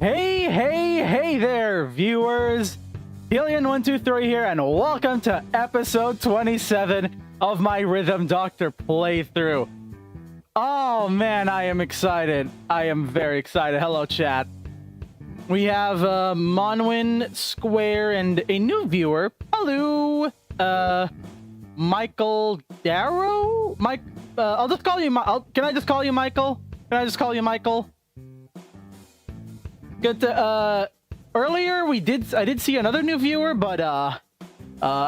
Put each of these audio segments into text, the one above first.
Hey there, viewers! Helion123 here, and welcome to episode 27 of my Rhythm Doctor playthrough. Oh man, I am excited. I am very excited. Hello, chat. We have Monwin, Square, and a new viewer. Hello! Michael Darrow? I'll just call you can I just call you Michael? Can I just call you Michael? Good to, earlier I did see another new viewer, but I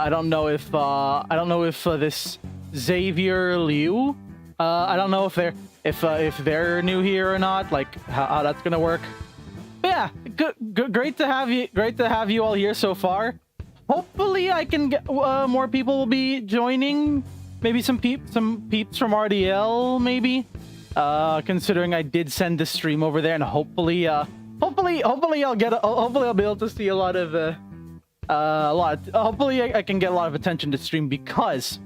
don't know if this Xavier Liu, I don't know if they're new here or not, like how that's gonna work. But yeah, great to have you all here so far. Hopefully I can get more people will be joining, maybe some peeps from RDL, maybe, considering I did send the stream over there, and hopefully Hopefully I'll be able to see a lot of hopefully I can get a lot of attention to stream, because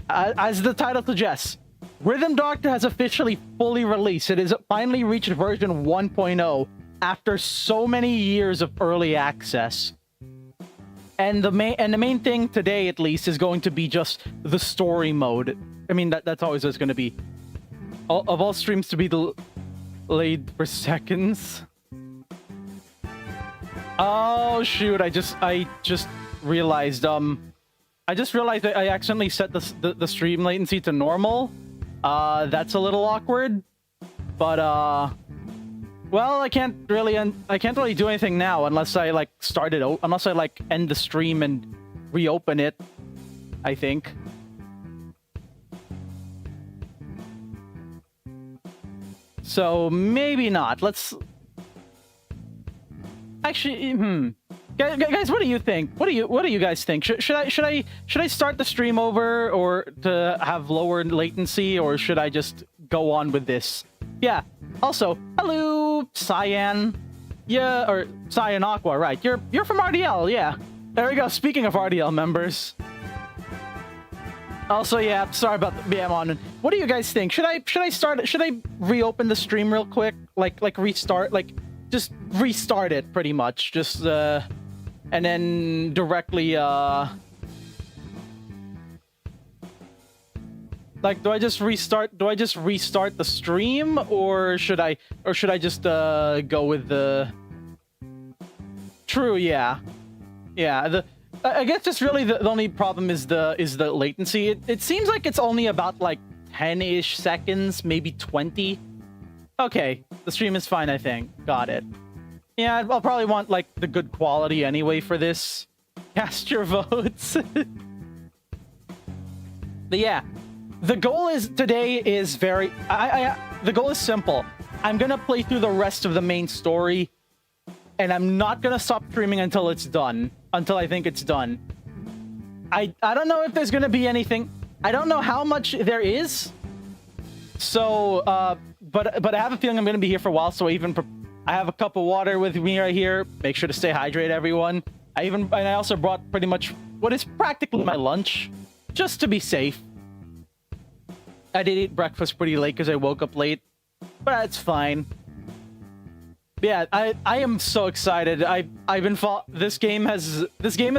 as the title suggests, Rhythm Doctor has officially fully released. It has finally reached version 1.0 after so many years of early access. And the main thing today, at least, is going to be just the story mode. I mean, that's always what's going to be. Of all streams to be delayed for seconds. Oh shoot! I just realized that I accidentally set the stream latency to normal. That's a little awkward, but well, I can't really do anything now unless I end the stream and reopen it, I think. So maybe not. Let's actually, guys, what do you think? What do you guys think? Should I start the stream over, or to have lower latency, or should I just go on with this? Yeah. Also, hello, Cyan. Yeah, or Cyan Aqua, right? You're from RDL, yeah. There we go. Speaking of RDL members. Also, yeah, sorry about the BM on. What do you guys think? Should I reopen the stream real quick? Like restart, just restart it pretty much. Just and then directly like, do I just restart the stream, or should I just go with the true, yeah. I guess just really the only problem is the latency. It seems like it's only about like 10-ish seconds, maybe 20. Okay, the stream is fine, I think. Got it. Yeah, I'll probably want like the good quality anyway for this. Cast your votes. But yeah, the goal the goal is simple. I'm gonna play through the rest of the main story, and I'm not gonna stop streaming until it's done. Until I think it's done. I don't know if there's gonna be anything. I don't know how much there is. So, but I have a feeling I'm gonna be here for a while. So I have a cup of water with me right here. Make sure to stay hydrated, everyone. I also brought pretty much what is practically my lunch, just to be safe. I did eat breakfast pretty late because I woke up late, but that's fine. Yeah, I am so excited. This game has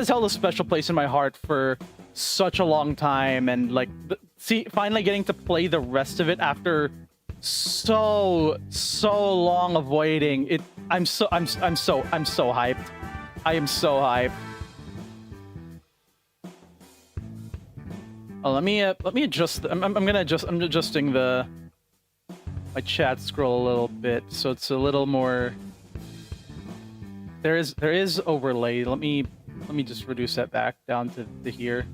held a special place in my heart for such a long time, and like finally getting to play the rest of it after so long of waiting. I'm so hyped. I am so hyped. Oh, let me adjust. I'm adjusting my chat scroll a little bit, so it's a little more. There is overlay. Let me just reduce that back down to here.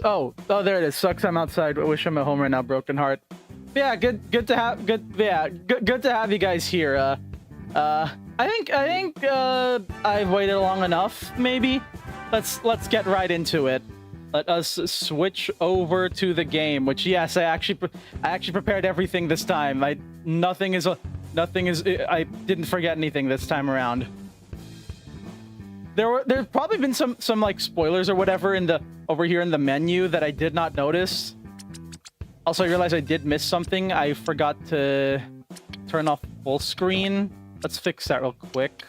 Oh, there it is. Sucks I'm outside. I wish I'm at home right now. Broken heart. Yeah, good to have to have you guys here. I think I've waited long enough. Maybe let's get right into it. let us switch over to the game. Which, yes, I actually prepared everything this time. Nothing is. I didn't forget anything this time around. There've probably been some like spoilers or whatever over here in the menu that I did not notice. Also, I realized I did miss something. I forgot to turn off full screen. Let's fix that real quick.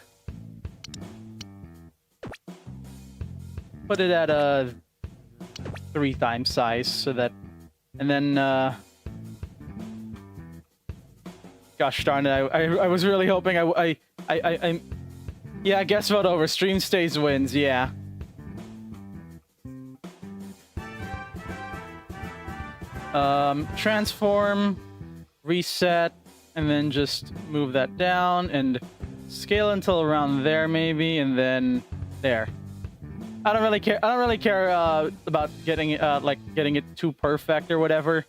Put it at a 3x size so that, and then gosh darn it! I was really hoping I'm. Yeah, guess vote over. Stream stays wins. Yeah. Transform, reset, and then just move that down and scale until around there maybe, and then there. I don't really care. I don't really care about getting it too perfect or whatever.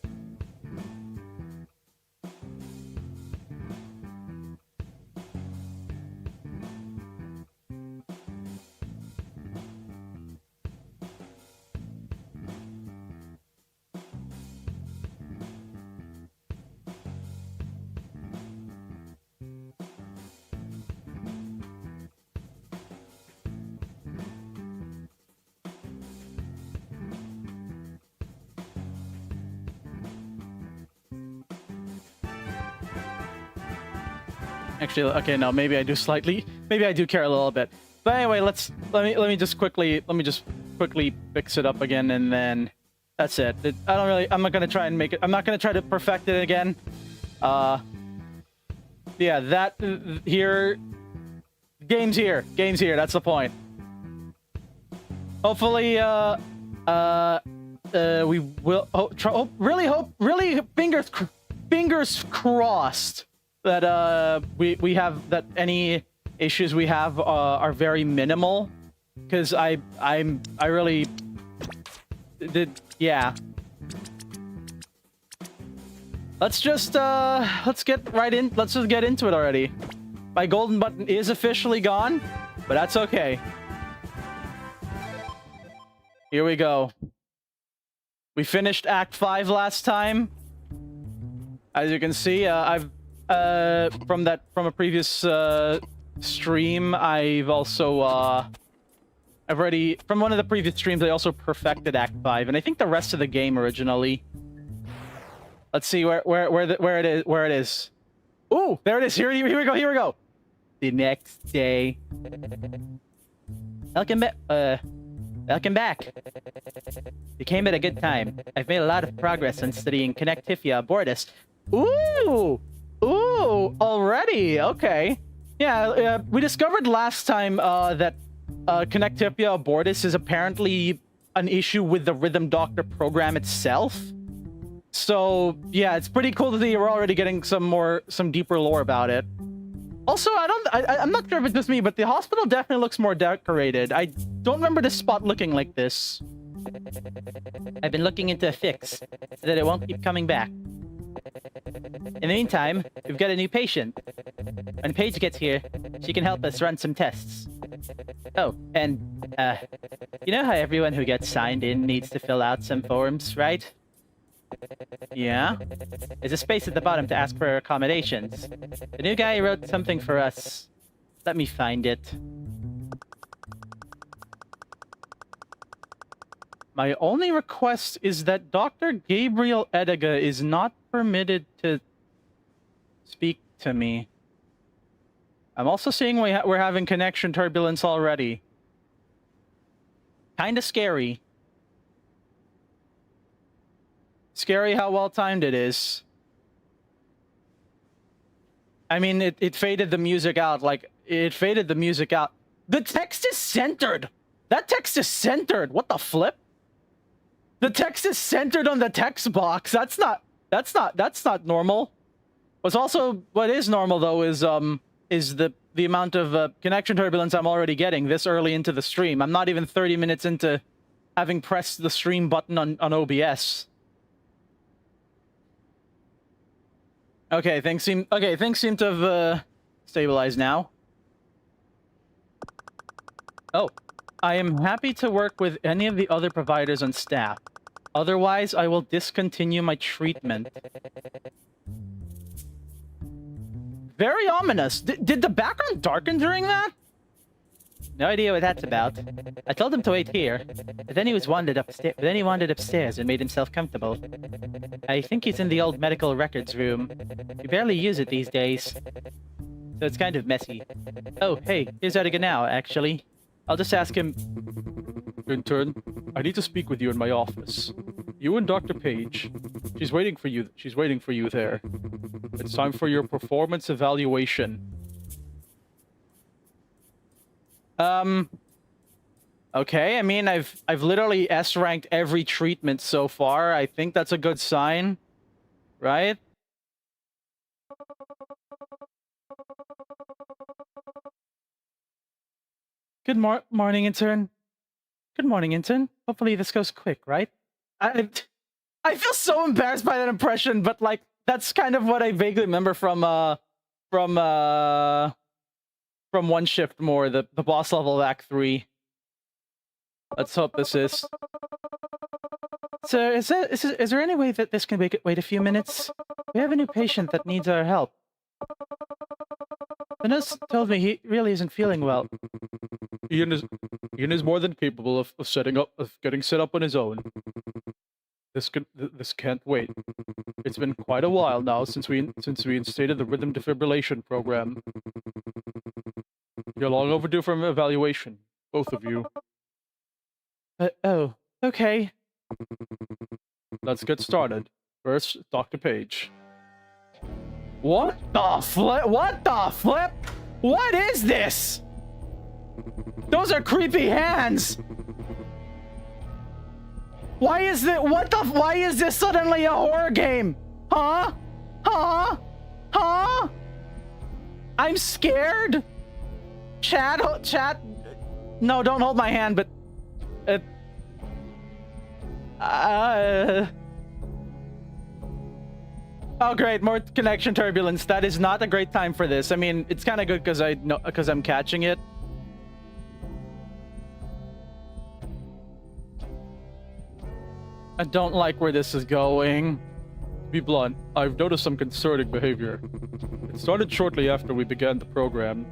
Actually, okay, no, maybe I do slightly. Maybe I do care a little bit. But anyway, let me just quickly fix it up again, and then that's it. I'm not gonna try and make it. I'm not gonna try to perfect it again. Yeah, that here. Game's here. That's the point. Hopefully, we will really fingers crossed that we have that any issues we have are very minimal, because I really did. Yeah. Let's just get right in. Let's just get into it already. My golden button is officially gone, but that's okay. Here we go. We finished Act 5 last time. As you can see, I've from a previous stream, I've also from one of the previous streams, I also perfected Act 5, and I think the rest of the game originally. Let's see where it is. Ooh, there it is. Here we go. The next day. Welcome back. You came at a good time. I've made a lot of progress on studying connectivia abortus. Ooh, already. Okay. Yeah, we discovered last time that connectivia abortus is apparently an issue with the Rhythm Doctor program itself. So yeah, it's pretty cool that we're already getting some deeper lore about it. Also, I'm not sure if it's just me, but the hospital definitely looks more decorated. I don't remember this spot looking like this. I've been looking into a fix so that it won't keep coming back. In the meantime, we've got a new patient. When Paige gets here, she can help us run some tests. Oh, and, you know how everyone who gets signed in needs to fill out some forms, right? Yeah? There's a space at the bottom to ask for accommodations. The new guy wrote something for us. Let me find it. My only request is that Dr. Gabriel Edega is not permitted to speak to me. I'm also seeing we're having connection turbulence already. Kinda scary. Scary how well timed it is. I mean, it faded the music out. Like, it faded the music out. The text is centered! That text is centered! What the flip? The text is centered on the text box. That's not normal. What is normal though is the amount of connection turbulence I'm already getting this early into the stream. I'm not even 30 minutes into having pressed the stream button on OBS. Okay, things seem to have stabilized now. Oh, I am happy to work with any of the other providers on staff. Otherwise, I will discontinue my treatment. Very ominous. Did the background darken during that? No idea what that's about. I told him to wait here, but then he wandered upstairs and made himself comfortable. I think he's in the old medical records room. We barely use it these days, so it's kind of messy. Oh, hey, here's how to get now, actually. I'll just ask him... Intern, I need to speak with you in my office. You and Dr. Page. She's waiting for you. She's waiting for you there. It's time for your performance evaluation. Okay, I mean, I've literally S-ranked every treatment so far. I think that's a good sign, right? Good morning, intern. Good morning, intern. Hopefully this goes quick, right? I feel so embarrassed by that impression, but like that's kind of what I vaguely remember from One Shift More, the boss level of Act 3. Let's hope this is. So, is there any way that this can wait a few minutes? We have a new patient that needs our help. The nurse told me he really isn't feeling well. Ian is more than capable of getting set up on his own. This can't wait. It's been quite a while now since we instated the rhythm defibrillation program. You're long overdue for an evaluation, both of you. Oh, okay. Let's get started. First, Dr. Page. What the flip? What the flip? What is this? Those are creepy hands. Why is this suddenly a horror game? Huh? Huh? Huh? I'm scared. Chat. No, don't hold my hand, but oh great, more connection turbulence. That is not a great time for this. I mean, it's kind of good because I'm catching it. I don't like where this is going. To be blunt, I've noticed some concerning behavior. It started shortly after we began the program.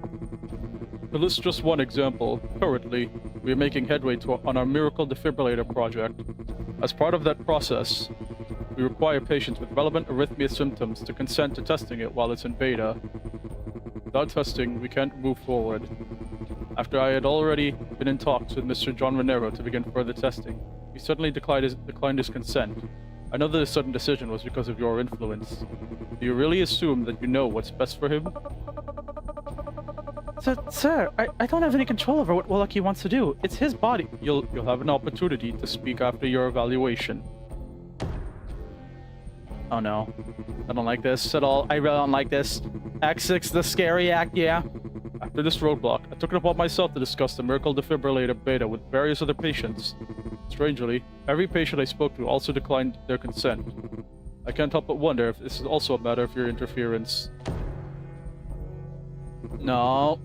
To list just one example, currently, we are making headway on our miracle defibrillator project. As part of that process, we require patients with relevant arrhythmia symptoms to consent to testing it while it's in beta. Without testing, we can't move forward. After I had already been in talks with Mr. John Renero to begin further testing, he suddenly declined his consent. I know that his sudden decision was because of your influence. Do you really assume that you know what's best for him? Sir, I don't have any control over what Wallachie wants to do. It's his body. You'll have an opportunity to speak after your evaluation. Oh no. I don't like this at all. I really don't like this. Act 6, the scary act, yeah. After this roadblock, I took it upon myself to discuss the miracle defibrillator beta with various other patients. Strangely, every patient I spoke to also declined their consent. I can't help but wonder if this is also a matter of your interference. No.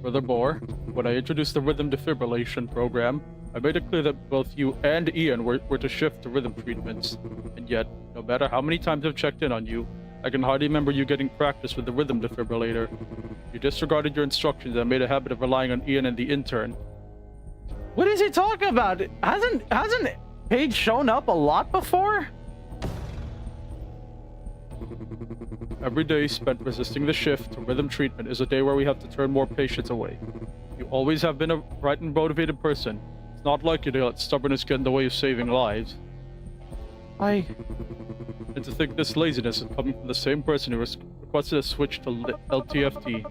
Furthermore, when I introduced the rhythm defibrillation program, I made it clear that both you and Ian were to shift to rhythm treatments. And yet, no matter how many times I've checked in on you, I can hardly remember you getting practice with the rhythm defibrillator. You disregarded your instructions and made a habit of relying on Ian and the intern. What is he talking about? Hasn't Paige shown up a lot before? Every day spent resisting the shift to rhythm treatment is a day where we have to turn more patients away. You always have been a bright and motivated person. It's not like you to let stubbornness get in the way of saving lives. And to think this laziness is coming from the same person who requested a switch to LTFT.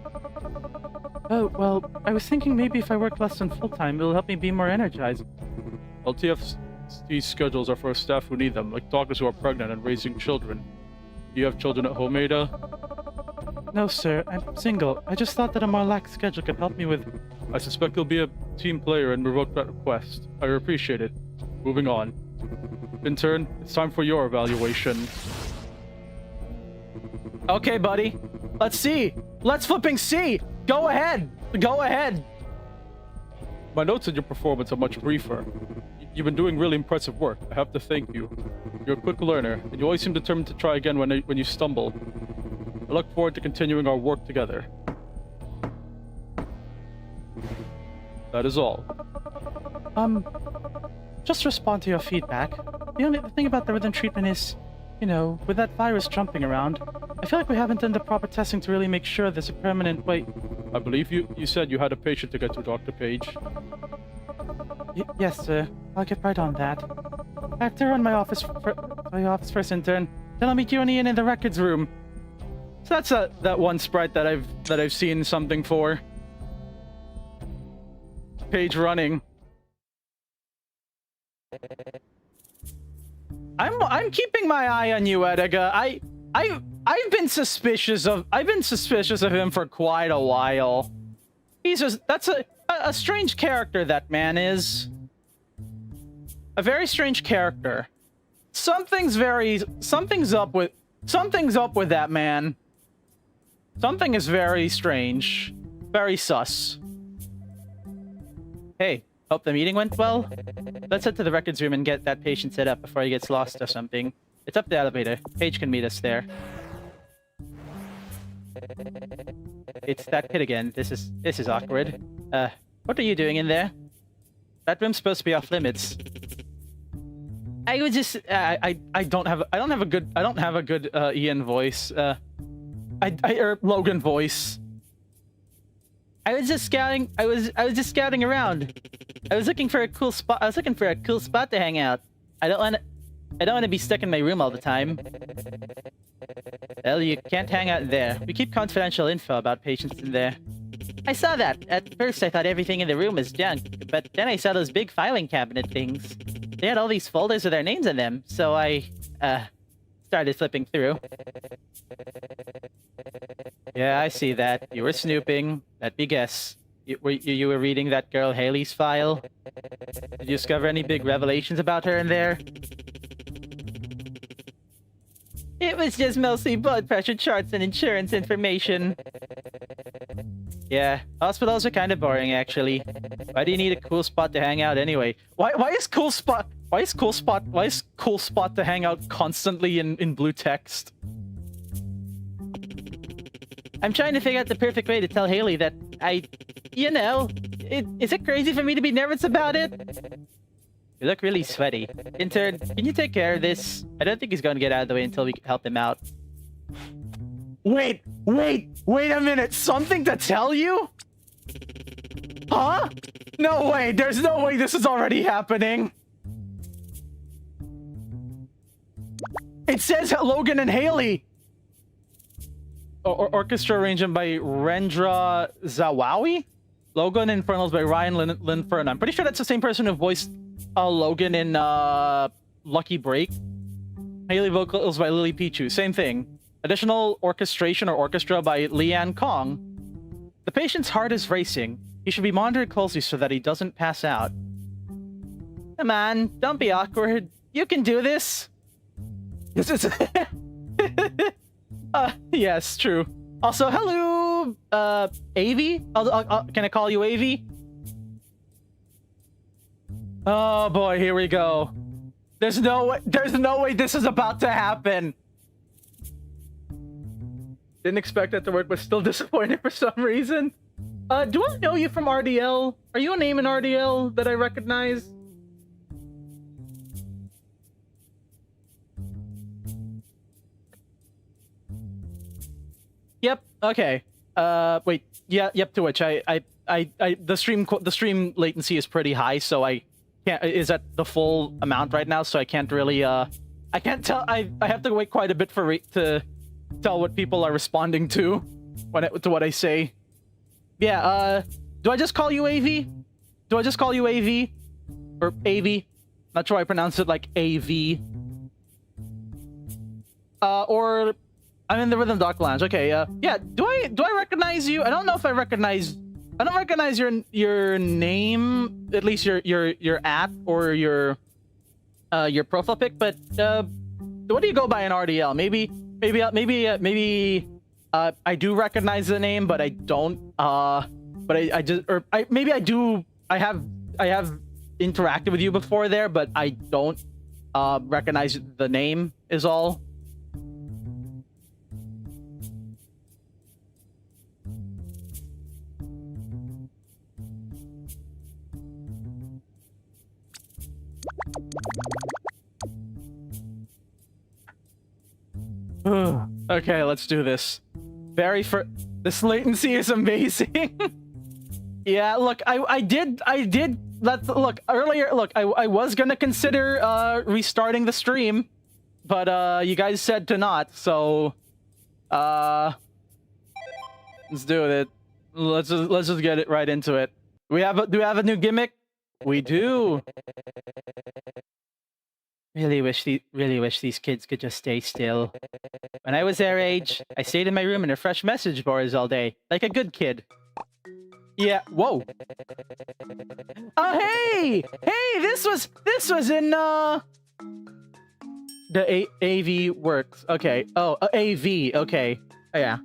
Oh, well, I was thinking maybe if I work less than full-time, it'll help me be more energized. LTFT schedules are for staff who need them, like doctors who are pregnant and raising children. Do you have children at home, Ada? No, sir. I'm single. I just thought that a more lax schedule could help me with... I suspect you'll be a team player and revoke that request. I appreciate it. Moving on. Intern, it's time for your evaluation. Okay, buddy. Let's see. Let's flipping see. Go ahead. Go ahead. My notes on your performance are much briefer. You've been doing really impressive work. I have to thank you. You're a quick learner, and you always seem determined to try again when you stumble. I look forward to continuing our work together. That is all. Just to respond to your feedback. The only thing about the rhythm treatment is, you know, with that virus jumping around, I feel like we haven't done the proper testing to really make sure there's a permanent way. I believe you said you had a patient to get to, Dr. Page. Yes, sir. I'll get right on that. I have to run my office first, intern. Then I'll meet you and Ian in the records room. So that's that one sprite that I've seen something for. Page running. I'm keeping my eye on you, Edgar. I've been suspicious of him for quite a while. That's a strange character, that man is. A very strange character. Something's up with that man. Something is very strange. Very sus. Hey, hope the meeting went well. Let's head to the records room and get that patient set up before he gets lost or something. It's up the elevator. Paige can meet us there. It's that kid again. This is awkward. What are you doing in there? That room's supposed to be off limits. I would just I don't have a good Ian voice. Or Logan voice. I was just scouting. I was just scouting around. I was looking for a cool spot. I was looking for a cool spot to hang out. I don't want to be stuck in my room all the time. Well, you can't hang out there. We keep confidential info about patients in there. I saw that. At first, I thought everything in the room was junk, but then I saw those big filing cabinet things. They had all these folders with their names in them, so I started flipping through. Yeah, I see that. You were snooping. Let me guess. You were reading that girl Haley's file? Did you discover any big revelations about her in there? It was just mostly blood pressure charts and insurance information. Yeah, hospitals are kind of boring, actually. Why do you need a cool spot to hang out anyway? Why is cool spot to hang out constantly in blue text? I'm trying to figure out the perfect way to tell Haley that is it crazy for me to be nervous about it? You look really sweaty. Intern, can you take care of this? I don't think he's going to get out of the way until we help him out. Wait a minute. Something to tell you? Huh? No way. There's no way this is already happening. It says Logan and Haley. Orchestra arrangement by Rendra Zawawi? Logan Infernals by Ryan Linfern. I'm pretty sure that's the same person who voiced Logan in Lucky Break. Haley vocals by Lily Pichu. Same thing. Additional orchestration or orchestra by Leanne Kong. The patient's heart is racing. He should be monitored closely so that he doesn't pass out. Come on, don't be awkward. You can do this. This is... yes, true. Also, hello, Avi? Can I call you Avi? Oh boy, here we go. There's no way this is about to happen. Didn't expect that to work, but still disappointed for some reason. Do I know you from RDL? Are you a name in RDL that I recognize? Yep. Okay. Wait. Yeah. Yep. To which the stream latency is pretty high, so I can't. Is at the full amount right now, so I can't really. I can't tell. I have to wait quite a bit to tell what people are responding to to what I say. Yeah. Do I just call you AV? Do I just call you AV or AV? Not sure I pronounce it like AV. Or. I'm in the Rhythm Doc Lounge. Okay, yeah, do I recognize you? I don't know if I don't recognize your name, at least your at or your profile pic, but what do you go by in RDL? Maybe I do recognize the name, but I don't maybe I do I have interacted with you before there, but I don't recognize the name is all. Okay, let's do this. This latency is amazing. Yeah, look, I did look earlier. Look, I was gonna consider restarting the stream, but you guys said to not. So let's do it. Let's just get it right into it. Do we have a new gimmick? We do. Really wish these kids could just stay still. When I was their age, I stayed in my room and refreshed message boards all day, like a good kid. Yeah. Whoa. Oh hey, this was in the AV works. Okay. Oh, AV. Okay. Oh, yeah.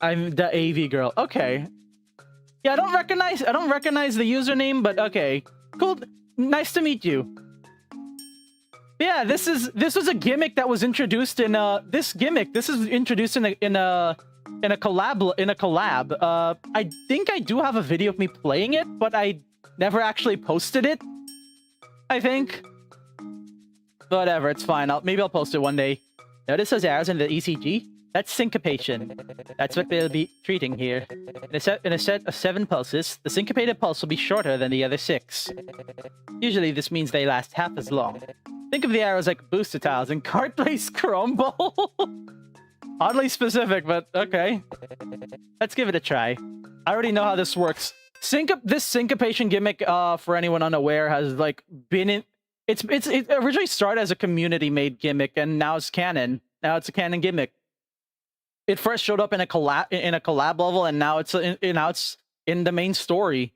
I'm the AV girl. Okay. Yeah, I don't recognize the username, but okay. Cool. Nice to meet you. Yeah, this was a gimmick that was introduced in this is introduced in a collab. I think I do have a video of me playing it, but I never actually posted it. I think. Whatever, it's fine. Maybe I'll post it one day. Notice those arrows in the ECG? That's syncopation. That's what we'll be treating here. In a set of 7 pulses, the syncopated pulse will be shorter than the other 6. Usually this means they last half as long. Think of the arrows like booster tiles and cart-based crumble. Oddly specific, but okay. Let's give it a try. I already know how this works. This syncopation gimmick, for anyone unaware, has like been in. It originally started as a community-made gimmick, and now it's canon. Now it's a canon gimmick. It first showed up in a collab level, and now it's in the main story.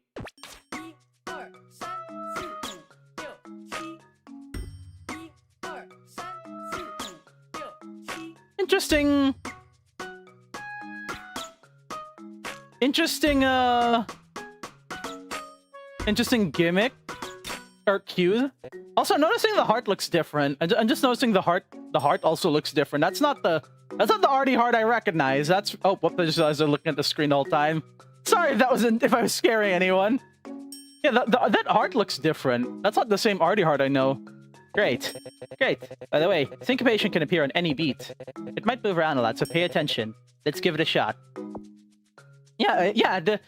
Interesting gimmick or cue. Also, noticing the heart looks different. I'm just noticing the heart also looks different. That's not the arty heart I recognize. That's I just realized I'm looking at the screen the whole time. Sorry if I was scaring anyone. Yeah, that heart looks different. That's not the same arty heart I know. Great. By the way, syncopation can appear on any beat. It might move around a lot, so pay attention. Let's give it a shot. Yeah. The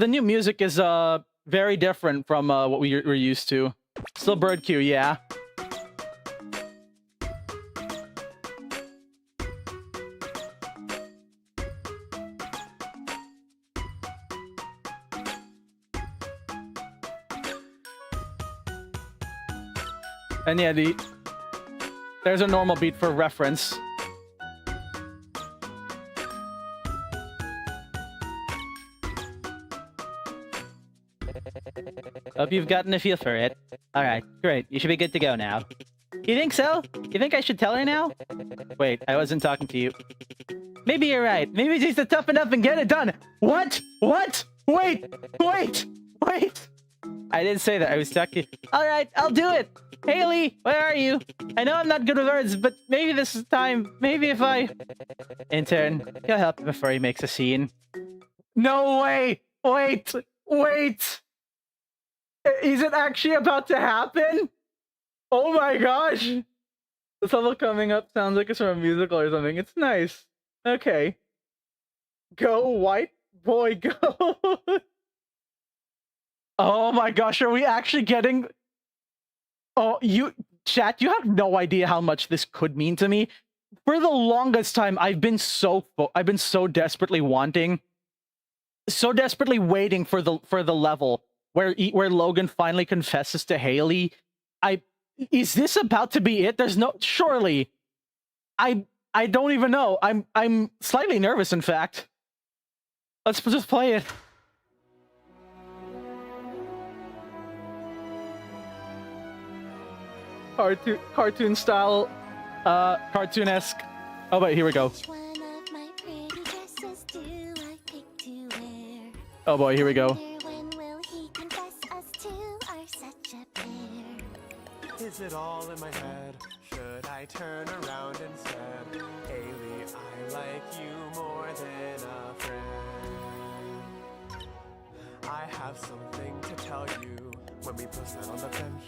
new music is very different from what we're used to. Still bird cue, yeah. And yeah, there's a normal beat for reference. Hope you've gotten a feel for it. Alright, great. You should be good to go now. You think so? You think I should tell her now? Wait, I wasn't talking to you. Maybe you're right. Maybe just to toughen up and get it done. What? Wait! I didn't say that. I was talking. Alright, I'll do it. Haley, where are you? I know I'm not good with words, but maybe this is time. Maybe if I... Intern, you'll help him before he makes a scene. No way! Wait! Is it actually about to happen? Oh my gosh! This level coming up sounds like it's from a musical or something. It's nice. Okay. Go, white boy, go! Oh my gosh, are we actually getting... Oh, chat, you have no idea how much this could mean to me. For the longest time, I've been so desperately waiting for the level where Logan finally confesses to Haley. Is this about to be it? There's no surely. I don't even know. I'm slightly nervous, in fact. Let's just play it. Cartoon style, cartoonesque. Oh wait, here we go. Oh boy, here we go. it all in my head? Should I turn around instead? Haley, I like you more than a friend. I have something to tell you. When we first met on the bench,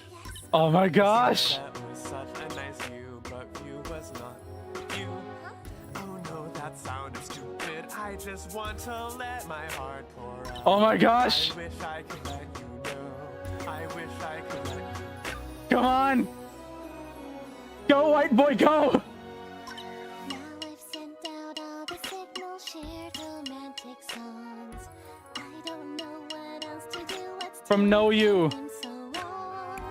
Oh my gosh! that was such a nice view, but view was not you. Oh no, that sounded stupid. I just want to let my heart pour out. Oh my gosh! I wish I could let you know. I wish I could let you know. Come on! Go, white boy, go! Now I've sent out all the signals, shared romantic songs. I don't know what else to do. What's From Know You. taking so long?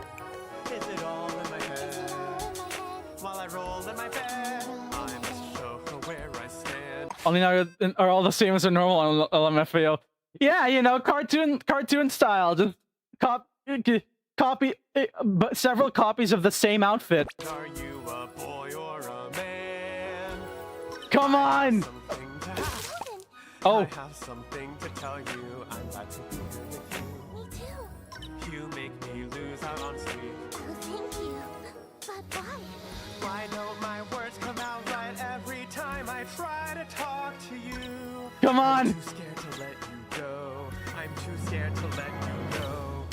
Is it all in my Is head? it all in my head? While I roll in my bed, I must show her where I stand. Only now are all the same as a normal on LMFAO. Yeah, you know, cartoon style. Just copy but several copies of the same outfit. Are you a boy or a man? Come on! Something to ask. Oh, I have something to tell you. I'm glad to be here with you. Me too. You make me lose out on sleep. Oh, thank you. But why? Why don't my words come out right every time I try to talk to you? come I'm on! too scared to let you go. I'm too scared to let you go.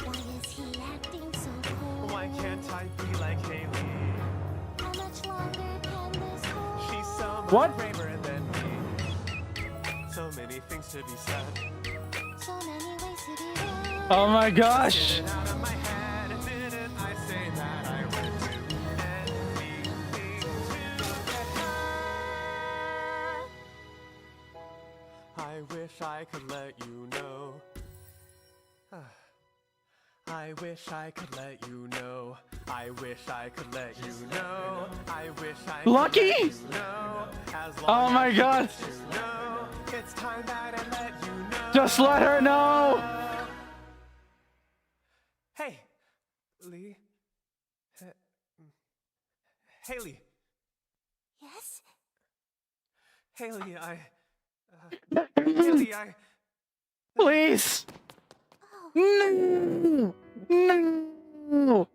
Why is he acting so cold? Why can't I be like Haley? How much longer can this hold? She's so much What? braver than me. So many things to be said. So many ways to be read. Oh my gosh! Get it out of my head. Didn't I say that I would do anything to get her? I wish I could let you know. I wish I could let you know. I wish I could let you know. I wish I could Lucky? let you know. As long Oh my as god! you know, it's time that I let you know. Just let her know! Hey, Lee. Haley. Yes? Haley, Haley, Please! No! No!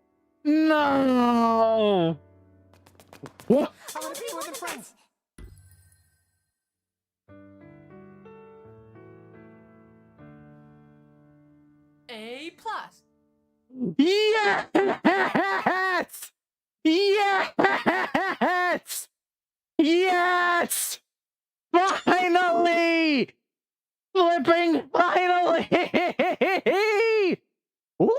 No! What? I want to be more than friends. A plus. Yes! Yes! Yes! Finally! Flipping finally! Woo!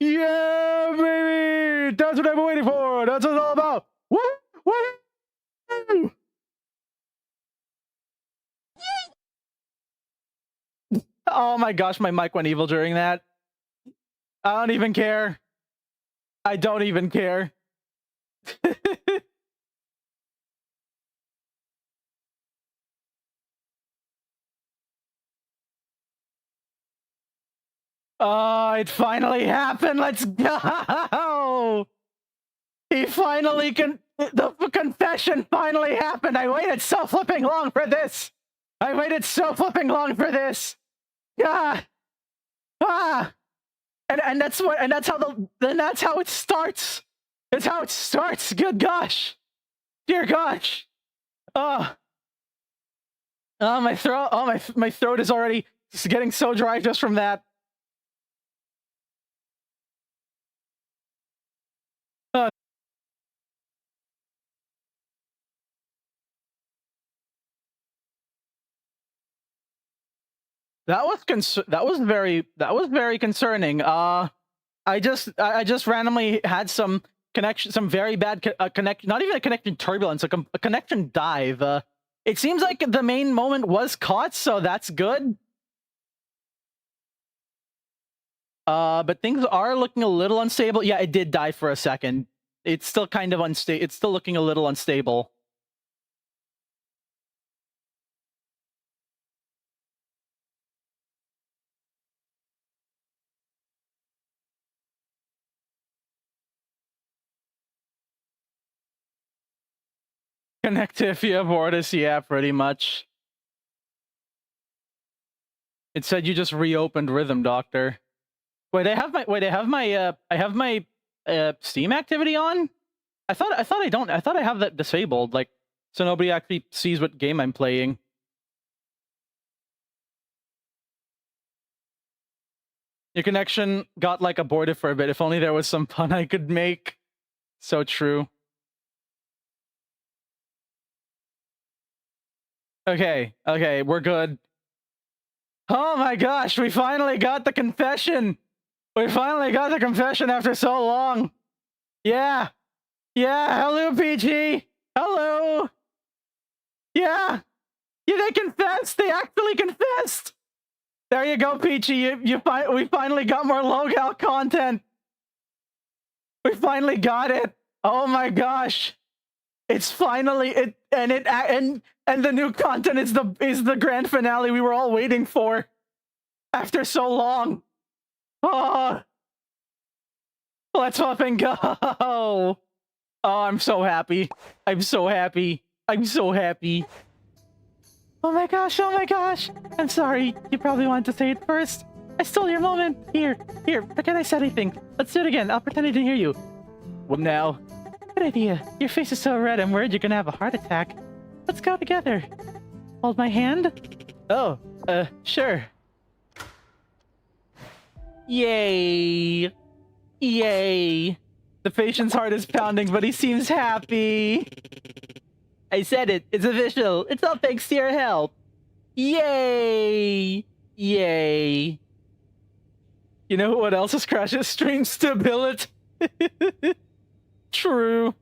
Yeah, baby! That's what I've been waiting for! That's what it's all about! Woo! Woo! Oh my gosh, my mic went evil during that. I don't even care. I don't even care. Oh, it finally happened. Let's go. He finally the confession finally happened. I waited so flipping long for this. I waited so flipping long for this. Yeah. Ah. And that's what and that's how it starts. That's how it starts. Good gosh. Dear gosh. Oh. Oh, my throat. Oh, my throat is already getting so dry just from that. That was very concerning. I just randomly had some connection, some very bad not even a connection turbulence, a connection dive. It seems like the main moment was caught, so that's good. But things are looking a little unstable. Yeah, it did die for a second. It's still kind of unstable. It's still looking a little unstable. Connectivia Vortis, yeah, pretty much. It said you just reopened Rhythm Doctor. Wait, I have my Steam activity on? I thought I don't. I thought I have that disabled, like, so nobody actually sees what game I'm playing. Your connection got, like, aborted for a bit. If only there was some pun I could make. So true. Okay, okay, we're good. Oh my gosh, we finally got the confession! We finally got the confession after so long! Yeah! Yeah, hello, PG! Hello! Yeah! Yeah, they confessed! They actually confessed! There you go, Peachy. We finally got more Logal content. We finally got it. Oh my gosh! It's finally and the new content is the grand finale we were all waiting for after so long. Oh, let's fucking go! Oh, I'm so happy. I'm so happy. I'm so happy. Oh my gosh, oh my gosh. I'm sorry, you probably wanted to say it first. I stole your moment. Here, pretend I said anything. Let's do it again. I'll pretend I didn't hear you. What now? Good idea. Your face is so red, I'm worried you're gonna have a heart attack. Let's go together. Hold my hand? Oh, sure. Yay. Yay. The patient's heart is pounding, but he seems happy. I said it. It's official. It's all thanks to your help. Yay! Yay. You know what else has crashed? Stream stability. True.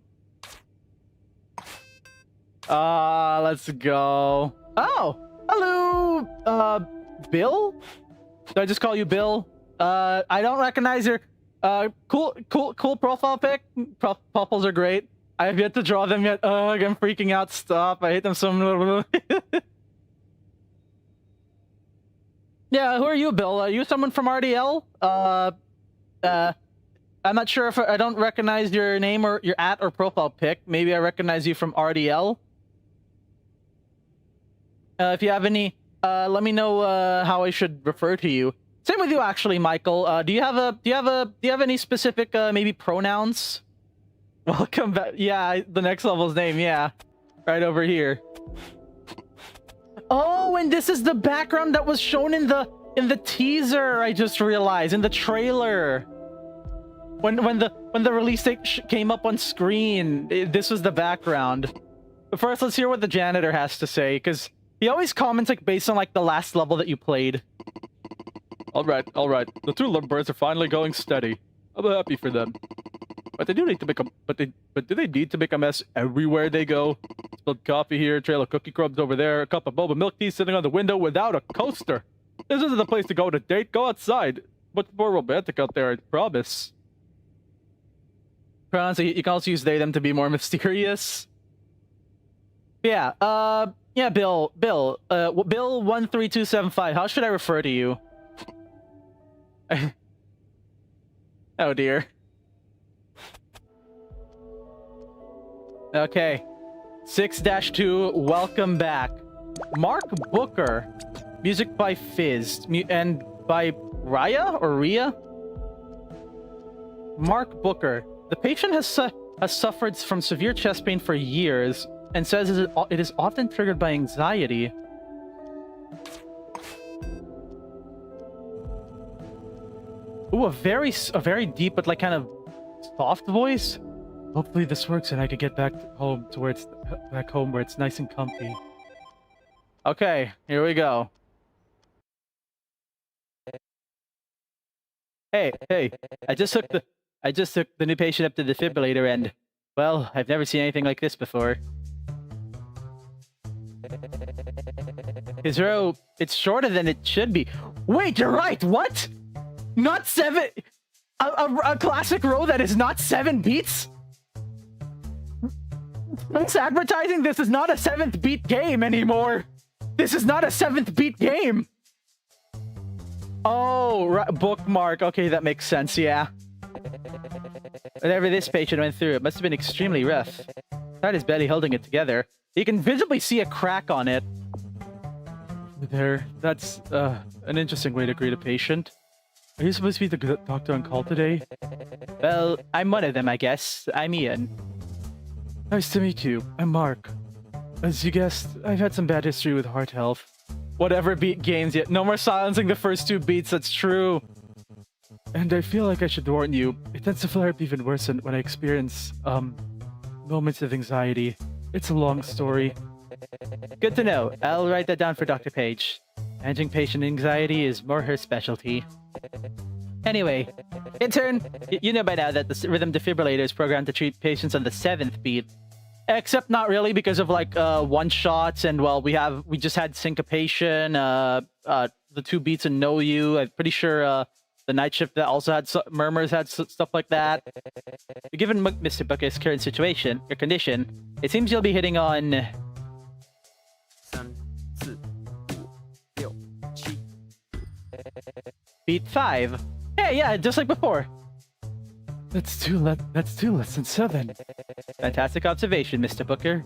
Let's go. Oh! Hello! Bill? Did I just call you Bill? I don't recognize your... cool profile pic. Popples are great. I have yet to draw them yet. Ugh, I'm freaking out. Stop. I hate them so much. Yeah, who are you, Bill? Are you someone from RDL? I'm not sure if I don't recognize your name or your @ or profile pic. Maybe I recognize you from RDL. If you have any, let me know how I should refer to you. Same with you, actually, Michael. Do you have any specific maybe pronouns? Welcome back. Yeah, the next level's name. Yeah, right over here. Oh, and this is the background that was shown in the teaser. I just realized in the trailer. When the release date came up on screen, this was the background. But first, let's hear what the janitor has to say, because he always comments like based on like the last level that you played. All right. The two lovebirds are finally going steady. I'm happy for them. But they do need to make a but do they need to make a mess everywhere they go? Spilled coffee here, trail of cookie crumbs over there, a cup of boba milk tea sitting on the window without a coaster. This isn't the place to go on a date. Go outside. Much more romantic out there, I promise. Pronouns, you can also use they, them to be more mysterious. Yeah, yeah, Bill, Bill 13275, how should I refer to you? Oh dear. Okay. 6-2, welcome back. Mark Booker. Music by Fizz. And by Raya or Ria? Mark Booker. The patient has suffered from severe chest pain for years and says it is often triggered by anxiety. Ooh, a very deep but like kind of soft voice. Hopefully this works and I can get back home where it's nice and comfy. Okay, here we go. Hey, I just took the new patient up to the defibrillator and, well, I've never seen anything like this before. His row, it's shorter than it should be. Wait, you're right, what? Not 7... A classic row that is not 7 beats? It's advertising this is not a 7th beat game anymore. This is not a 7th beat game. Oh, right, bookmark. Okay, that makes sense, yeah. Whatever this patient went through, it must have been extremely rough. Tried his belly holding it together. You can visibly see a crack on it. There, that's an interesting way to greet a patient. Are you supposed to be the doctor on call today? Well, I'm one of them, I guess. I'm Ian. Nice to meet you. I'm Mark. As you guessed, I've had some bad history with heart health. Whatever beat gains yet. No more silencing the first 2 beats, that's true. And I feel like I should warn you, it tends to flare up even worse when I experience, moments of anxiety. It's a long story. Good to know. I'll write that down for Dr. Page. Managing patient anxiety is more her specialty. Anyway, intern, you know by now that the rhythm defibrillator is programmed to treat patients on the 7th beat. Except not really because of like one-shots and well, we just had syncopation, the 2 beats and know you. I'm pretty sure the night shift that also had murmurs had stuff like that. Given Mr. Booker's current situation or condition, it seems you'll be hitting on beat 5. Yeah, just like before. That's two less than 7. Fantastic observation, Mr. Booker.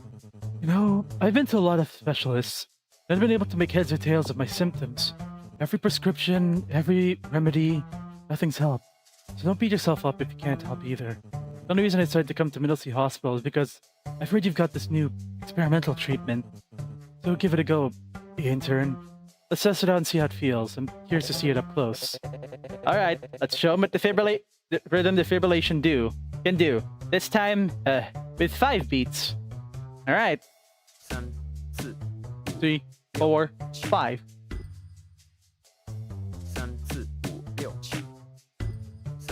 You know, I've been to a lot of specialists, and I've been able to make heads or tails of my symptoms. Every prescription, every remedy, nothing's helped. So don't beat yourself up if you can't help either. The only reason I decided to come to Middlesea Hospital is because I've heard you've got this new experimental treatment. So give it a go, the intern. Let's test it out and see how it feels. I'm curious to see it up close. Alright, let's show him what rhythm defibrillation can do. This time, with 5 beats. Alright. 3, 4, 5.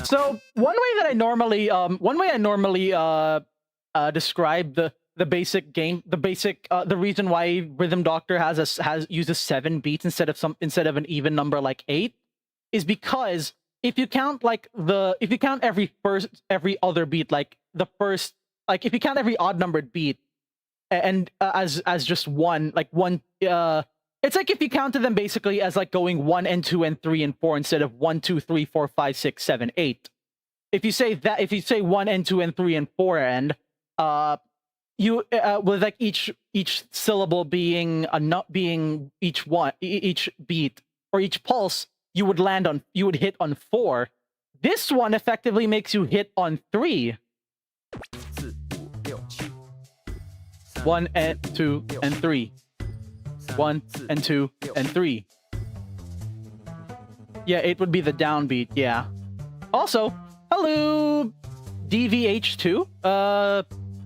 So one way I normally describe the basic game, the reason why Rhythm Doctor uses 7 beats instead of an even number like 8 is because if you count every other beat, like the first, like if you count every odd numbered beat and as just one, it's like if you counted them basically as like going 1 and 2 and 3 and 4 instead of 1, 2, 3, 4, 5, 6, 7, 8. If you say 1 and 2 and 3 and 4 and you with like each syllable being each beat or each pulse, you would hit on 4. This one effectively makes you hit on 3. 1 and 2 and 3. 1 and 2 and 3. Yeah, 8 would be the downbeat. Yeah. Also, hello, DVH2.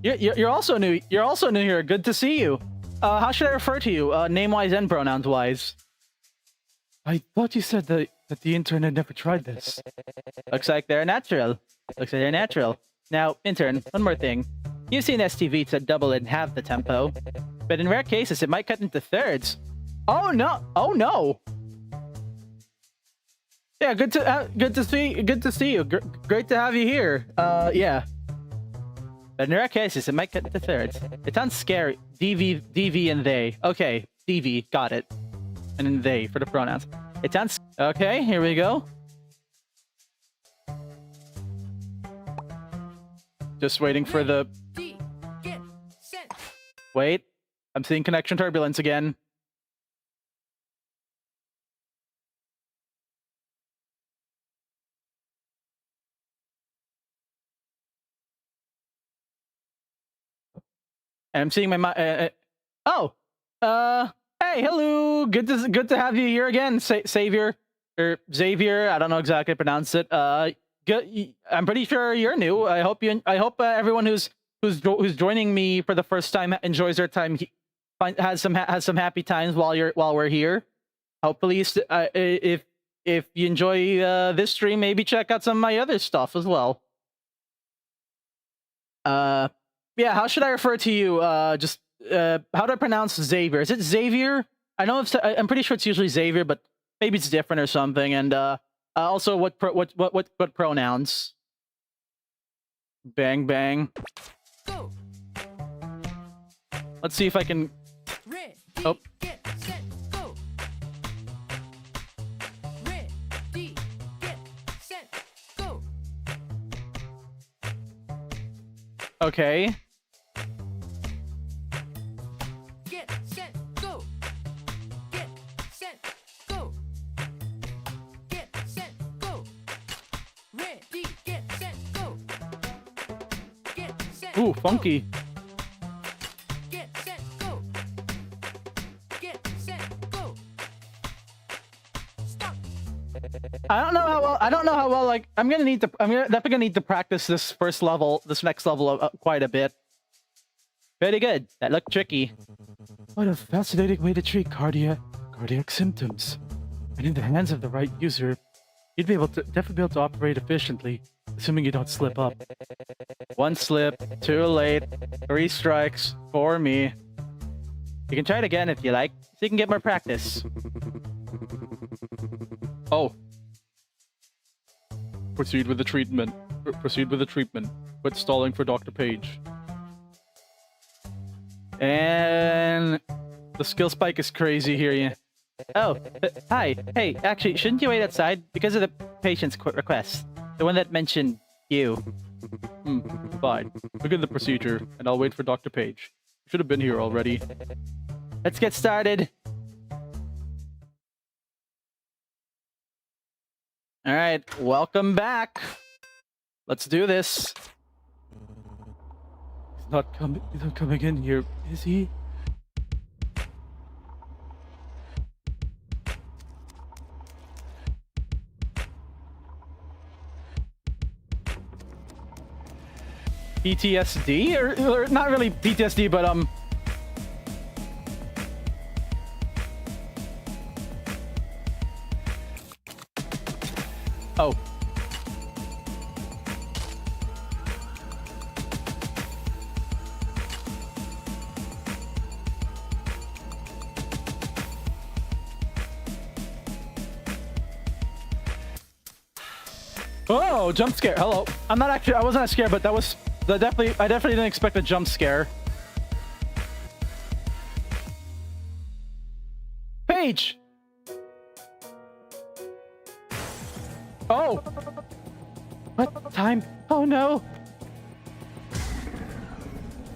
You're also new. You're also new here. Good to see you. How should I refer to you? Name-wise and pronouns-wise. I thought you said that the intern had never tried this. Looks like they're natural. Now, intern, one more thing. You've seen STV to double and halve the tempo, but in rare cases, it might cut into thirds. Oh no! Oh no! Yeah, good to see you. Great to have you here. Yeah. But in rare cases, it might cut into thirds. It sounds scary. DV, and they. Okay, DV, got it. And then they for the pronouns. It sounds... Okay, here we go. Just waiting for the... Wait. I'm seeing connection turbulence again. And I'm seeing my... hey, hello. Good to have you here again, Xavier. Or Xavier, I don't know exactly how to pronounce it. Good, I'm pretty sure you're new. I hope everyone who's joining me for the first time enjoys their time, has some happy times while we're here. Hopefully, if you enjoy this stream, maybe check out some of my other stuff as well. Yeah, how should I refer to you? How do I pronounce Xavier? Is it Xavier? I'm pretty sure it's usually Xavier, but maybe it's different or something. And also, what pronouns? Bang bang. Go. Let's see if I can. Ready, Oh. get, set, go. Ready, get, set, go. Okay. Get, set, go. Get, set, go. Get, set, go. set, Ooh, go. funky. Get set, go. Get set, go. Stop. I don't know how well. Like, I'm definitely gonna need to practice this next level quite a bit. Very good. That looked tricky. What a fascinating way to treat cardiac symptoms. And in the hands of the right user, you'd definitely be able to operate efficiently, assuming you don't slip up. 1 slip, 2 late, 3 strikes for me. You can try it again if you like, so you can get more practice. Oh. Proceed with the treatment. Quit stalling for Dr. Page. And the skill spike is crazy here. Yeah. Oh, hi. Hey, actually, shouldn't you wait outside? Because of the patient's request. The one that mentioned you. Fine. Begin the procedure, and I'll wait for Dr. Page. You should have been here already. Let's get started. All right, welcome back. Let's do this. He's not coming in here, is he? PTSD? Or not really PTSD, but Oh. Oh, jump scare. Hello. I wasn't that scared, but I definitely didn't expect a jump scare. Paige! Oh! What time? Oh no!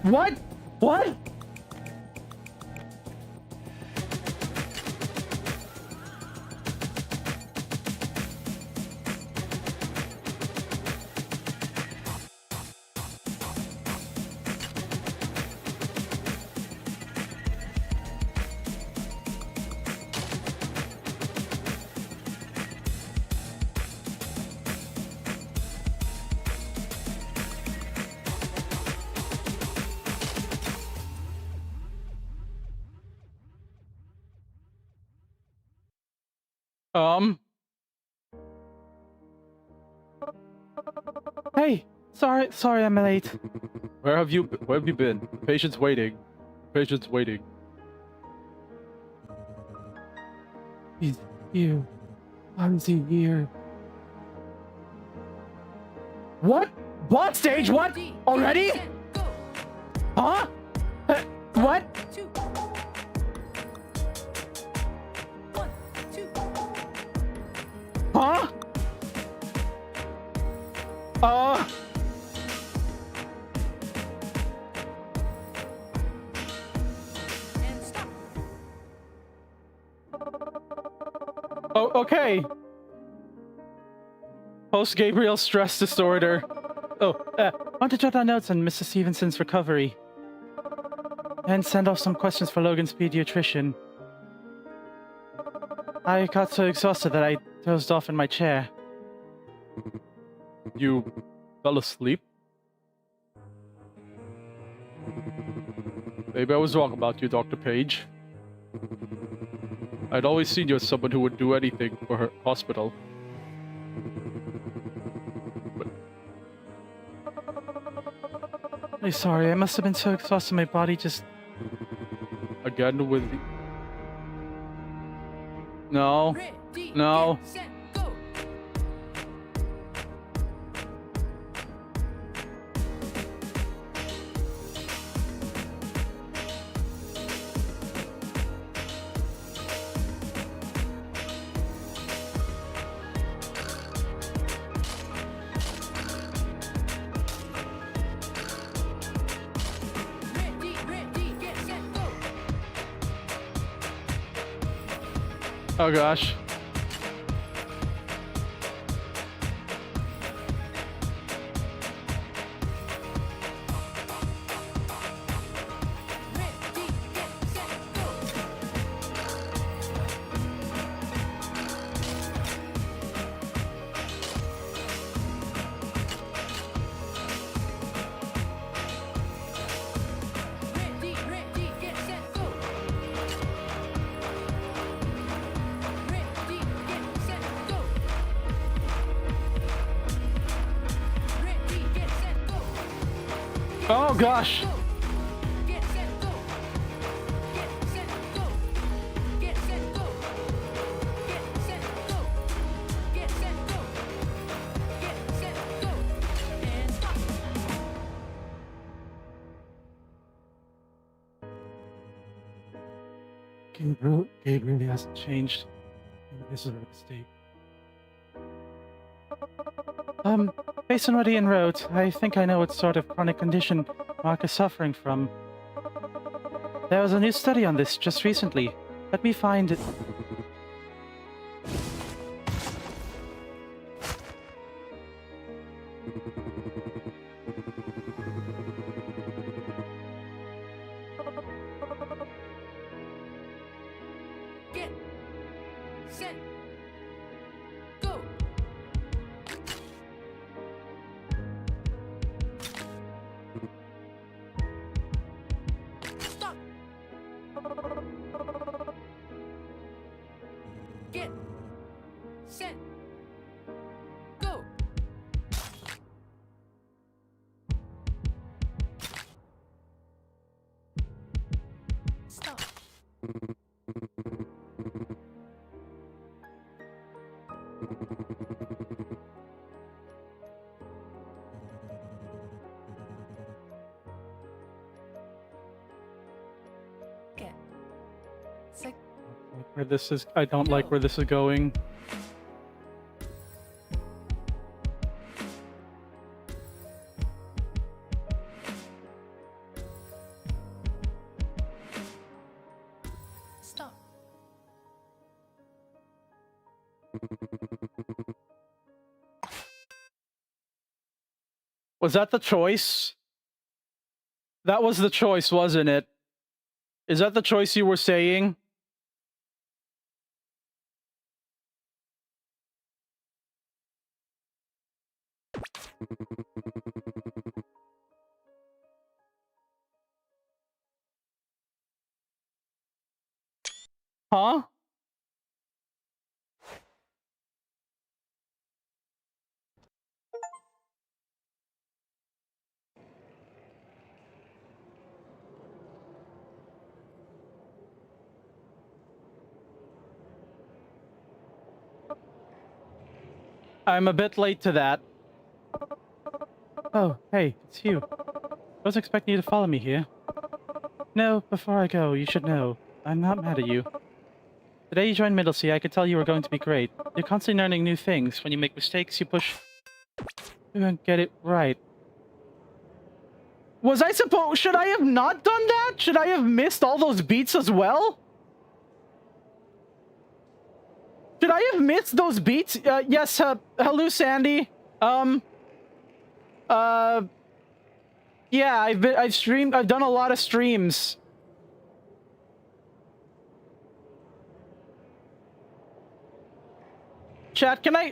What? What? Hey, sorry I'm late. Where have you been? The patient's waiting. He's here. How is he here? What? What stage? What? Ready, Already? get set, go. Huh? What? 2. 1, 2. Huh? And stop. Oh, okay. Post-Gabriel stress disorder. Oh, I want to jot down notes on Mrs. Stevenson's recovery. And send off some questions for Logan's pediatrician. I got so exhausted that I dozed off in my chair. You fell asleep? Maybe I was wrong about you, Dr. Page. I'd always seen you as someone who would do anything for her hospital. I'm sorry, I must have been so exhausted my body just... Again with the... No. Ready, No. get set, go. Ready, get set, go. Oh gosh. Oh gosh. Go. Get set go. Get set go. Get set go. Get set go. Get set go. Get set go. And stop. Gabriel hasn't changed. This is a mistake. Based on what Ian wrote, I think I know what sort of chronic condition Mark is suffering from. There was a new study on this just recently. Let me find it. Get set go. Stop. Get set go. Stop. Get set. Where this is, I don't like where this is going. Stop. Was that the choice? That was the choice, wasn't it? Is that the choice you were saying? Huh? I'm a bit late to that. Oh, hey, it's you. I was expecting you to follow me here. No, before I go, you should know. I'm not mad at you. The day you joined Middlesea, I could tell you were going to be great. You're constantly learning new things. When you make mistakes, you push... You're gonna get it right. Was I supposed... Should I have not done that? Should I have missed all those beats as well? Should I have missed those beats? Yes, hello, Sandy. Yeah, I've done a lot of streams. Chat, can I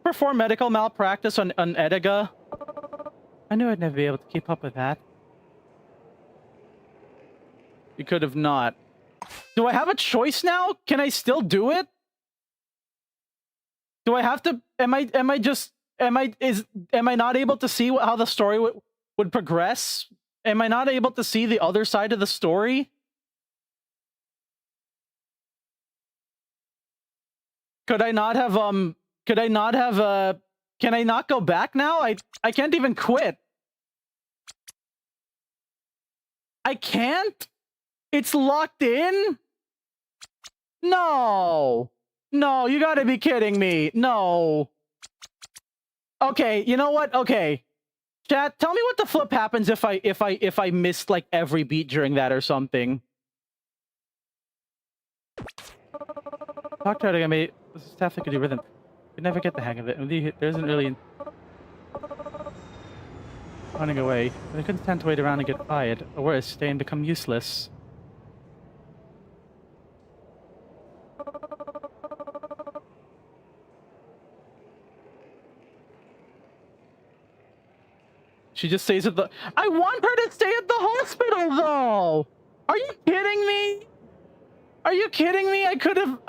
perform medical malpractice on Edgar? I knew I'd never be able to keep up with that. You could have not. Do I have a choice now? Can I still do it? Do I have to? Am I not able to see how the story would progress? Am I not able to see the other side of the story? Could I not have can I not go back now? I can't even quit. I can't? It's locked in? No. No, you gotta be kidding me. No. Okay, you know what? Okay. Chat, tell me what the flip happens if I missed like every beat during that or something. Talk to her, I mean, this is staff that could do rhythm. Could never get the hang of it. There isn't really running away. But I couldn't stand to wait around and get fired, or worse, stay and become useless. She just stays at the... I want her to stay at the hospital, though! Are you kidding me? Are you kidding me? I could have...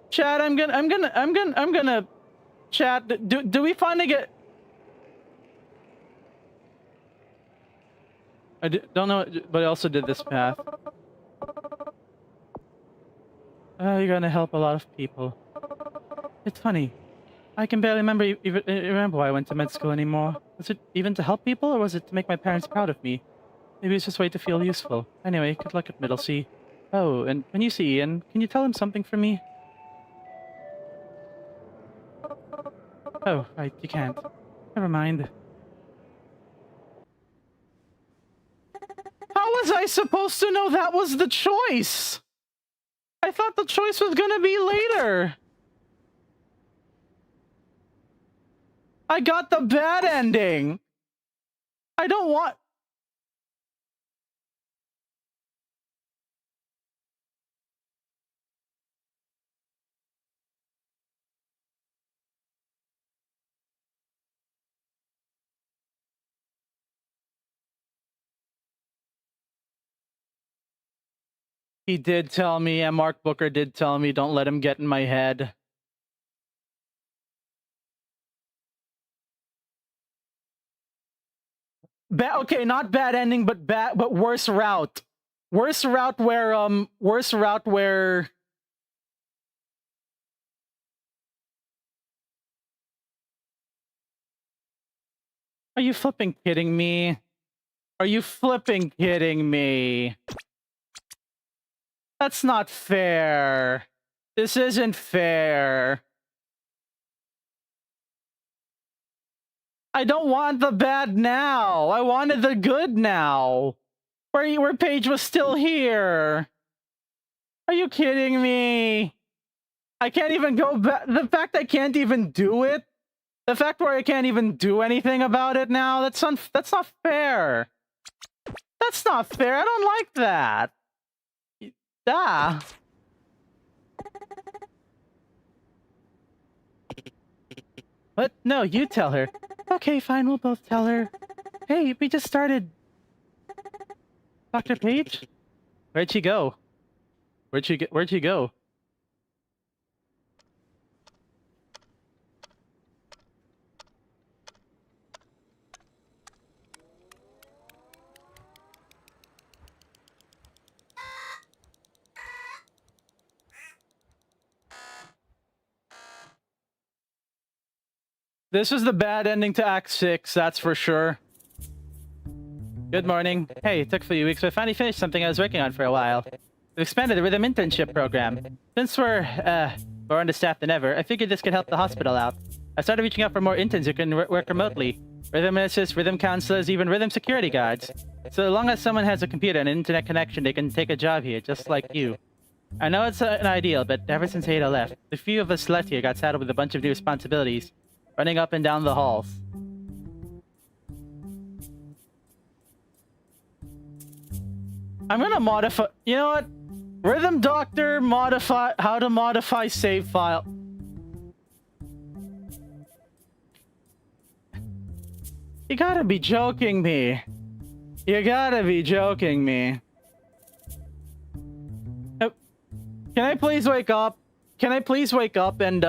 Chat, I'm gonna chat. Do we finally get? Don't know, but I also did this path. You're gonna help a lot of people. It's funny. I can barely remember why I went to med school anymore. Was it even to help people, or was it to make my parents proud of me? Maybe it's just a way to feel useful. Anyway, good luck at Middle C. Oh, and when you see Ian, can you tell him something for me? Oh, right, you can't. Never mind. How was I supposed to know that was the choice? I thought the choice was gonna be later. I got the bad ending. I don't want... He did tell me, and Mark Booker did tell me, don't let him get in my head. Okay, not bad ending, but worse route. Worse route where Are you flipping kidding me? Are you flipping kidding me? That's not fair. This isn't fair. I don't want the bad now. I wanted the good now. Where Paige was still here. Are you kidding me? I can't even go back. The fact I can't even do it. The fact where I can't even do anything about it now. That's not fair. That's not fair. I don't like that. Ah. What? No, you tell her. Okay, fine, we'll both tell her. Hey, we just started. Dr. Page? Where'd she go? Where'd she go? This is the bad ending to Act 6, that's for sure. Good morning. Hey, it took a few weeks, but I finally finished something I was working on for a while. We've expanded the Rhythm internship program. Since we're more understaffed than ever, I figured this could help the hospital out. I started reaching out for more interns who can work remotely. Rhythm assistants, rhythm counselors, even rhythm security guards. So long as someone has a computer and an internet connection, they can take a job here, just like you. I know it's an ideal, but ever since Ada left, the few of us left here got saddled with a bunch of new responsibilities. Running up and down the halls. I'm gonna modify... You know what? Rhythm Doctor, modify... How to modify save file. You gotta be joking me. You gotta be joking me. Can I please wake up? Can I please wake up and,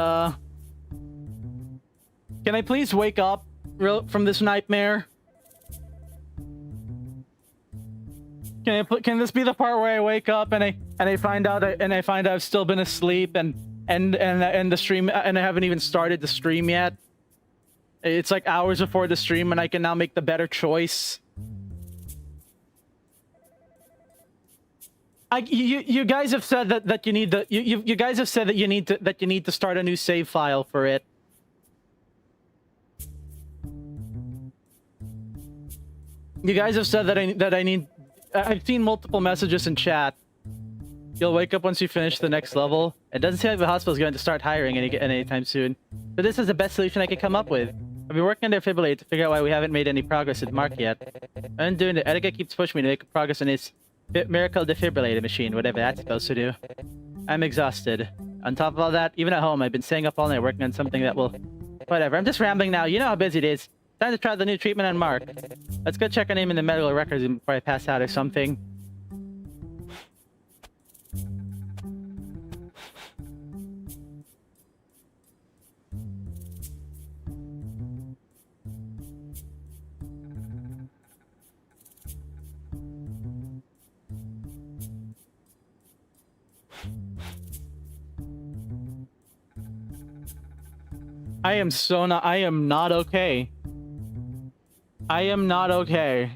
Can I please wake up from this nightmare? Can this be the part where I wake up and I find out I've still been asleep and the stream and I haven't even started the stream yet? It's like hours before the stream and I can now make the better choice. You guys have said that you need you guys have said that you need to start a new save file for it. You guys have said that I need... I've seen multiple messages in chat. You'll wake up once you finish the next level. It doesn't seem like the hospital's going to start hiring anytime soon. So this is the best solution I could come up with. I've been working on their defibrillator to figure out why we haven't made any progress with Mark yet. I'm doing it. Edgar keeps pushing me to make progress on his miracle defibrillator machine, whatever that's supposed to do. I'm exhausted. On top of all that, even at home, I've been staying up all night working on something that will... Whatever, I'm just rambling now. You know how busy it is. Time to try the new treatment on Mark. Let's go check our name in the medical records before I pass out or something. I am so not. I am not okay. I am not okay.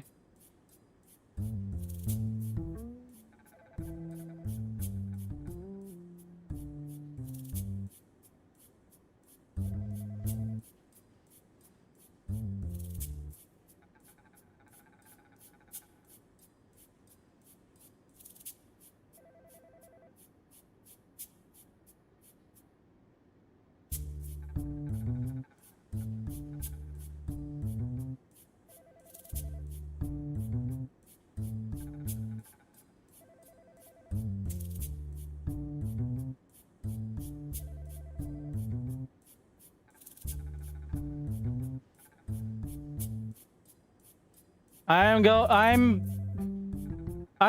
I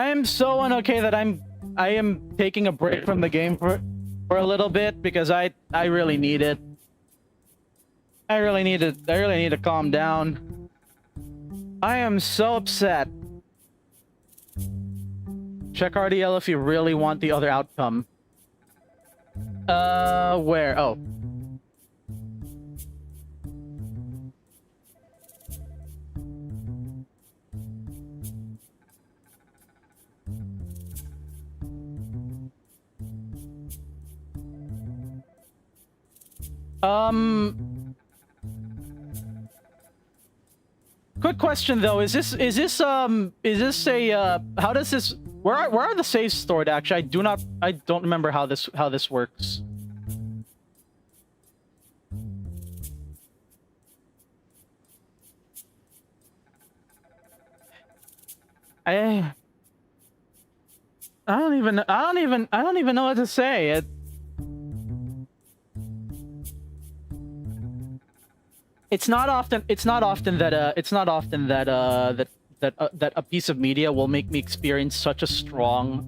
am so unokay that I am taking a break from the game for a little bit because I really need it. I really need to calm down. I am so upset. Check RDL if you really want the other outcome. Where? Oh. Quick question though, is this a how does this where are the saves stored actually? I don't remember how this works. I don't even know what to say. It's not often that a piece of media will make me experience such a strong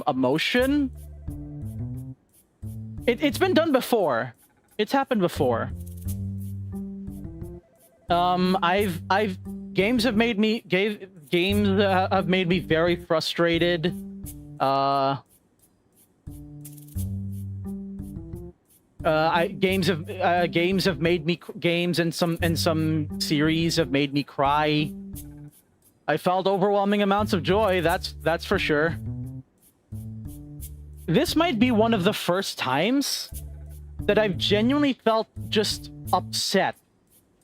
emotion. It's been done before. It's happened before. Games have made me very frustrated. Games have made me games and some series have made me cry. I felt overwhelming amounts of joy. That's for sure. This might be one of the first times that I've genuinely felt just upset.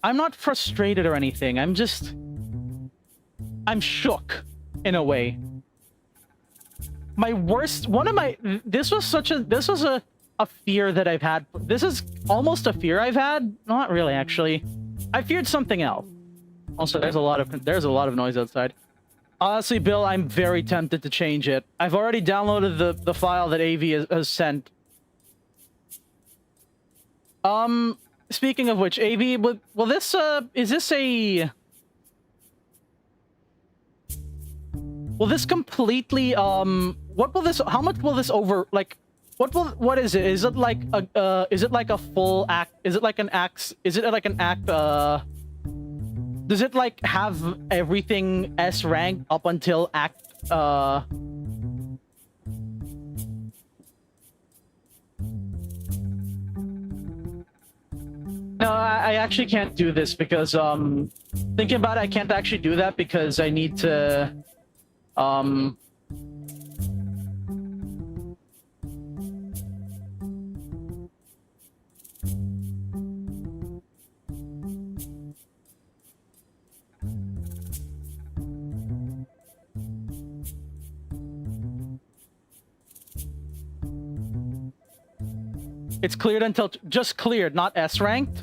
I'm not frustrated or anything. I'm shook in a way. This was a fear that I've had. This is almost a fear I've had. Not really, actually. I feared something else. Also, there's a lot of noise outside. Honestly, Bill, I'm very tempted to change it. I've already downloaded the file that AV has sent. Speaking of which, AV, will this is this a? Will this completely what will this? How much will this over like? What is it? Is it like a full act? Is it like an act? Is it like an act? Does it like have everything S ranked up until act? No, I actually can't do this because thinking about it, I can't actually do that because I need to It's cleared until just cleared, not S ranked.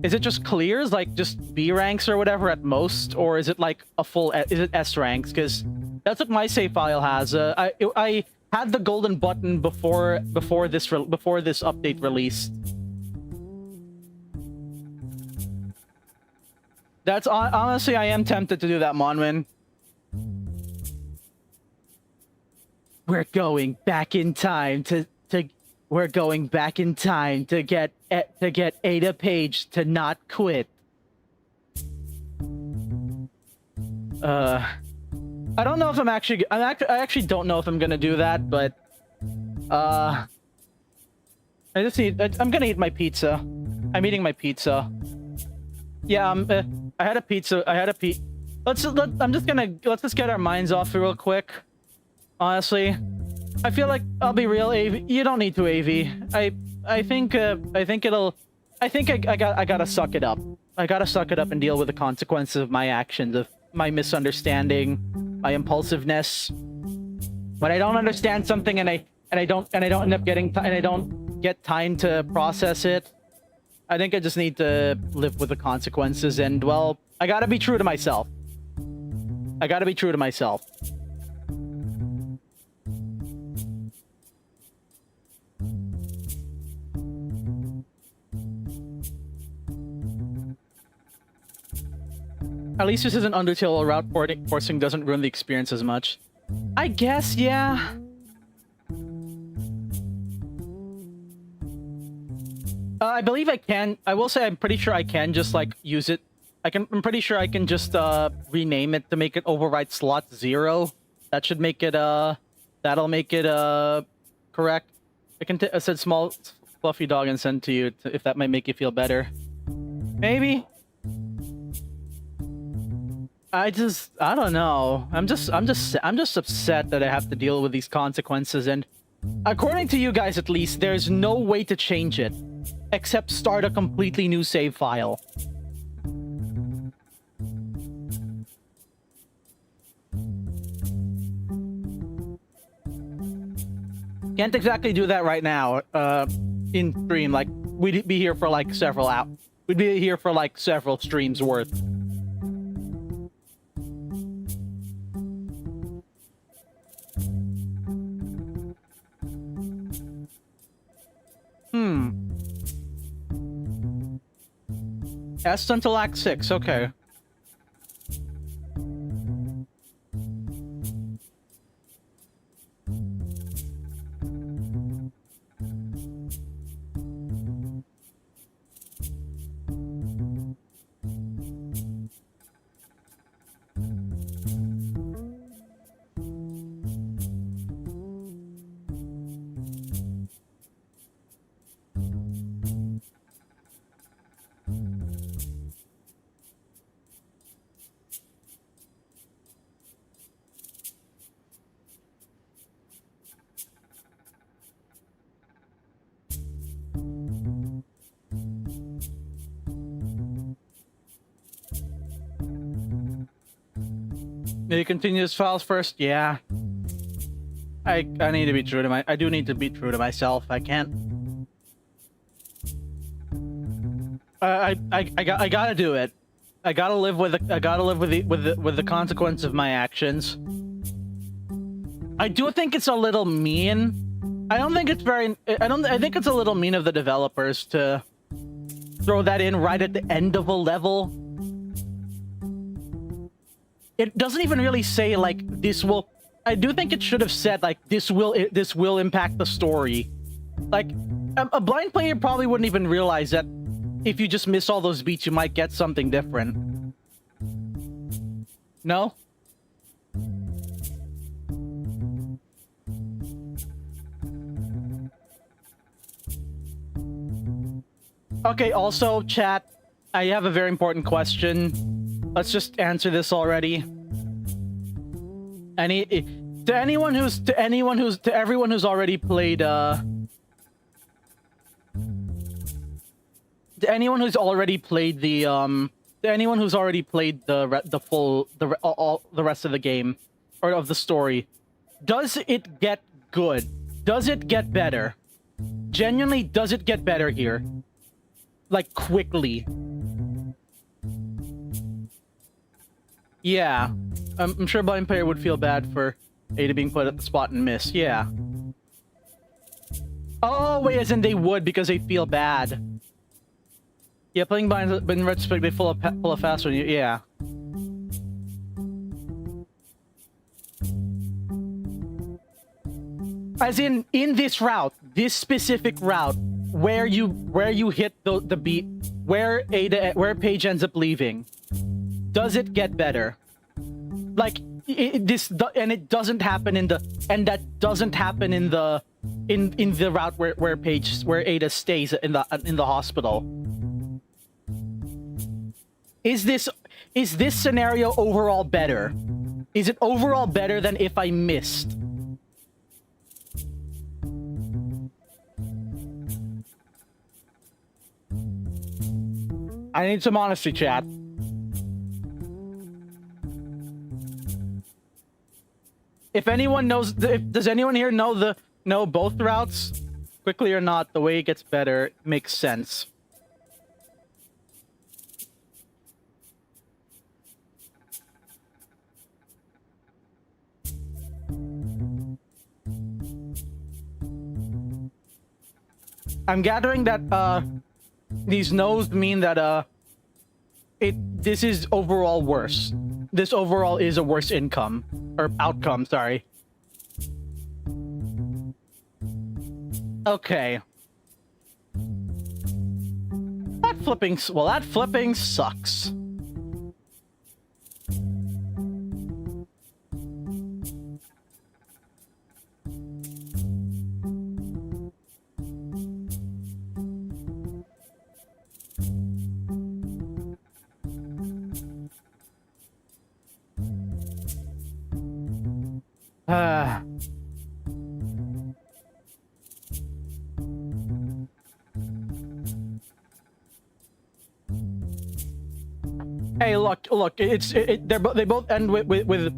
Is it just clears, like just B ranks or whatever at most, or is it like a full? Is it S ranks? Because that's what my save file has. I had the golden button before this update released. That's honestly, I am tempted to do that, Monwin. We're going back in time to get Ada Page to not quit. I don't know if I actually don't know if I'm gonna do that, but I'm gonna eat my pizza. I'm eating my pizza. Yeah, I had a pizza. Let's just get our minds off it real quick. Honestly, I feel like I'll be real, AV. You don't need to AV. I think I gotta suck it up. I gotta suck it up and deal with the consequences of my actions, of my misunderstanding, my impulsiveness. When I don't understand something and I don't end up getting and I don't get time to process it, I think I just need to live with the consequences. And well, I gotta be true to myself. I gotta be true to myself. At least this isn't Undertale where route forcing doesn't ruin the experience as much. I guess, yeah. I believe I can. I will say I'm pretty sure I can just like use it. I'm pretty sure I can just rename it to make it override slot 0. That should make it that'll make it correct. I said small fluffy dog and send to you if that might make you feel better. Maybe. I don't know. I'm just upset that I have to deal with these consequences, and according to you guys at least, there's no way to change it except start a completely new save file. Can't exactly do that right now in stream. Like we'd be here for like several hours. We'd be here for like several streams worth. S until Act 6, okay. Maybe continue this files first? Yeah. I need to be true to I do need to be true to myself. I can't. I gotta do it. I gotta live with the consequence of my actions. I do think it's a little mean. I think it's a little mean of the developers to throw that in right at the end of a level. It doesn't even really say like this will. I do think it should have said like this will impact the story. Like a blind player probably wouldn't even realize that if you just miss all those beats, you might get something different. No? Okay, also, chat, I have a very important question. Let's just answer this already. To everyone who's already played the rest of the game or of the story, does it get good? Does it get better? Genuinely, does it get better here? Like quickly? Yeah, I'm sure blind player would feel bad for Ada being put at the spot and miss. Yeah. Oh wait, as in they would because they feel bad. Yeah, playing blind, but in retrospect, they pull up faster than you. Yeah. As in this route, this specific route, where you hit the beat, where Paige ends up leaving, does it get better? Like it doesn't happen in the in the route where Ada stays in the hospital. Is this scenario overall better? Is it overall better than if I missed? I need some honesty, chat. If anyone knows, does anyone here know both routes? Quickly or not, the way it gets better makes sense. I'm gathering that these no's mean that this is overall worse. This overall is a worse outcome, sorry. Okay. That flipping sucks. Hey, look! They both end with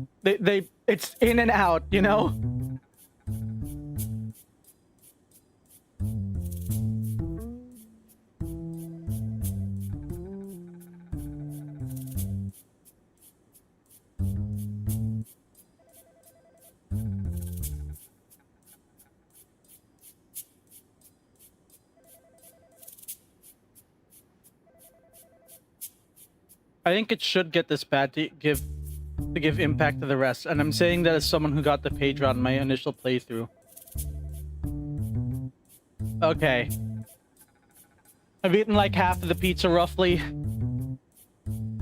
it's in and out, you know. I think it should get this bad to give impact to the rest, and I'm saying that as someone who got the page route in my initial playthrough. Okay. I've eaten like half of the pizza roughly.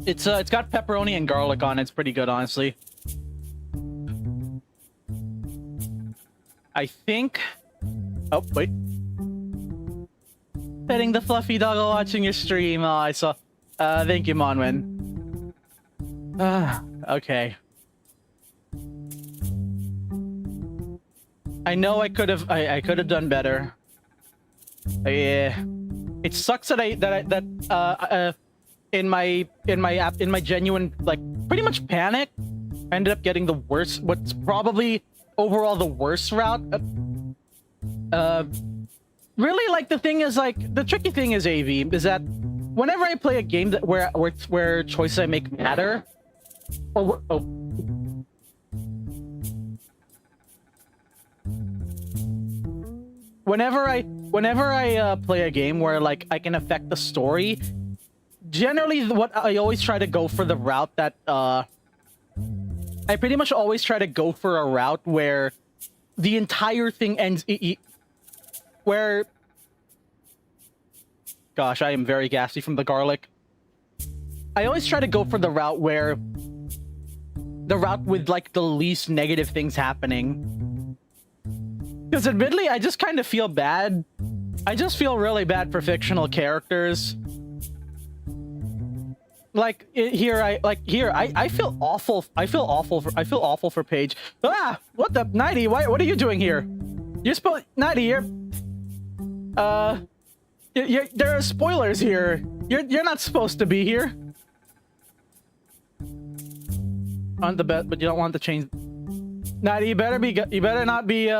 It's got pepperoni and garlic on it. It's pretty good, honestly. I think. Oh wait. Petting the fluffy dog while watching your stream. Oh, I saw. Thank you, Monwin. Okay. I know I could have done better. Yeah. It sucks that in my genuine, like, pretty much panic, I ended up getting the worst, what's probably overall the worst route. Really, like, the thing is, like, the tricky thing is, AV, is that whenever I play a game that where choices I make matter, whenever I play a game where, like, I can affect the story, generally what I always try to go for the route that I pretty much always try to go for a route where the entire thing ends where. Gosh, I am very gassy from the garlic. I always try to go for the route where the route with, like, the least negative things happening. Because admittedly, I just kind of feel bad. I just feel really bad for fictional characters. Like here, I feel awful. I feel awful for Paige. Ah, what the Nighty? What are you doing here? You're Nighty. There are spoilers here. You're not supposed to be here. On the bet, but you don't want to change. Nighty, you better not be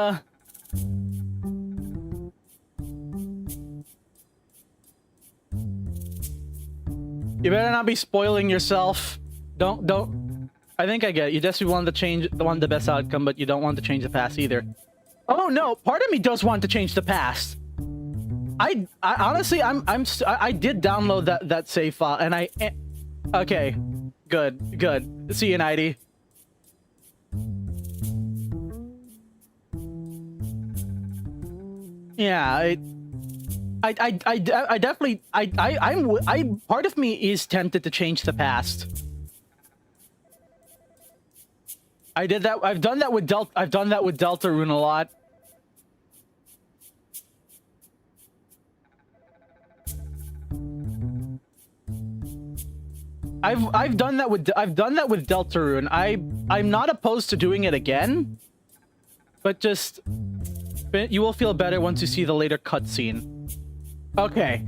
You better not be spoiling yourself. Don't. I think I get it. You just want to change the best outcome, but you don't want to change the past either. Oh no, part of me does want to change the past. I honestly, I did download that save file, and okay, good. See you, Nighty. Yeah, I definitely, part of me is tempted to change the past. I did that. I've done that with Deltarune a lot. I've done that with Deltarune. I'm not opposed to doing it again, but just you will feel better once you see the later cutscene. Okay.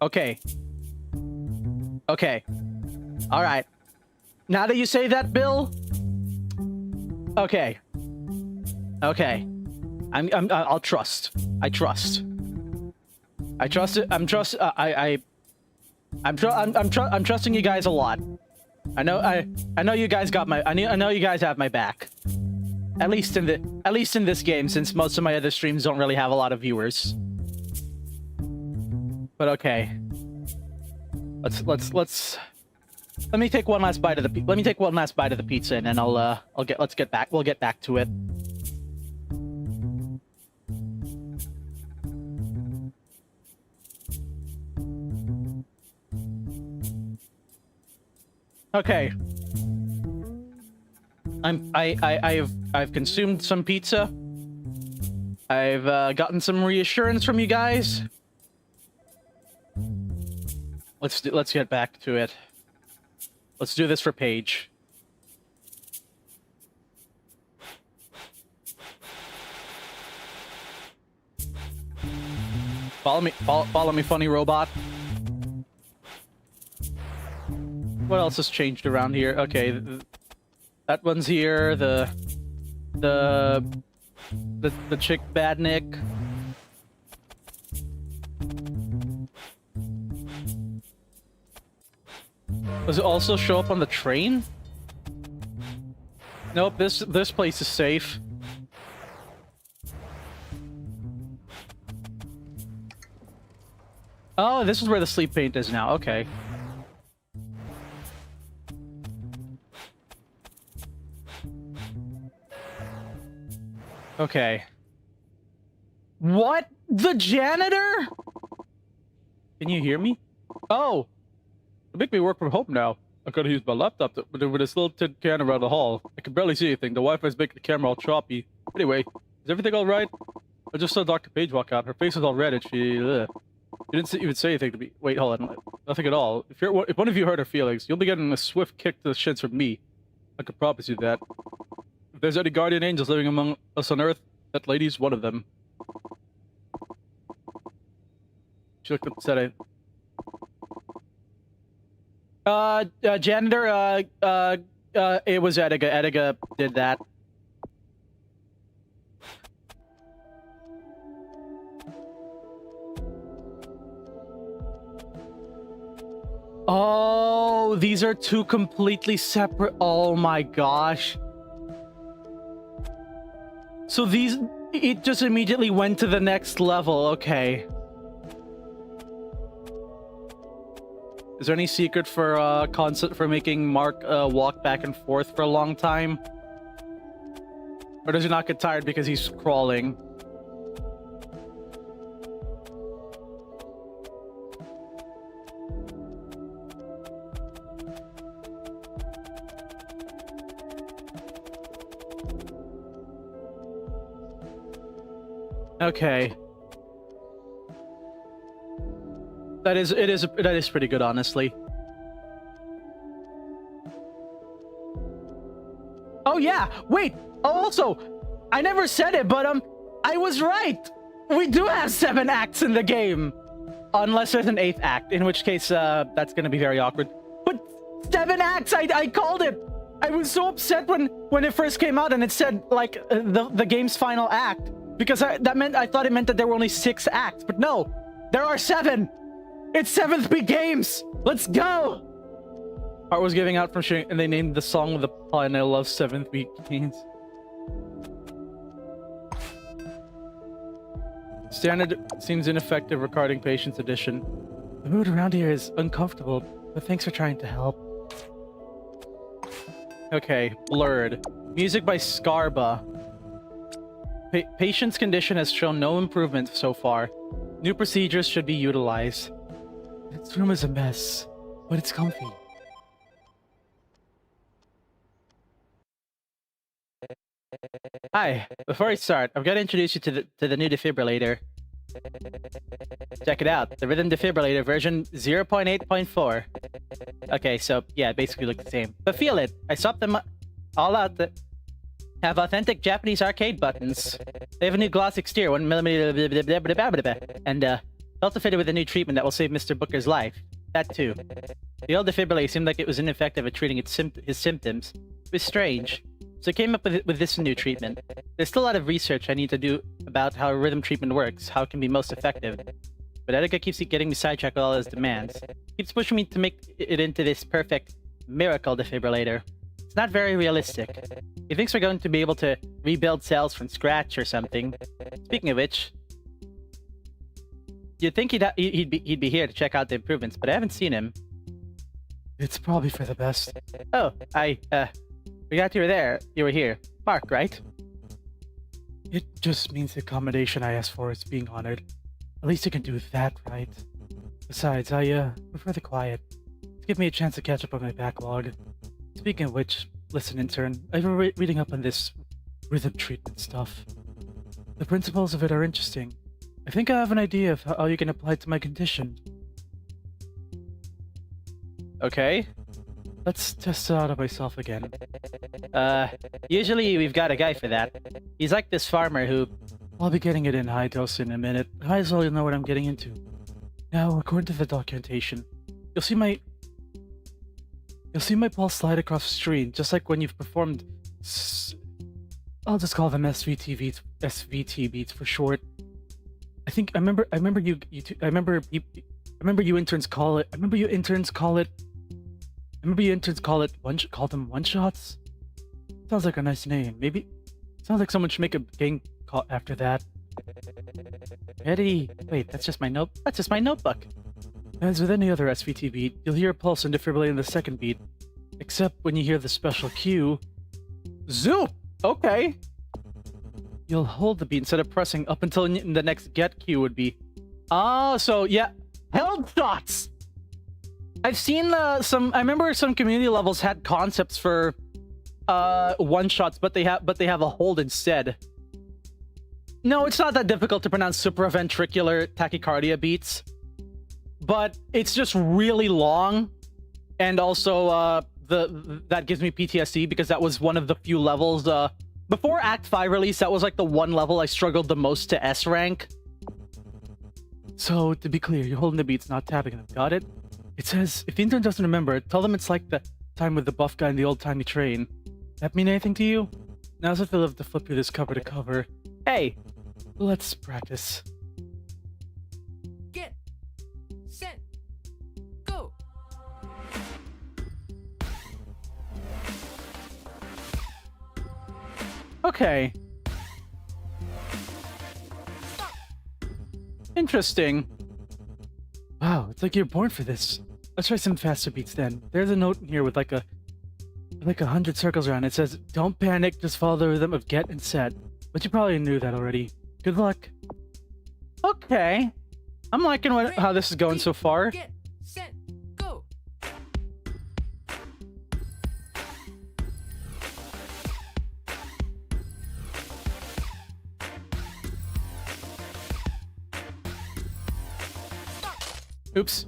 Okay. Okay. All right. Now that you say that, Bill. Okay. Okay. I'll trust. I trust. I trust it. I'm trusting you guys a lot. I know you guys got my. I know you guys have my back. At least in this game, since most of my other streams don't really have a lot of viewers. But okay. Let me take one last bite of the pizza, and then we'll get back to it. Okay. I've consumed some pizza. I've gotten some reassurance from you guys. Let's get back to it. Let's do this for Paige. Follow me, funny robot. What else has changed around here? Okay, that one's here. The chick Badnik. Does it also show up on the train? Nope, this place is safe. Oh, this is where the sleep paint is now. Okay. Okay. What? The janitor? Can you hear me? Oh! They make me work from home now. I gotta use my laptop with this little tin can around the hall. I can barely see anything. The Wi-Fi's making the camera all choppy. Anyway, is everything alright? I just saw Dr. Page walk out. Her face was all red and she... She didn't even say anything to me. Wait, hold on. Nothing at all. If one of you hurt her feelings, you'll be getting a swift kick to the shins from me. I can promise you that. If there's any guardian angels living among us on Earth, that lady's one of them. She looked upset. Janitor, it was Edgar. Edgar did that. Oh, these are two completely separate. Oh my gosh. So it just immediately went to the next level. Okay. Is there any secret for concept for making Mark walk back and forth for a long time? Or does he not get tired because he's crawling? Okay. That is pretty good, honestly. Oh yeah, wait. Oh, also, I never said it, but I was right. We do have 7 acts in the game, unless there's an 8th act, in which case that's gonna be very awkward. But 7 acts, I called it. I was so upset when it first came out and it said like the game's final act, because I thought it meant that there were only 6 acts, but no, there are 7. It's 7th Beat Games! Let's go! Art was giving out from sharing, and they named the song with the line, I love 7th Beat Games. Standard seems ineffective regarding Patience Edition. The mood around here is uncomfortable, but thanks for trying to help. Okay, Blurred. Music by Scarba. Patient's condition has shown no improvement so far. New procedures should be utilized. This room is a mess, but it's comfy. Hi. Before I start, I've got to introduce you to the new defibrillator. Check it out. The rhythm defibrillator version 0.8.4. Okay, so yeah, basically look the same. But feel it. I swapped them all out. Have authentic Japanese arcade buttons. They have a new gloss exterior, 1mm, and also fitted with a new treatment that will save Mr. Booker's life. That too. The old defibrillator seemed like it was ineffective at treating his symptoms. It was strange. So I came up with this new treatment. There's still a lot of research I need to do about how rhythm treatment works, how it can be most effective. But Edgar keeps getting me sidetracked with all his demands. Keeps pushing me to make it into this perfect miracle defibrillator. It's not very realistic. He thinks we're going to be able to rebuild cells from scratch or something. Speaking of which, you'd think he'd be here to check out the improvements, but I haven't seen him. It's probably for the best. Oh, forgot you were there. You were here. Mark, right? It just means the accommodation I asked for is being honored. At least you can do that, right? Besides, I prefer the quiet. Give me a chance to catch up on my backlog. Speaking of which, listen, intern, I've been reading up on this rhythm treatment stuff. The principles of it are interesting. I think I have an idea of how you can apply it to my condition. Okay. Let's test it out of myself again. Usually we've got a guy for that. He's like this farmer who... I'll be getting it in high dose in a minute. Might as well know what I'm getting into. Now, according to the documentation, you'll see my pulse slide across the screen, just like when you've performed... I'll just call them SVT beats for short. I remember you interns call them one shots. Sounds like a nice name. Maybe sounds like someone should make a game call after that. Eddie, wait, that's just my notebook. As with any other SVT beat, you'll hear a pulse and defibrillate in the second beat, except when you hear the special cue. Zoop! Okay. You'll hold the beat instead of pressing up until the next get cue would be. Oh, so yeah, held shots. I've seen I remember some community levels had concepts for one shots, but they have a hold instead. No, it's not that difficult to pronounce supraventricular tachycardia beats, but it's just really long, and also that gives me PTSD because that was one of the few levels before Act 5 release. That was like the one level I struggled the most to S rank. So to be clear, you're holding the beats, not tapping them. Got it? It says if the intern doesn't remember, tell them it's like the time with the buff guy in the old-timey train. That mean anything to you? Now's if they'll have to flip through this cover to cover. Hey, let's practice. Get set go. okay. Interesting. Wow, it's like you're born for this. Let's try some faster beats then. There's a note in here with like 100 circles around it. It says, don't panic, just follow the rhythm of get and set. But you probably knew that already. Good luck. Okay. I'm liking how this is going so far. Get set go. Oops.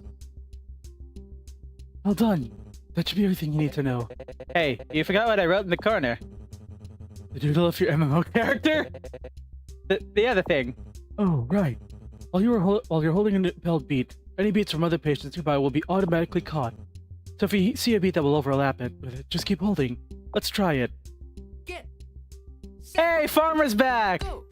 Well done. That should be everything you need to know. Hey, you forgot what I wrote in the corner. The doodle of your MMO character? The other thing. Oh, right. While you're holding an impelled beat, any beats from other patients nearby will be automatically caught. So if you see a beat that will overlap it with it, just keep holding. Let's try it. Get set Hey, Farmer's back! go.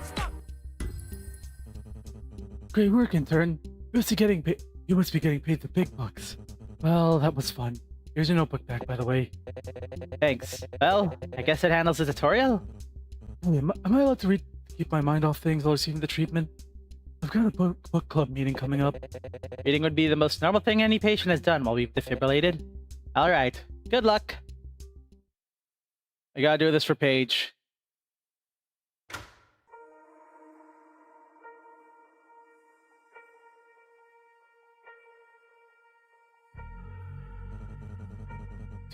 Stop. Great work, intern. You must be getting paid the big bucks. Well, that was fun. Here's your notebook back, by the way. Thanks. Well, I guess it handles the tutorial. Hey, am I allowed to keep my mind off things while receiving the treatment? I've got a book club meeting coming up. Reading would be the most normal thing any patient has done while we've defibrillated. Alright, good luck. I gotta do this for Paige.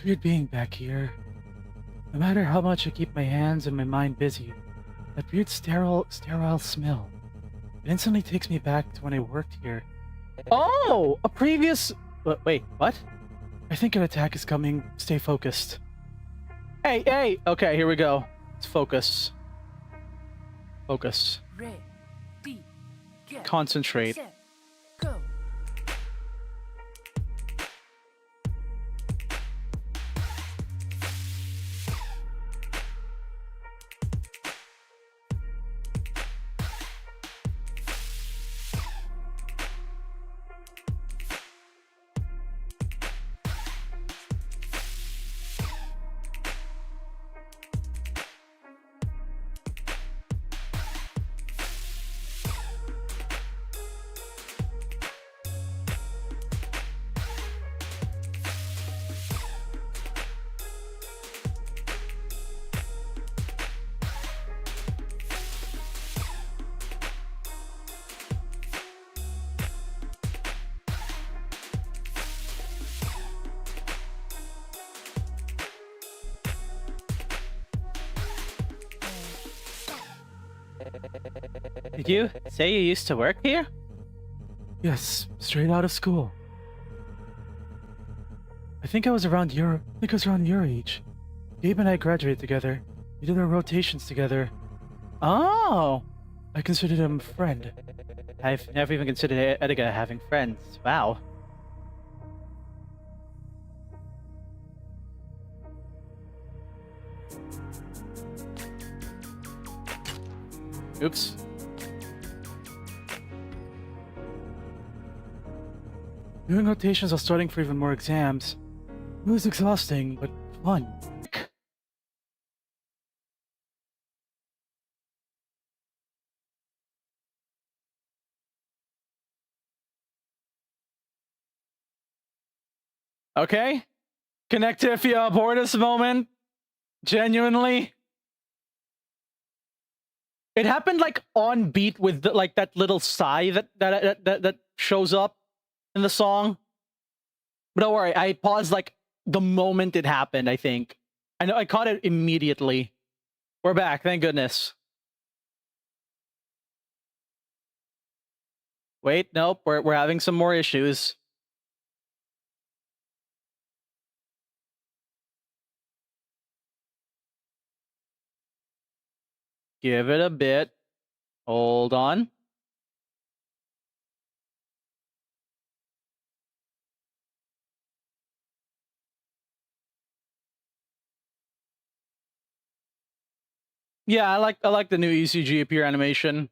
weird being back here. No matter how much I keep my hands and my mind busy, that weird sterile smell, it instantly takes me back to when I worked here. Oh, a previous... Wait, what? I think an attack is coming. Stay focused. Hey, hey! Okay, here we go. Let's focus. Focus. Ready, get, Concentrate. set, go. Did you say you used to work here? Yes, straight out of school. I think I was around your age. Gabe and I graduated together. We did our rotations together. Oh! I considered him a friend. I've never even considered Edgar having friends. Wow. Oops. Doing rotations while studying for even more exams. It was exhausting, but fun. Okay. Connectivia abortus moment. Genuinely. It happened like on beat with the, like that little sigh that shows up in the song. But don't worry, I paused like the moment it happened, I think. I know I caught it immediately. We're back, thank goodness. Wait, nope, we're having some more issues. Give it a bit. Hold on. Yeah, I like the new ECG appear animation.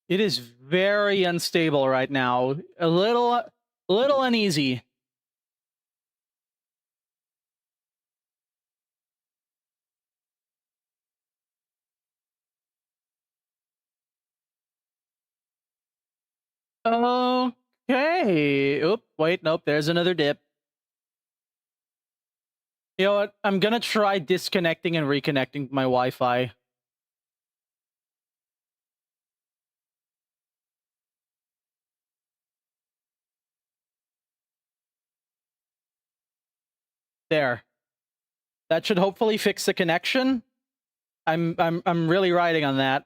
It is very unstable right now. A little uneasy. Okay. Oop, wait, nope, there's another dip. You know what? I'm gonna try disconnecting and reconnecting my Wi-Fi. There. That should hopefully fix the connection. I'm really riding on that.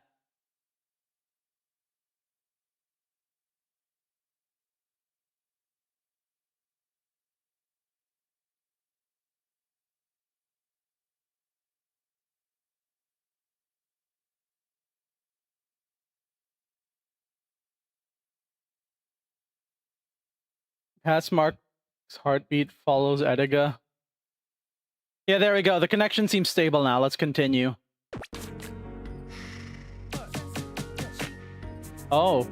Passmark's heartbeat follows Edega. Yeah, there we go. The connection seems stable now. Let's continue. Oh.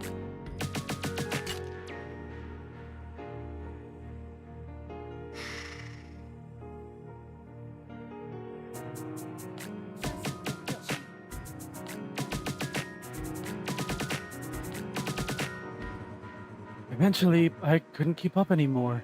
Eventually, I couldn't keep up anymore.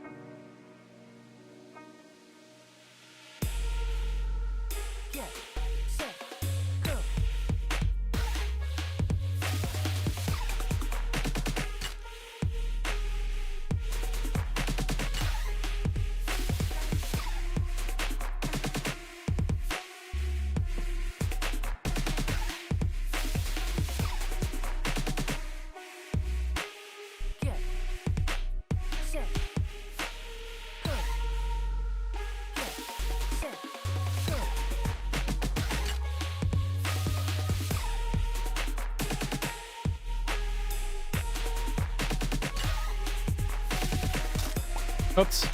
Oops.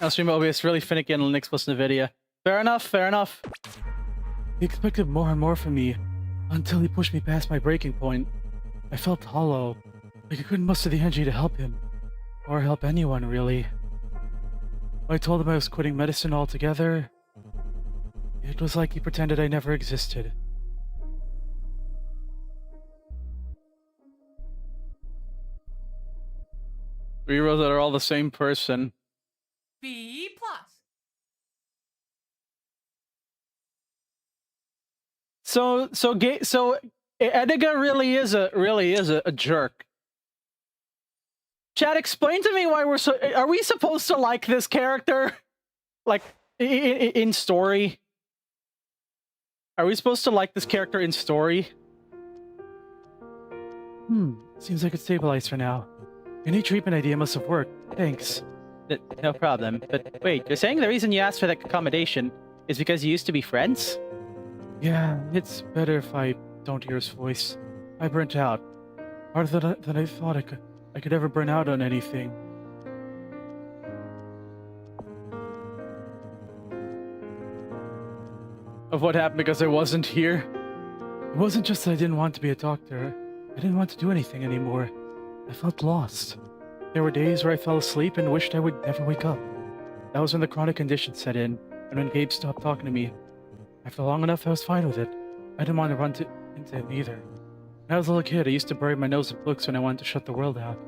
Now stream OBS really finicky on Linux plus NVIDIA. Fair enough, fair enough. He expected more and more from me, until he pushed me past my breaking point. I felt hollow, like I couldn't muster the energy to help him, or help anyone, really. When I told him I was quitting medicine altogether, it was like he pretended I never existed. Three rows that are all the same person. B plus. So Edgar really is a jerk. Chad, explain to me why are we supposed to like this character? Like in story? Are we supposed to like this character in story? Seems like it's stabilized for now. Your new treatment idea must have worked. Thanks. No problem. But wait, you're saying the reason you asked for that accommodation is because you used to be friends? Yeah, it's better if I don't hear his voice. I burnt out. Harder than I thought I could ever burn out on anything. Of what happened because I wasn't here? It wasn't just that I didn't want to be a doctor. I didn't want to do anything anymore. I felt lost. There were days where I fell asleep and wished I would never wake up. That was when the chronic condition set in, and when Gabe stopped talking to me. After long enough, I was fine with it. I didn't want to run into him either. When I was a little kid, I used to bury my nose in books when I wanted to shut the world out.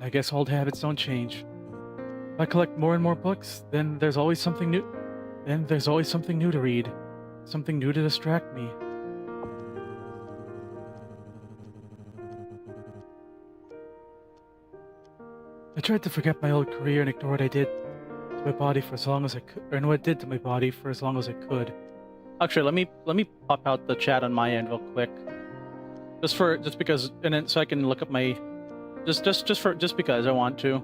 I guess old habits don't change. If I collect more and more books, then there's always something new. Then there's always something new to read. Something new to distract me. I tried to forget my old career and ignore what I did to my body for as long as I could, or what it did to my body for as long as I could. Actually, let me pop out the chat on my end real quick, just because, and then so I can look up my, just because I want to.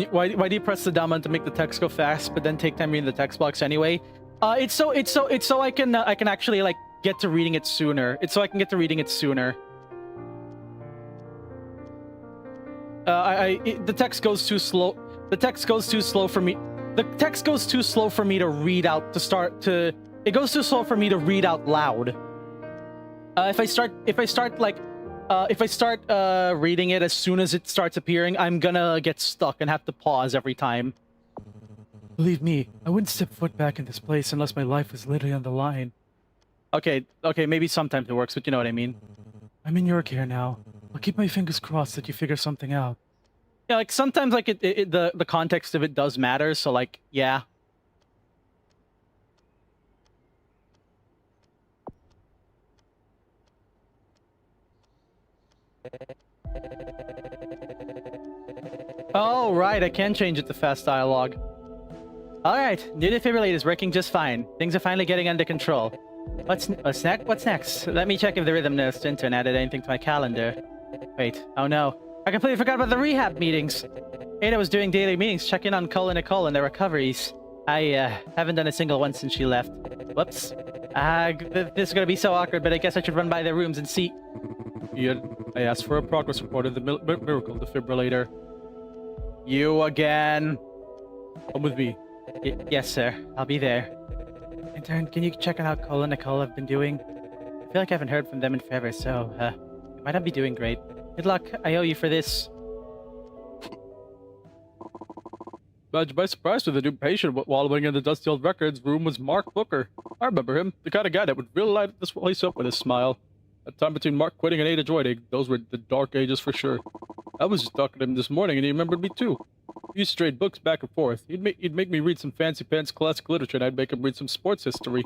Why do you press the down button to make the text go fast, but then take time reading the text box anyway? It's so I can actually like get to reading it sooner. It's so I can get to reading it sooner. The text goes too slow. The text goes too slow for me. The text goes too slow for me to read out. It goes too slow for me to read out loud. If I start reading it as soon as it starts appearing, I'm gonna get stuck and have to pause every time. Believe me, I wouldn't step foot back in this place unless my life was literally on the line. Okay, maybe sometimes it works, but you know what I mean. I'm in your care now. I'll keep my fingers crossed that you figure something out. Yeah, like sometimes like the context of it does matter, so like, yeah. Oh, right, I can change it to fast dialogue. Alright, new defibrillator is working just fine. Things are finally getting under control. What's next? Let me check if the rhythm nurse intern added anything to my calendar. Wait, oh no. I completely forgot about the rehab meetings. Ada was doing daily meetings, checking on Cole and Nicole and their recoveries. I haven't done a single one since she left. Whoops. This is gonna be so awkward, but I guess I should run by their rooms and see. Ian, I asked for a progress report of the miracle defibrillator. You again. Come with me. Yes, sir. I'll be there. Intern, can you check on how Cole and Nicole have been doing? I feel like I haven't heard from them in forever, so, they might not be doing great. Good luck. I owe you for this. Imagine by surprise with a new patient wallowing in the dusty old records room was Mark Booker. I remember him. The kind of guy that would really light this place up with his smile. That time between Mark quitting and Ada joining, those were the dark ages for sure. I was just talking to him this morning and he remembered me too. We used to trade books back and forth. He'd make me read some fancy pants classic literature and I'd make him read some sports history.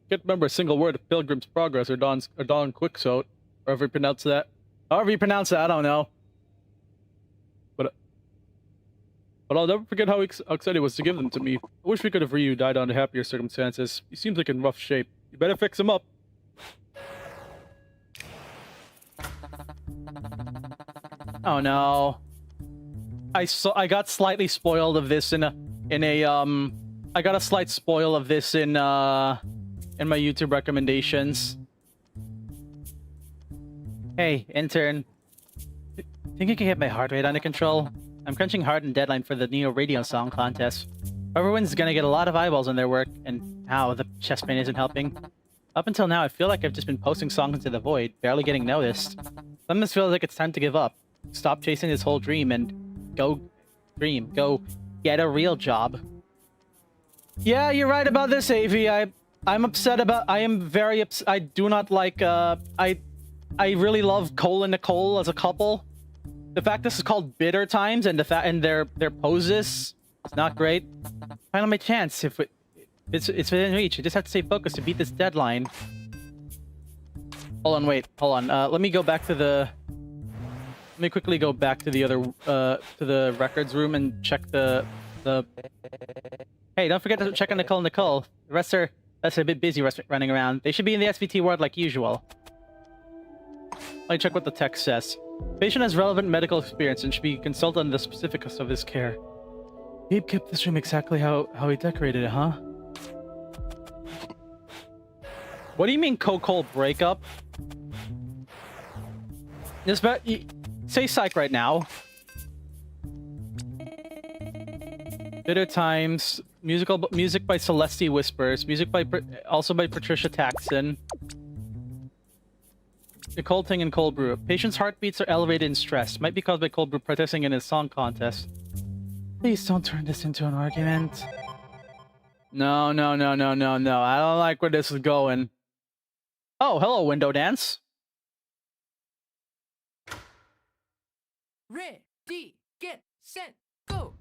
Can't remember a single word of Pilgrim's Progress or Don Quixote, or however you pronounce that. However you pronounce it, I don't know. But I'll never forget how excited he was to give them to me. I wish we could have Ryu died under happier circumstances. He seems like in rough shape. You better fix him up. Oh no. I got slightly spoiled of this I got a slight spoil of this in my YouTube recommendations. Hey, intern. Think you can get my heart rate under control? I'm crunching hard and deadline for the Neo Radio Song Contest. Whoever wins is gonna get a lot of eyeballs on their work, and how the chest pain isn't helping. Up until now, I feel like I've just been posting songs into the void, barely getting noticed. Sometimes feels like it's time to give up. Stop chasing this whole dream and go dream. Go get a real job. Yeah, you're right about this, Avi. I'm upset about... I am very upset. I do not like... I really love Cole and Nicole as a couple. The fact this is called Bitter Times and their poses, it's not great. Finally my chance. If it's within reach. I just have to stay focused to beat this deadline. Hold on, wait. Hold on. Let me go back to the... Let me quickly go back to the other, to the records room and check the... Hey, don't forget to check on Nicole and Nicole. The rest are a bit busy running around. They should be in the SVT ward like usual. Let me check what the text says. Patient has relevant medical experience and should be consulted on the specifics of his care. Gabe kept this room exactly how he decorated it, huh? What do you mean Cole breakup? Just say psych right now. Bitter Times. Music by Celeste Whispers. Music by also by Patricia Taxon. Nicole Ting and Cold Brew. Patient's heartbeats are elevated and stressed. Might be caused by Cold Brew participating in a song contest. Please don't turn this into an argument. No. I don't like where this is going. Oh, hello, Window Dance. Ready, get, set, go.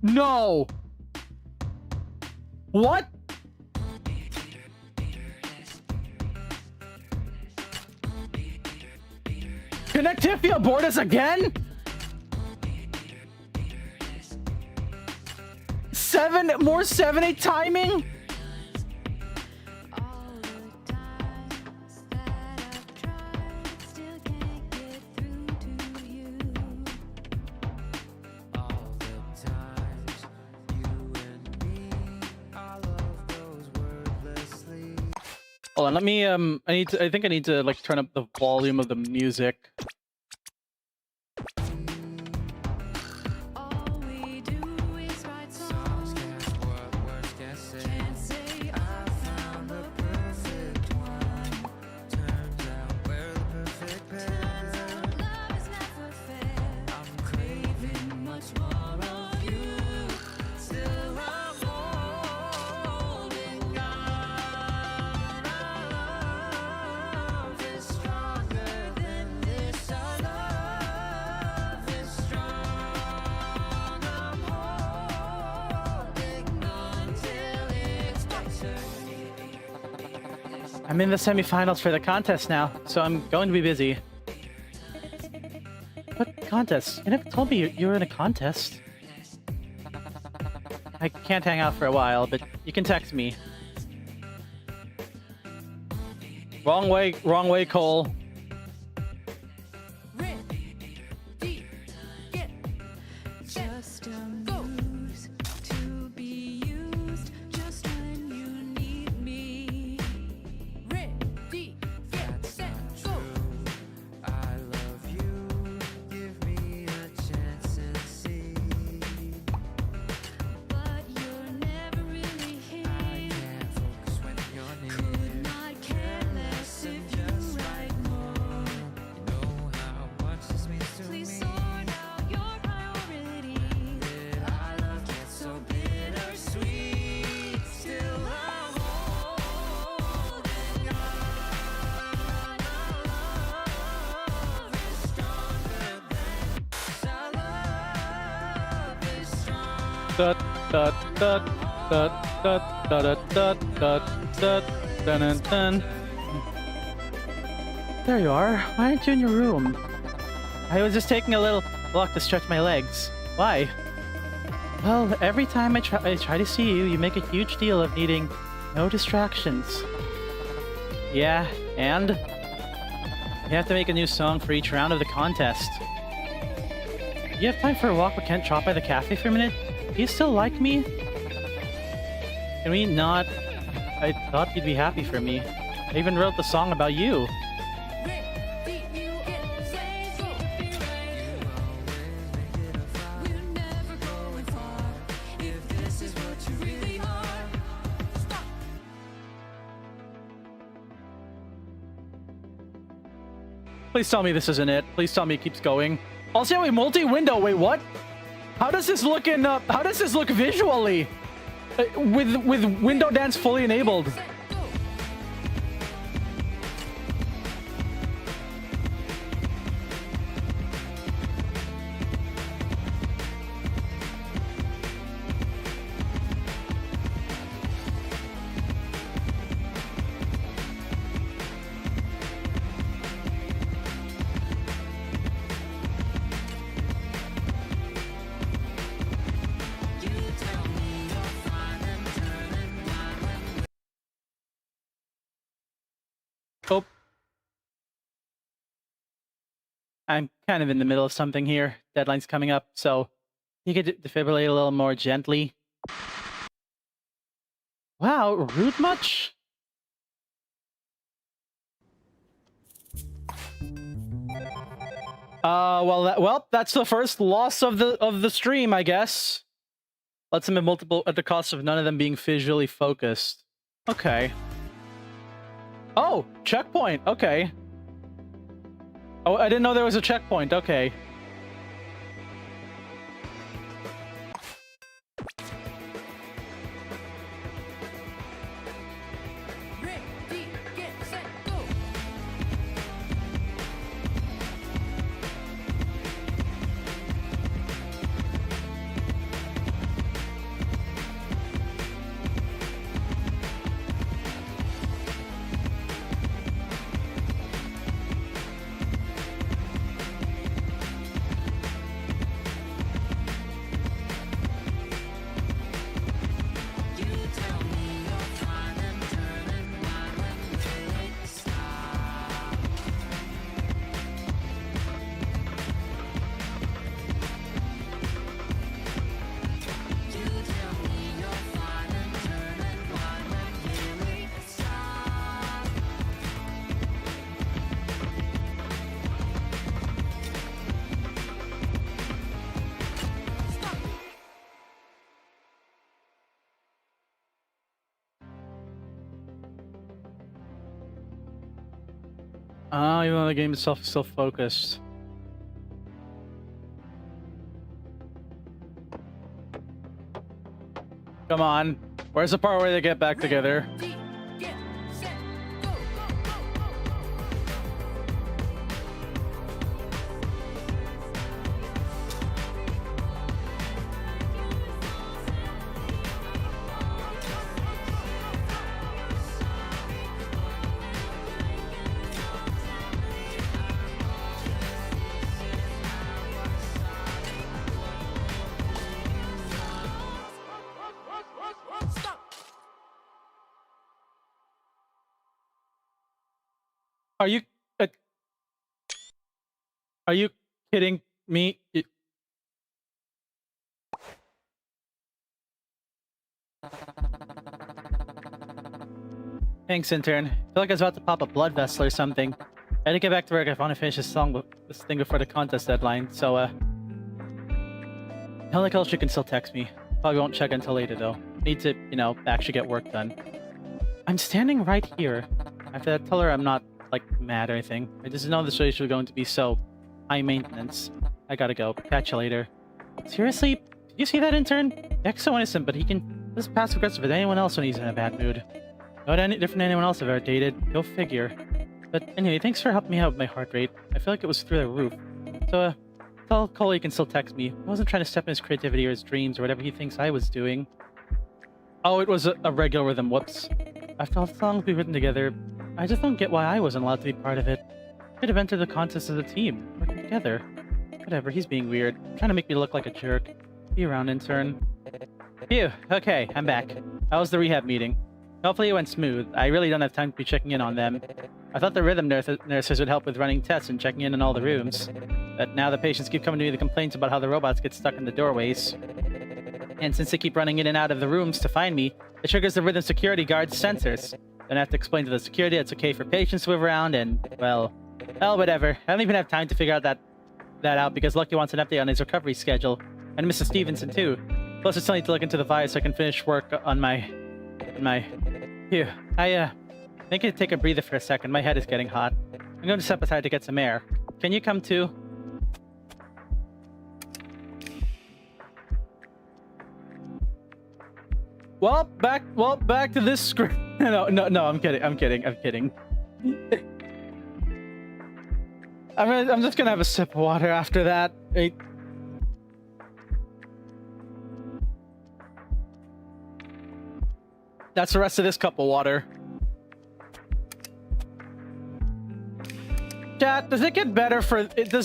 No! What? Connectivity aboard us again? 7-8 timing? Hold on, let me I think I need to like turn up the volume of the music. I'm in the semifinals for the contest now, so I'm going to be busy. What contest? You never told me you were in a contest. I can't hang out for a while, but you can text me. Wrong way, Cole. Ready, get, set, go. To be used just when you need me. Ready, get, set, go. I love you. Give me a chance and see. But you're never really here. I can't focus when you're near. Could not care less if you write more. Dut, dut, dut, dut, dut, dut, dut, dut, dut, dun, dun, dun. There you are. Why aren't you in your room? I was just taking a little walk to stretch my legs. Why? Well, every time I try to see you, you make a huge deal of needing no distractions. Yeah, and you have to make a new song for each round of the contest. You have time for a walk with Kent Chop by the cafe for a minute? Do you still like me? Can we not? I thought you'd be happy for me. I even wrote the song about you. Please tell me this isn't it. Please tell me it keeps going. Also, wait, multi-window. Wait, what? How does this look in? How does this look visually? With window dance fully enabled. Oh, I'm kind of in the middle of something here. Deadline's coming up, so you could defibrillate a little more gently. Wow, rude much? Well, that's the first loss of the stream, I guess. Let's them multiple at the cost of none of them being visually focused. Okay. Oh, checkpoint. Okay. Oh, I didn't know there was a checkpoint. Okay. Ready, get set, go. Oh, even though the game itself is still focused. Come on. Where's the part where they get back together? Ready, get set, go. Are you... are you kidding me? Thanks, intern. I feel like I was about to pop a blood vessel or something. I had to get back to work. I want to finish this thing before the contest deadline, so, tell Nicole she can still text me. Probably won't check until later, though. Need to, you know, actually get work done. I'm standing right here. I have to tell her I'm not, like, mad or anything. I just know this relationship is going to be so high maintenance. I gotta go. Catch you later. Seriously? Did you see that, intern? Deck's so innocent, but he can just passive aggressive with anyone else when he's in a bad mood. Not any different than anyone else I've ever dated. Go figure. But anyway, thanks for helping me out with my heart rate. I feel like it was through the roof. So, Tell Cole he can still text me. I wasn't trying to step in his creativity or his dreams or whatever he thinks I was doing. Oh, it was a regular rhythm. Whoops. After all the songs we've written together, I just don't get why I wasn't allowed to be part of it. Could have entered the contest as a team, working together. Whatever, he's being weird. Trying to make me look like a jerk. Be around, intern. Phew, okay, I'm back. How was the rehab meeting? Hopefully it went smooth. I really don't have time to be checking in on them. I thought the rhythm nurses would help with running tests and checking in all the rooms. But now the patients keep coming to me with complaints about how the robots get stuck in the doorways. And since they keep running in and out of the rooms to find me, it triggers the rhythm security guard's sensors. Then I have to explain to the security it's okay for patients to move around and, well, whatever. I don't even have time to figure out that out because Lucky wants an update on his recovery schedule. And Mrs. Stevenson too. Plus I still need to look into the virus so I can finish work on my... Phew. I think I'd take a breather for a second. My head is getting hot. I'm going to step aside to get some air. Can you come too? Well, back to this screen. No, I'm kidding. I'm kidding. I'm just gonna have a sip of water after that. That's the rest of this cup of water. Chat, does it get better for... Do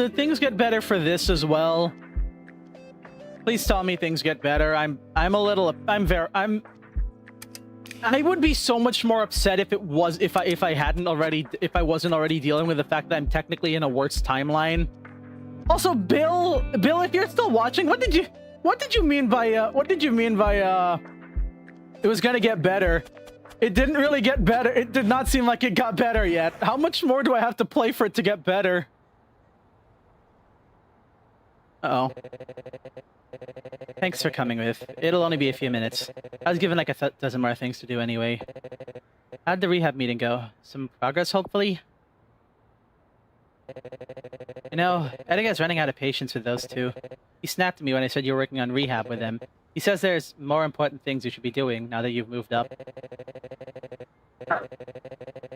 things get better for this as well? Please tell me things get better. I would be so much more upset if I wasn't already dealing with the fact that I'm technically in a worse timeline. Also, Bill, if you're still watching, what did you mean by it was gonna get better? It didn't really get better. It did not seem like it got better yet. How much more do I have to play for it to get better? Uh-oh. Thanks for coming with. It'll only be a few minutes. I was given like a dozen more things to do anyway. How'd the rehab meeting go? Some progress, hopefully? You know, I think I was running out of patience with those two. He snapped at me when I said you were working on rehab with him. He says there's more important things you should be doing now that you've moved up.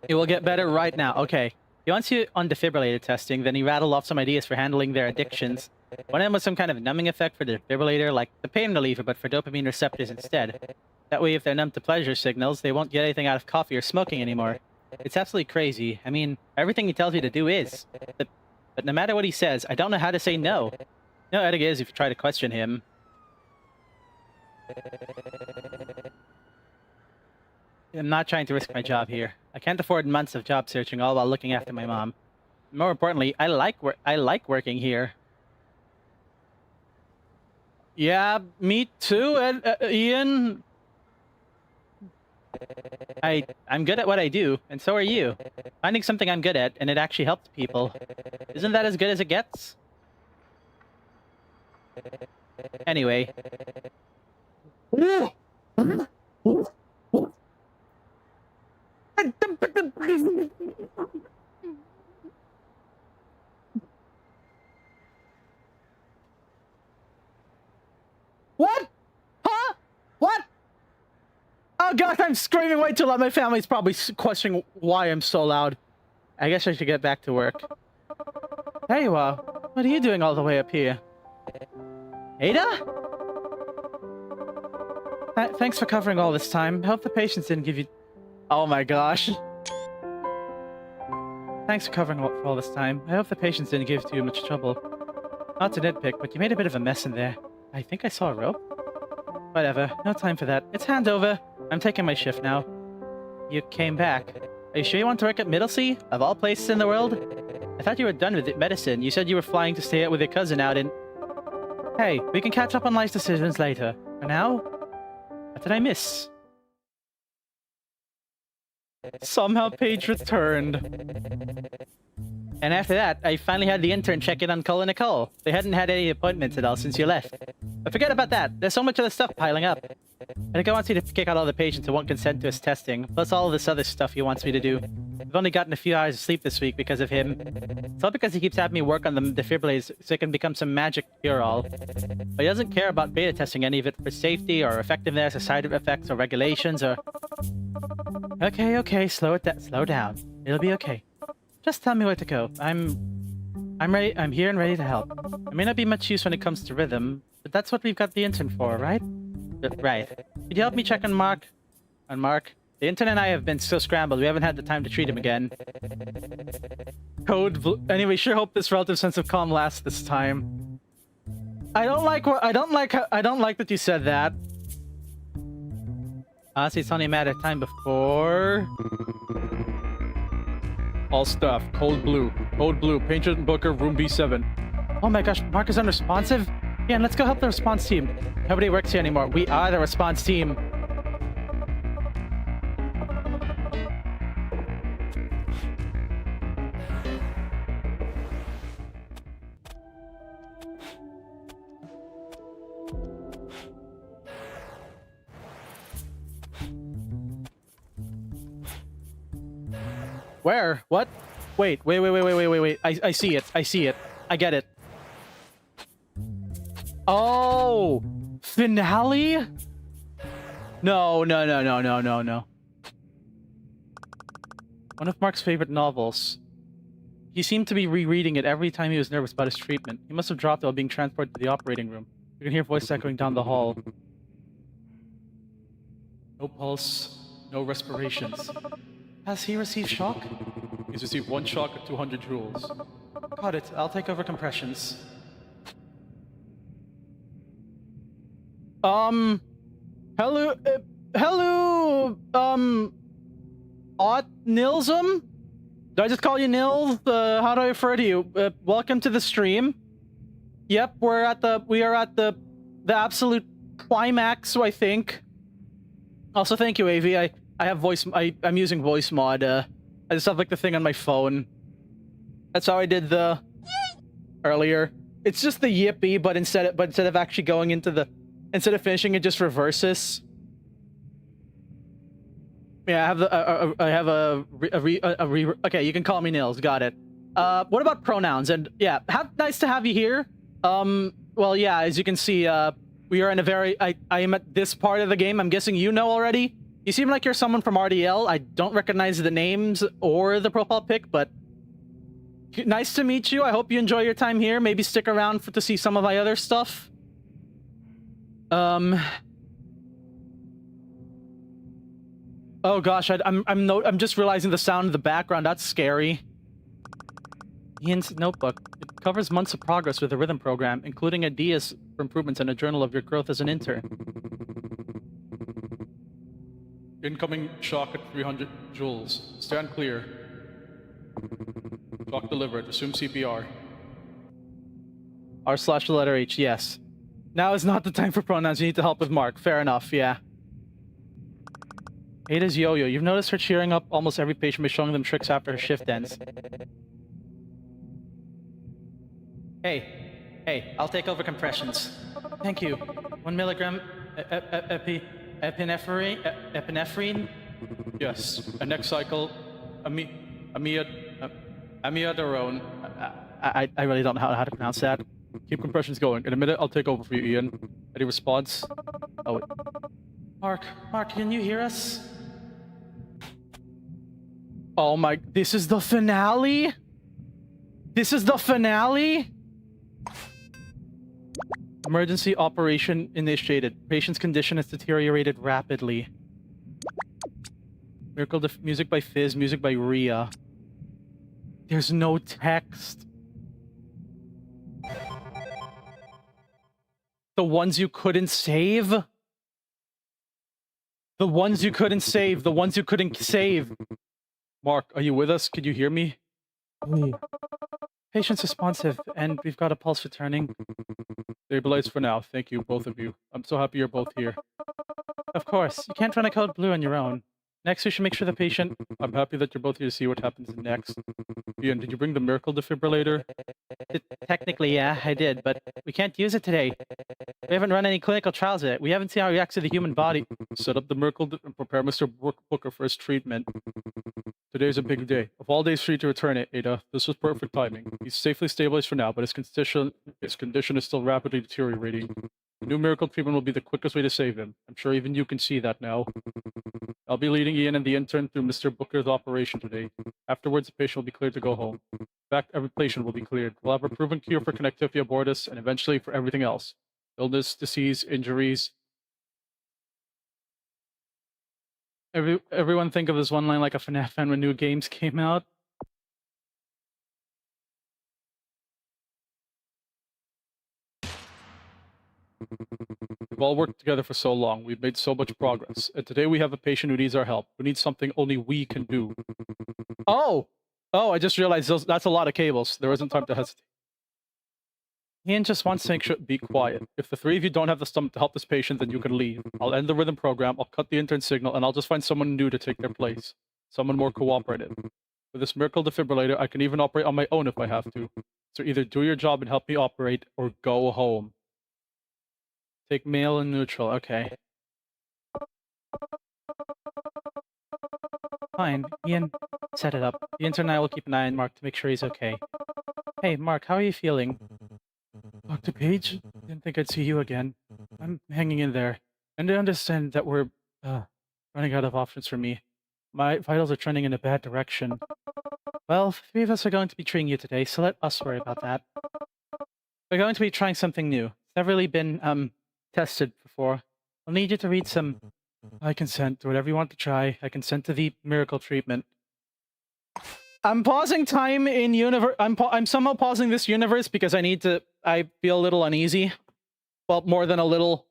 It will get better right now. Okay. He wants you on defibrillator testing, then he rattled off some ideas for handling their addictions. One of them was some kind of numbing effect for the defibrillator, like the pain reliever, but for dopamine receptors instead. That way, if they're numb to pleasure signals, they won't get anything out of coffee or smoking anymore. It's absolutely crazy. I mean, everything he tells you to do is. But no matter what he says, I don't know how to say no. You know how it is if you try to question him. I'm not trying to risk my job here. I can't afford months of job searching all while looking after my mom. More importantly, I like working here. Yeah, me too, Ian. I'm good at what I do, and so are you. Finding something I'm good at, and it actually helps people. Isn't that as good as it gets? Anyway. What? Huh? What? Oh gosh, I'm screaming way too loud. My family's probably questioning why I'm so loud. I guess I should get back to work. There you are. What are you doing all the way up here? Ada? Thanks for covering all this time. I hope the patients didn't give you... Oh my gosh. Thanks for covering all this time. I hope the patients didn't give too much trouble. Not to nitpick, but you made a bit of a mess in there. I think I saw a rope. Whatever, no time for that. It's handover. I'm taking my shift now. You came back. Are you sure you want to work at Middlesea? Of all places in the world? I thought you were done with medicine. You said you were flying to stay out with your cousin out in... Hey, we can catch up on life's decisions later. For now, what did I miss? Somehow Paige returned. And after that, I finally had the intern check in on Cole and Nicole. They hadn't had any appointments at all since you left. But forget about that. There's so much other stuff piling up. I think I want you to kick out all the patients who won't consent to his testing, plus all of this other stuff he wants me to do. I've only gotten a few hours of sleep this week because of him. It's all because he keeps having me work on the defibrillators so it can become some magic cure-all. But he doesn't care about beta testing any of it for safety or effectiveness or side effects or regulations or... Okay, slow down. It'll be okay. Just tell me where to go. I'm I'm ready. I'm here and ready to help. I may not be much use when it comes to rhythm, but that's what we've got the intern for, right? Right. Could you help me check on Mark? On Mark? The intern and I have been so scrambled, we haven't had the time to treat him again. Anyway, sure hope this relative sense of calm lasts this time. I don't like that you said that. Honestly, it's only a matter of time before... All staff, code blue. Code blue, Patient Booker, room B7. Oh my gosh, Mark is unresponsive? Yeah, let's go help the response team. Nobody works here anymore. We are the response team. Where? What? Wait. I see it. I see it. I get it. Oh! Finale? No. One of Mark's favorite novels. He seemed to be rereading it every time he was nervous about his treatment. He must have dropped it while being transported to the operating room. You can hear voice echoing down the hall. No pulse, no respirations. Has he received shock? He's received 1 shock at 200 joules. Got it. I'll take over compressions. Hello, Nilsum? Do I just call you Nils? How do I refer to you? Welcome to the stream. Yep, we are at the absolute climax, I think. Also, thank you, AV. I have voice. I'm using voice mod. I just have like the thing on my phone. That's how I did the earlier. It's just the yippee, but instead of actually going into the, instead of finishing, it just reverses. Yeah, I have okay, you can call me Nils. Got it. What about pronouns? And yeah, nice to have you here. Well, yeah, as you can see, we are in a very. I am at this part of the game. I'm guessing you know already. You seem like you're someone from RDL. I don't recognize the names or the profile pic, but nice to meet you. I hope you enjoy your time here. Maybe stick around to see some of my other stuff. Oh gosh, I'm just realizing the sound in the background. That's scary. Ian's notebook. It covers months of progress with the rhythm program, including ideas for improvements and a journal of your growth as an intern. Incoming shock at 300 joules. Stand clear. Shock delivered. Assume CPR. R/the letter H, yes. Now is not the time for pronouns. You need to help with Mark. Fair enough, yeah. Ada's yo-yo. You've noticed her cheering up almost every patient by showing them tricks after her shift ends. Hey, I'll take over compressions. Thank you. 1 milligram epinephrine? Yes. And next cycle, amiodarone. I really don't know how to pronounce that. Keep compressions going. In a minute, I'll take over for you, Ian. Any response? Oh, wait. Mark, can you hear us? Oh my, this is the finale? This is the finale? Emergency operation initiated. Patient's condition has deteriorated rapidly. Miracle music by Fizz, music by Rhea. There's no text. The ones you couldn't save? The ones you couldn't save. The ones you couldn't save. Mark, are you with us? Can you hear me? Patient's responsive, and we've got a pulse returning. Stabilize for now. Thank you, both of you. I'm so happy you're both here. Of course. You can't run a code blue on your own. Next, we should make sure the patient... I'm happy that you're both here to see what happens next. Ian, did you bring the miracle defibrillator? Technically, yeah, I did, but we can't use it today. We haven't run any clinical trials yet. We haven't seen how it reacts to the human body. Set up the miracle and prepare Mr. Booker for his treatment. Today's a big day. Of all days for you to return it, Ada, this was perfect timing. He's safely stabilized for now, but his condition is still rapidly deteriorating. The new miracle treatment will be the quickest way to save him. I'm sure even you can see that now. I'll be leading Ian and the intern through Mr. Booker's operation today. Afterwards, the patient will be cleared to go home. fact, every patient will be cleared. We'll have a proven cure for connectivity abortus and eventually for everything else. Illness, disease, injuries. Everyone think of this one line like a FNAF fan when new games came out. We've all worked together for so long. We've made so much progress. And today we have a patient who needs our help, who needs something only we can do. Oh! Oh, I just realized that's a lot of cables. There isn't time to hesitate. Ian just wants to make sure be quiet. If the three of you don't have the stomach to help this patient, then you can leave. I'll end the rhythm program, I'll cut the intern signal, and I'll just find someone new to take their place. Someone more cooperative. With this miracle defibrillator, I can even operate on my own if I have to. So either do your job and help me operate, or go home. Take male and neutral, okay. Fine, Ian, set it up. The intern and I will keep an eye on Mark to make sure he's okay. Hey, Mark, how are you feeling? Dr. Page? Didn't think I'd see you again. I'm hanging in there. And I understand that we're, running out of options for me. My vitals are trending in a bad direction. Well, 3 of us are going to be treating you today, so let us worry about that. We're going to be trying something new. It's never really been, tested before. I'll need you to read some... I consent to whatever you want to try. I consent to the miracle treatment. I'm pausing time in universe. I'm somehow pausing this universe because I feel a little uneasy. Well, more than a little.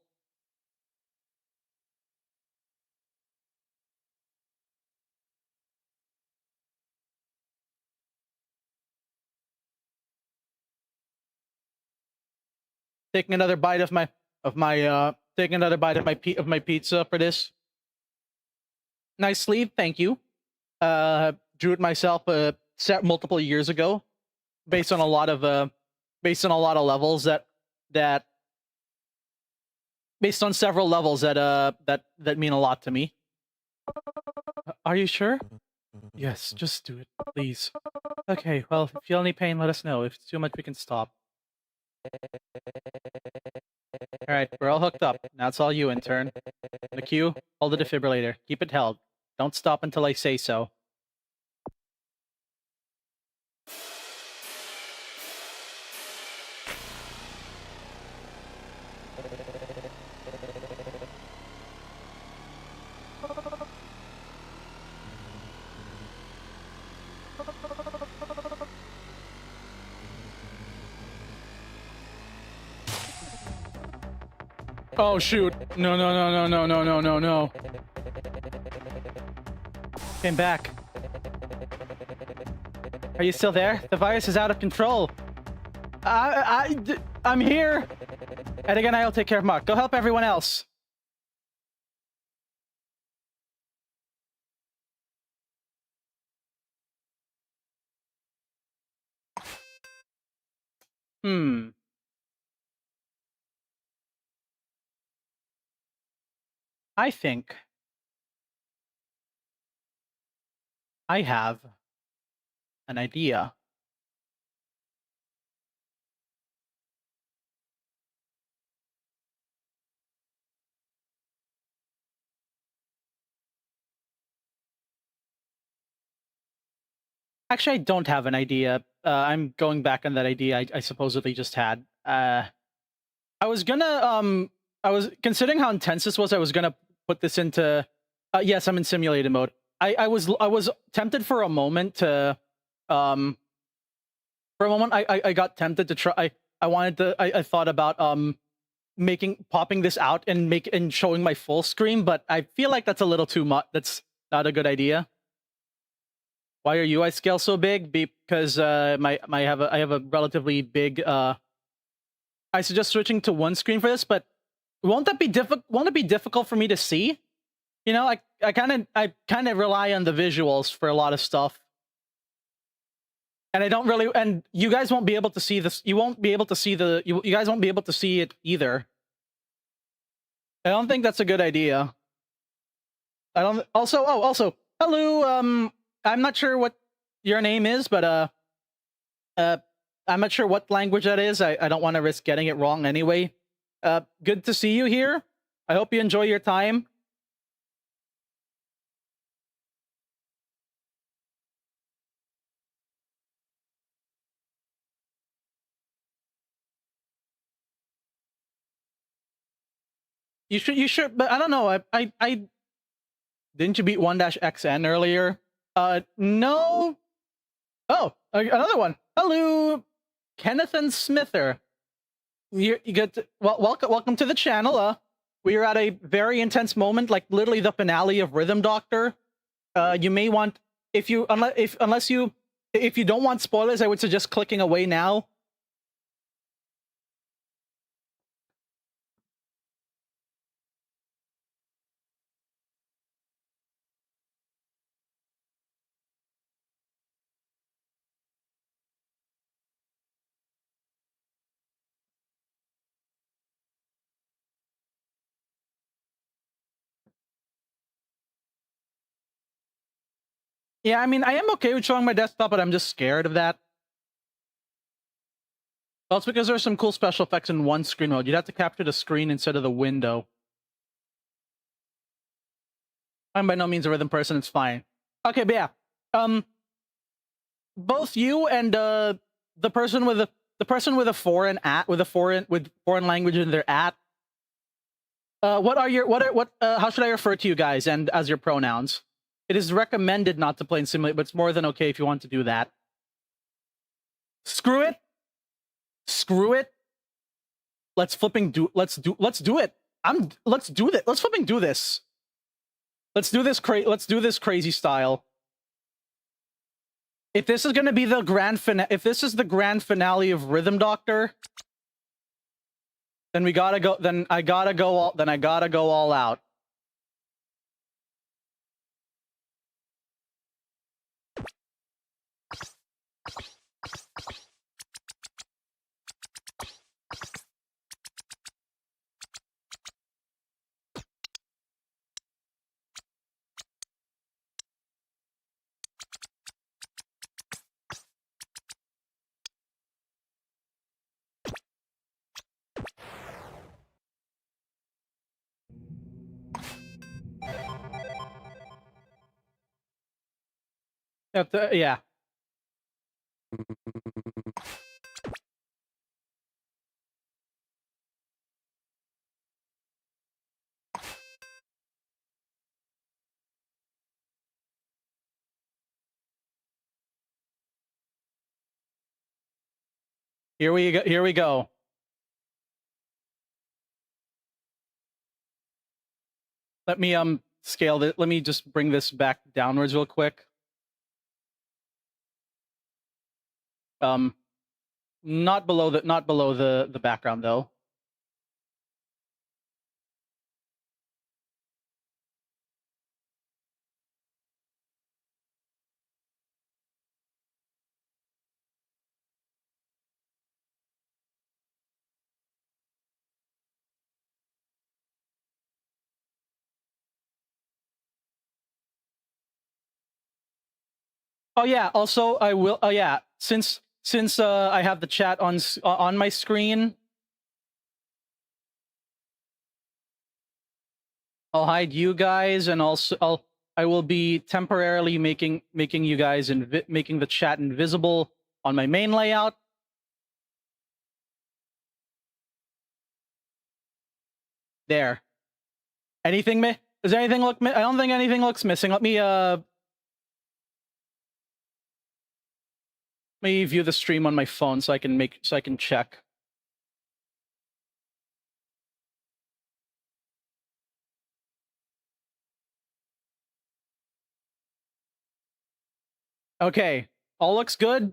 Taking another bite of my pizza for this. Nice sleeve, thank you. Drew it myself multiple years ago, based on a lot of levels based on several levels that mean a lot to me. Are you sure? Yes, just do it, please. Okay, well, if you feel any pain, let us know. If it's too much, we can stop. Alright, we're all hooked up. Now it's all you, intern. The queue, hold the defibrillator. Keep it held. Don't stop until I say so. Oh shoot. No. Came back. Are you still there? The virus is out of control. I'm here. And again, I'll take care of Mark. Go help everyone else. I think I have an idea. Actually, I don't have an idea. I'm going back on that idea I supposedly just had. I was considering how intense this was, I was gonna put this into... yes, I'm in simulated mode. I was tempted for a moment to... for a moment, I got tempted to try... I thought about popping this out and showing my full screen, but I feel like that's a little too much. That's not a good idea. Why are UI scale so big? Because I have a relatively big. I suggest switching to one screen for this, but won't that be difficult? Won't it be difficult for me to see? You know, I kind of rely on the visuals for a lot of stuff, and I don't really. And you guys won't be able to see this. You won't be able to see you guys won't be able to see it either. I don't think that's a good idea. I don't. Also, hello. I'm not sure what your name is, but I'm not sure what language that is. I don't want to risk getting it wrong anyway. Good to see you here. I hope you enjoy your time. You should, but I don't know. I didn't you beat 1-XN earlier? No. Oh, another one. Hello, Kenneth and Smither. You get well. Welcome to the channel. We are at a very intense moment, like literally the finale of Rhythm Doctor. You may want, if you don't want spoilers, I would suggest clicking away now. Yeah, I mean, I am okay with showing my desktop, but I'm just scared of that. That's because there's some cool special effects in one screen mode. You'd have to capture the screen instead of the window. I'm by no means a rhythm person. It's fine. Okay, but yeah, both you and the person with a foreign language in their at. How should I refer to you guys and as your pronouns? It is recommended not to play in simulate, but it's more than okay if you want to do that. Screw it. Screw it. Let's do it. Let's do it. Let's do this. Let's flipping do this. Let's do this crazy style. If this is going to be the grand finale, if this is the grand finale of Rhythm Doctor, then we gotta go. Then I gotta go all out. Yeah. Here we go. Here we go. Let me scale it. Let me just bring this back downwards real quick. Not below the background though. Oh yeah. Also, I will. Oh yeah. Since I have the chat on my screen, I'll hide you guys, and also I will be temporarily making you guys making the chat invisible on my main layout. There. Anything Does anything look? I don't think anything looks missing. Let me view the stream on my phone so I can check. Okay, all looks good.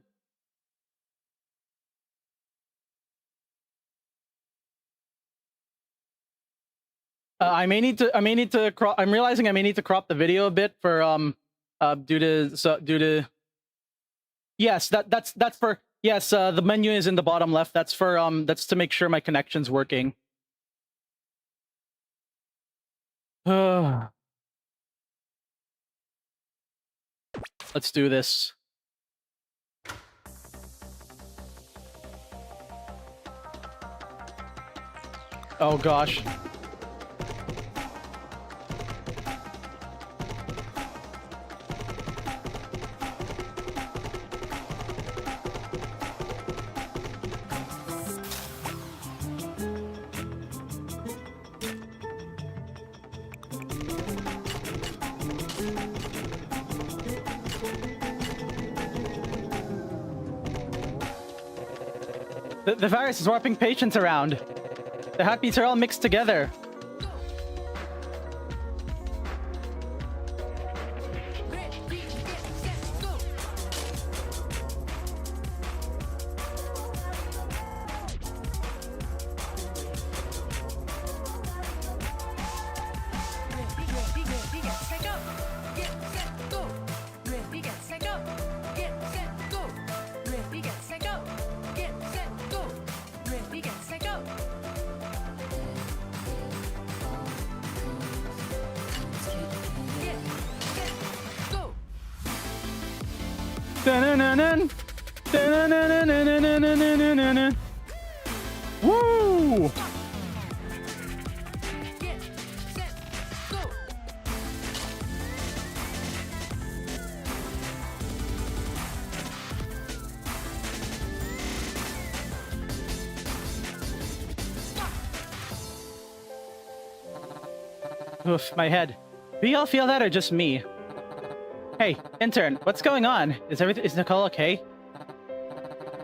I'm realizing I may need to crop the video a bit for due to. Yes, that's for. Yes, the menu is in the bottom left. That's for that's to make sure my connection's working. Let's do this. Oh gosh. The virus is warping patients around. The heartbeats are all mixed together. Ready, get, set, go. Ready, get, set, go. Get, set, go. Ready, get, set, go. Get, set, go. Ready, get, set, go. Get, set, go. Ready, get, set, go. Get, set, go. Dun-dun-dun-dun. Dun-dun-dun-dun-dun-dun-dun-dun-dun. Woo! Get, set, go. Oof, my head. Do y'all feel that or just me? Hey, intern, what's going on? Is Nicole okay?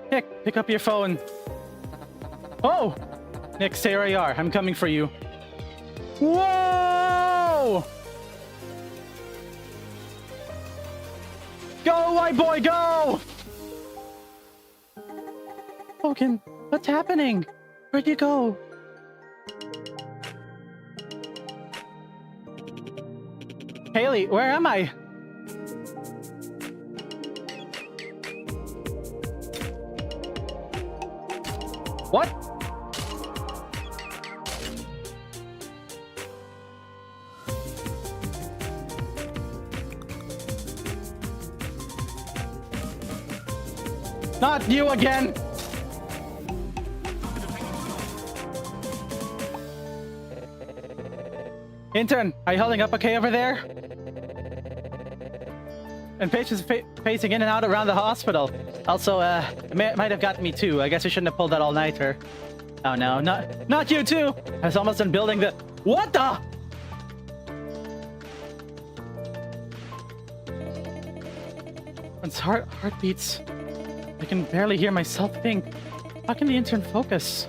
Nick, pick up your phone. Oh! Nick, stay where you are. I'm coming for you. Whoa! Go, white boy, go! Hogan, what's happening? Where'd you go? Haley, where am I? What? Not you again! Intern, are you holding up okay over there? And patients pacing in and out around the hospital. Also, it might have gotten me too. I guess I shouldn't have pulled that all-nighter. Oh no, not you too! I was almost done building the— What the? It's heartbeats. I can barely hear myself think. How can the intern focus?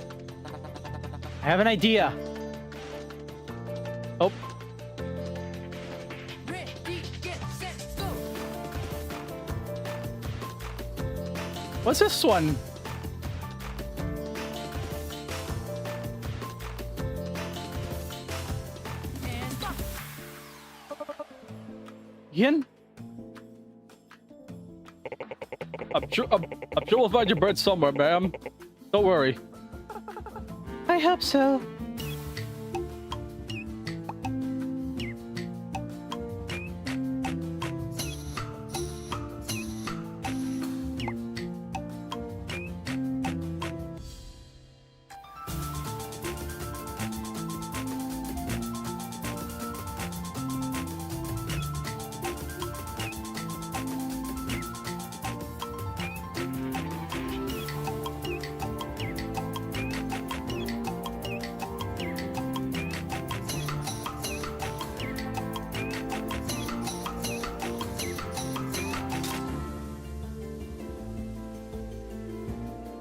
I have an idea. Oh. Ready, get, set, go. What's this one? And go. Ian? I'm sure we'll find your bread somewhere, ma'am. Don't worry. I hope so.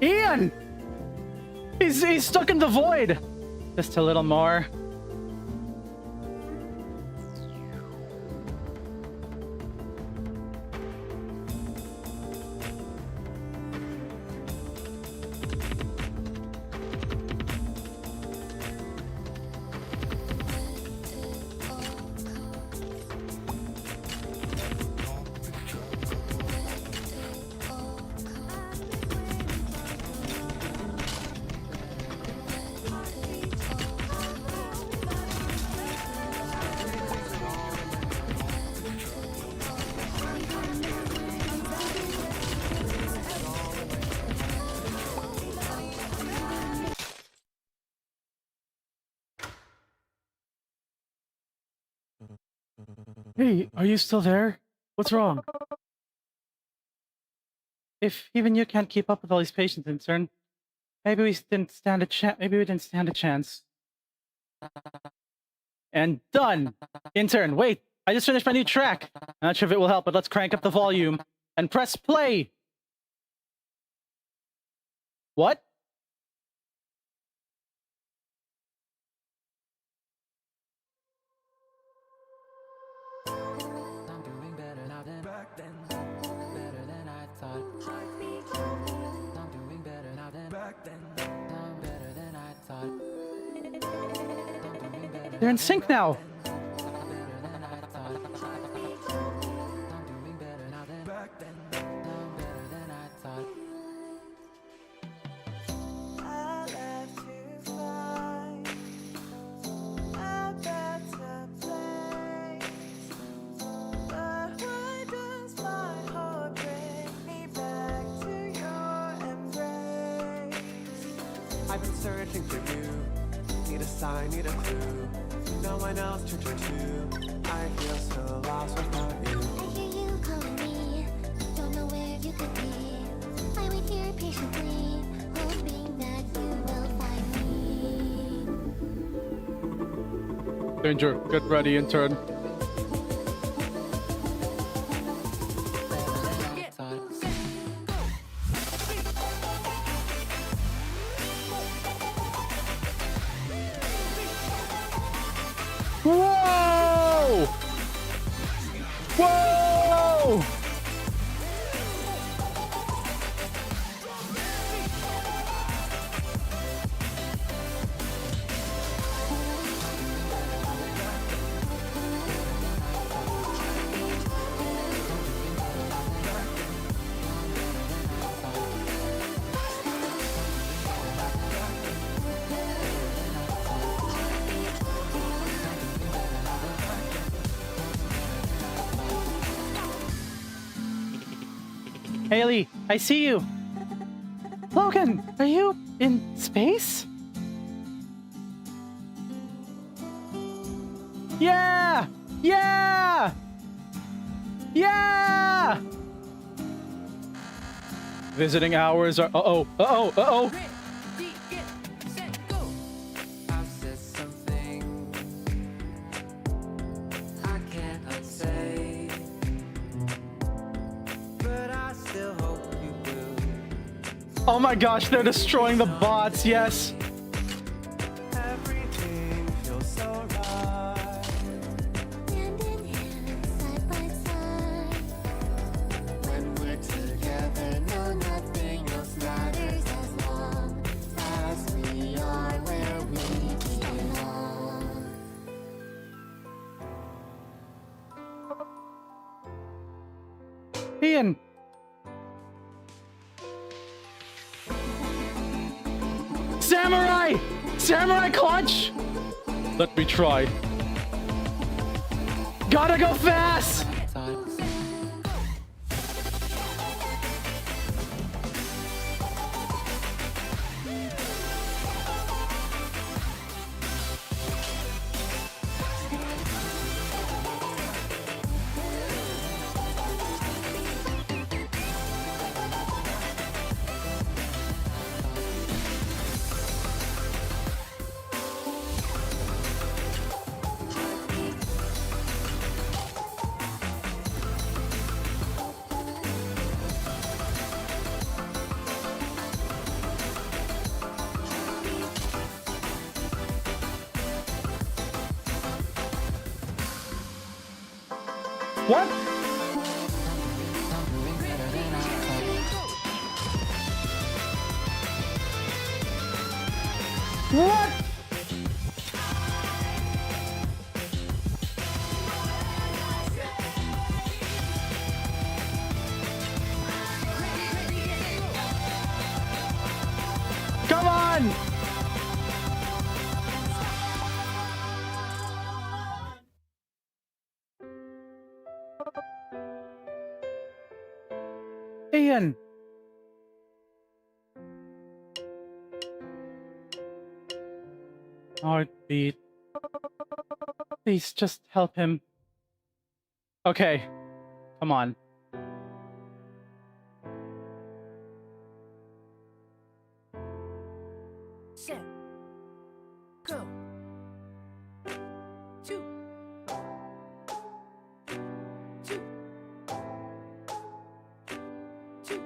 Ian! He's stuck in the void! Just a little more. Hey, are you still there? What's wrong? If even you can't keep up with all these patients, intern, maybe we didn't stand a chance. Maybe we didn't stand a chance. And done. Intern, wait! I just finished my new track. I'm not sure if it will help, but let's crank up the volume and press play. What? They're in sync now. I left to find a better place. But why does my heart bring me back to your embrace? I've been searching for you. Need a sign, need a clue. No one else to turn to. I feel so lost without you. I hear you calling me, don't know where you could be. I wait here patiently, hoping that you will find me. Danger, get ready, intern. Get set, go. Whoa! Whoa! Haley, I see you. Logan, are you in space? Yeah! Yeah! Yeah! Visiting hours are. Uh-oh, uh-oh, uh-oh. Ready, get set, go. I said something I can't unsay, but I still hope you will. Oh my gosh, they're destroying the bots, yes. Everything feels so right. Hand in hand, side by side. When we're together, no, nothing else matters as long as we are where we belong. Ian. Samurai! Samurai clutch! Let me try. Gotta go fast! What? What? Come on! Ian. Heartbeat. Please just help him. Okay. Come on. Set, go. 2, 2, 2.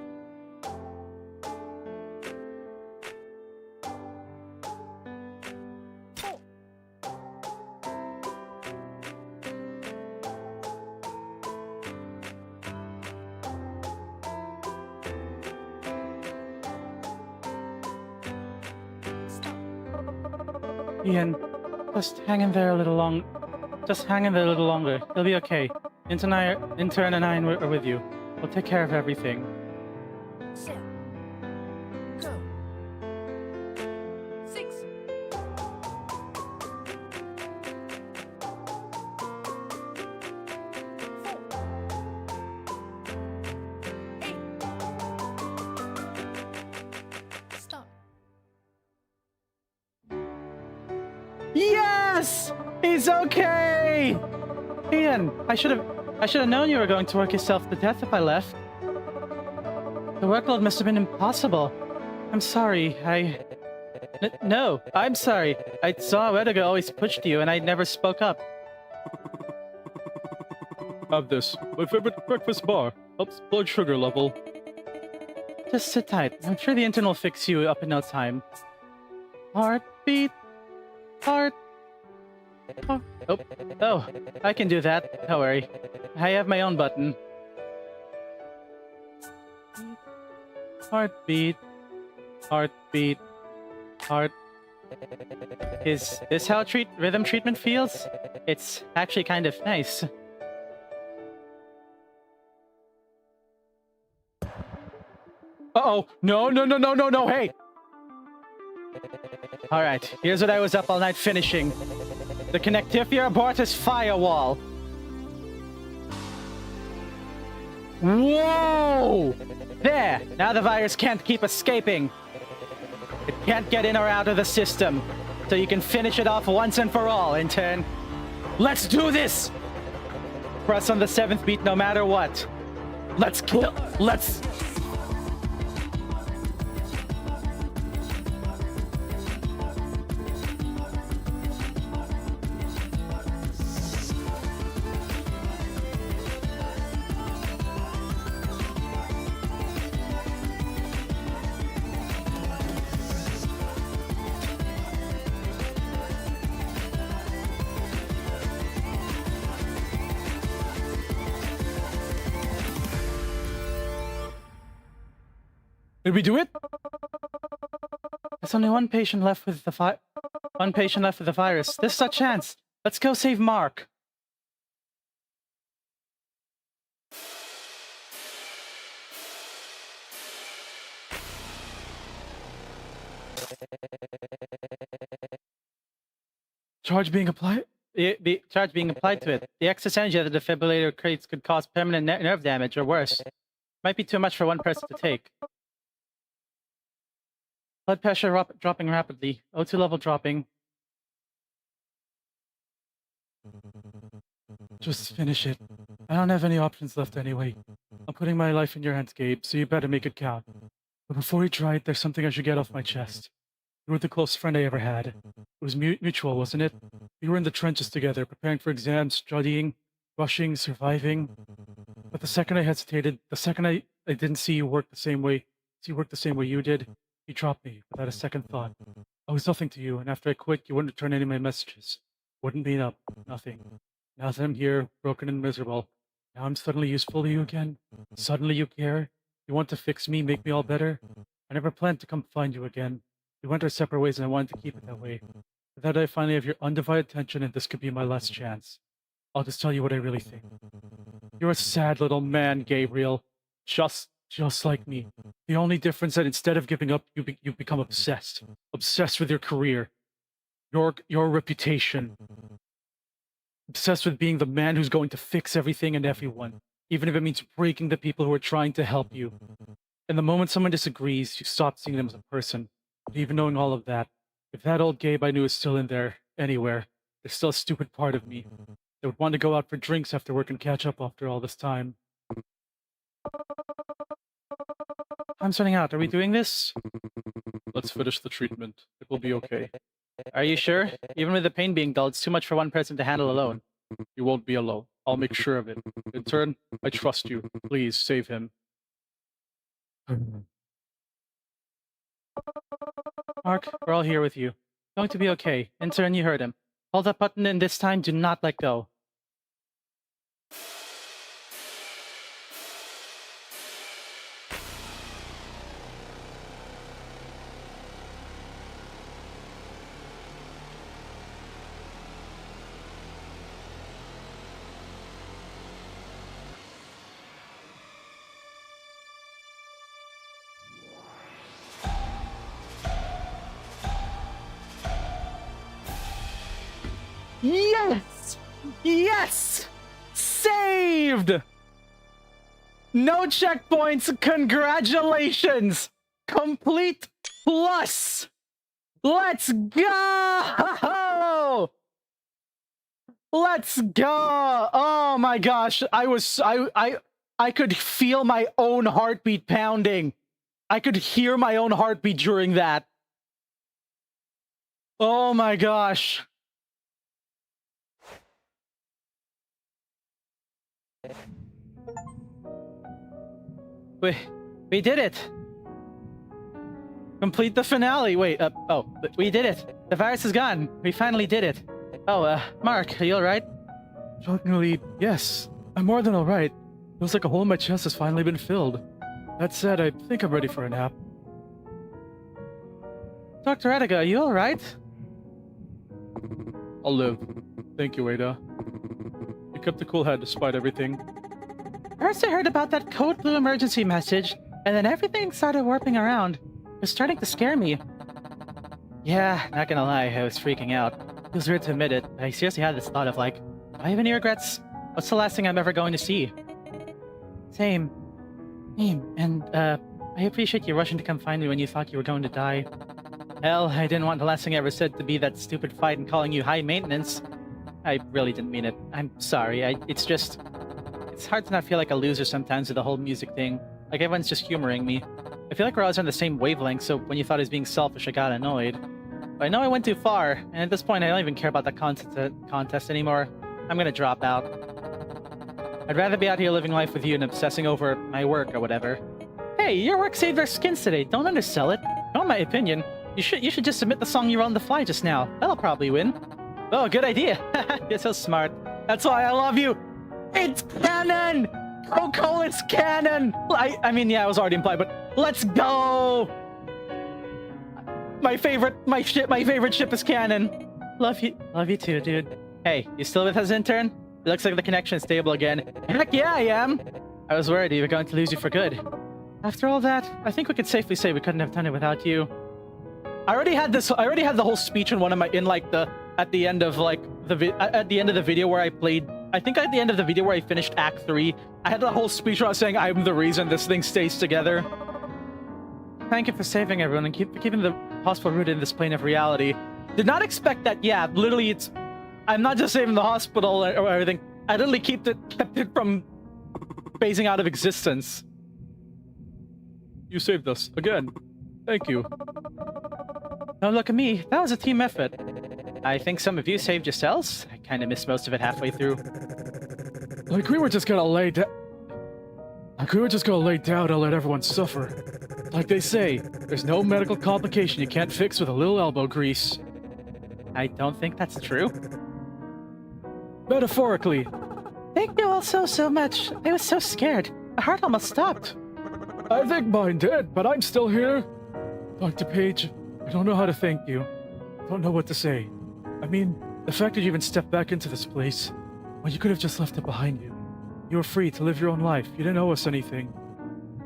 Ian, just hang in there a little long. Just hang in there a little longer. You'll be okay. Intern and I are with you. We'll take care of everything. Set. Go. 6. 8. Stop. Yes! He's okay! Ian, I should have known you were going to work yourself to death if I left. The workload must have been impossible. I'm sorry, No, I'm sorry. I saw Edgar always pushed you and I never spoke up. Have this. My favorite breakfast bar. Helps blood sugar level. Just sit tight. I'm sure the intern will fix you up in no time. Heartbeat. Heart. Oh, I can do that. Don't worry. I have my own button. Heartbeat. Heartbeat. Heart. Is this how rhythm treatment feels? It's actually kind of nice. Uh-oh. No, hey! Alright, here's what I was up all night finishing. The Connectivia Abortus Firewall. Whoa! There! Now the virus can't keep escaping. It can't get in or out of the system. So you can finish it off once and for all, intern. Let's do this! Press on the 7th beat no matter what. Let's. Did we do it? There's only one patient left with the virus. This is our chance. Let's go save Mark. Charge being applied? The charge being applied to it. The excess energy that the defibrillator creates could cause permanent nerve damage or worse. Might be too much for one person to take. Blood pressure dropping rapidly. O2 level dropping. Just finish it. I don't have any options left anyway. I'm putting my life in your hands, Gabe, so you better make it count. But before you try it, there's something I should get off my chest. You were the closest friend I ever had. It was mutual, wasn't it? We were in the trenches together, preparing for exams, studying, rushing, surviving. But the second I hesitated, the second I didn't see you work the same way you did, you dropped me without a second thought. I was nothing to you, and after I quit, you wouldn't return any of my messages. Wouldn't meet up. Nothing. Now that I'm here, broken and miserable, now I'm suddenly useful to you again. Suddenly you care. You want to fix me, make me all better. I never planned to come find you again. We went our separate ways, and I wanted to keep it that way. But that I finally have your undivided attention, and this could be my last chance. I'll just tell you what I really think. You're a sad little man, Gabriel. Just like me. The only difference that instead of giving up, you become obsessed. Obsessed with your career. Your reputation. Obsessed with being the man who's going to fix everything and everyone. Even if it means breaking the people who are trying to help you. And the moment someone disagrees, you stop seeing them as a person. But even knowing all of that, if that old Gabe I knew is still in there, anywhere, there's still a stupid part of me. That would want to go out for drinks after work and catch up after all this time. I'm running out. Are we doing this? Let's finish the treatment. It will be okay. Are you sure? Even with the pain being dull, it's too much for one person to handle alone. You won't be alone. I'll make sure of it. In turn, I trust you. Please, save him. Mark, we're all here with you. Going to be okay. Intern, you heard him. Hold that button and this time do not let go. Yes! Yes! Saved! No checkpoints, congratulations! Complete plus! Let's go! Let's go! Oh my gosh, I could feel my own heartbeat pounding. I could hear my own heartbeat during that. Oh my gosh. We did it. Complete the finale. Wait, we did it. The virus is gone. We finally did it. Oh, Mark, are you alright? Shockingly, yes. I'm more than alright. Feels like a hole in my chest has finally been filled. That said, I think I'm ready for a nap. Dr. Edgar, are you alright? I'll live. Thank you, Ada. You kept a cool head despite everything. First I heard about that code blue emergency message, and then everything started warping around. It was starting to scare me. Yeah, not gonna lie, I was freaking out. It was weird to admit it, but I seriously had this thought of like, do I have any regrets? What's the last thing I'm ever going to see? Same. And, I appreciate you rushing to come find me when you thought you were going to die. Hell, I didn't want the last thing I ever said to be that stupid fight and calling you high maintenance. I really didn't mean it. I'm sorry. It's hard to not feel like a loser sometimes with the whole music thing. Like everyone's just humoring me. I feel like we're always on the same wavelength, so when you thought I was being selfish, I got annoyed. But I know I went too far, and at this point I don't even care about the contest anymore. I'm gonna drop out. I'd rather be out here living life with you and obsessing over my work or whatever. Hey, your work saved our skins today. Don't undersell it. In my opinion, you should just submit the song you wrote on the fly just now. That'll probably win. Oh, good idea. You're so smart. That's why I love you. It's canon! Coco, it's canon! I mean, yeah, it was already implied, but let's go! My favorite ship is canon. Love you too, dude. Hey, you still with us, intern? It looks like the connection is stable again. Heck yeah, I am! I was worried we were going to lose you for good. After all that, I think we could safely say we couldn't have done it without you. I already had the whole speech in at the end of the video where I played. I think at the end of the video where I finished Act 3, I had the whole speech where I was saying I'm the reason this thing stays together. Thank you for saving everyone and keeping the hospital rooted in this plane of reality. Did not expect that. Yeah, literally, I'm not just saving the hospital or everything. I literally kept it from phasing out of existence. You saved us again. Thank you. Don't look at me. That was a team effort. I think some of you saved yourselves. I kind of missed most of it halfway through. Like we were just gonna lay down. Like we were just gonna lay down and let everyone suffer. Like they say, there's no medical complication you can't fix with a little elbow grease. I don't think that's true. Metaphorically. Thank you all so much. I was so scared. My heart almost stopped. I think mine did, but I'm still here. Dr. Page, I don't know how to thank you. I don't know what to say. I mean, the fact that you even stepped back into this place, well, you could have just left it behind you. You were free to live your own life. You didn't owe us anything.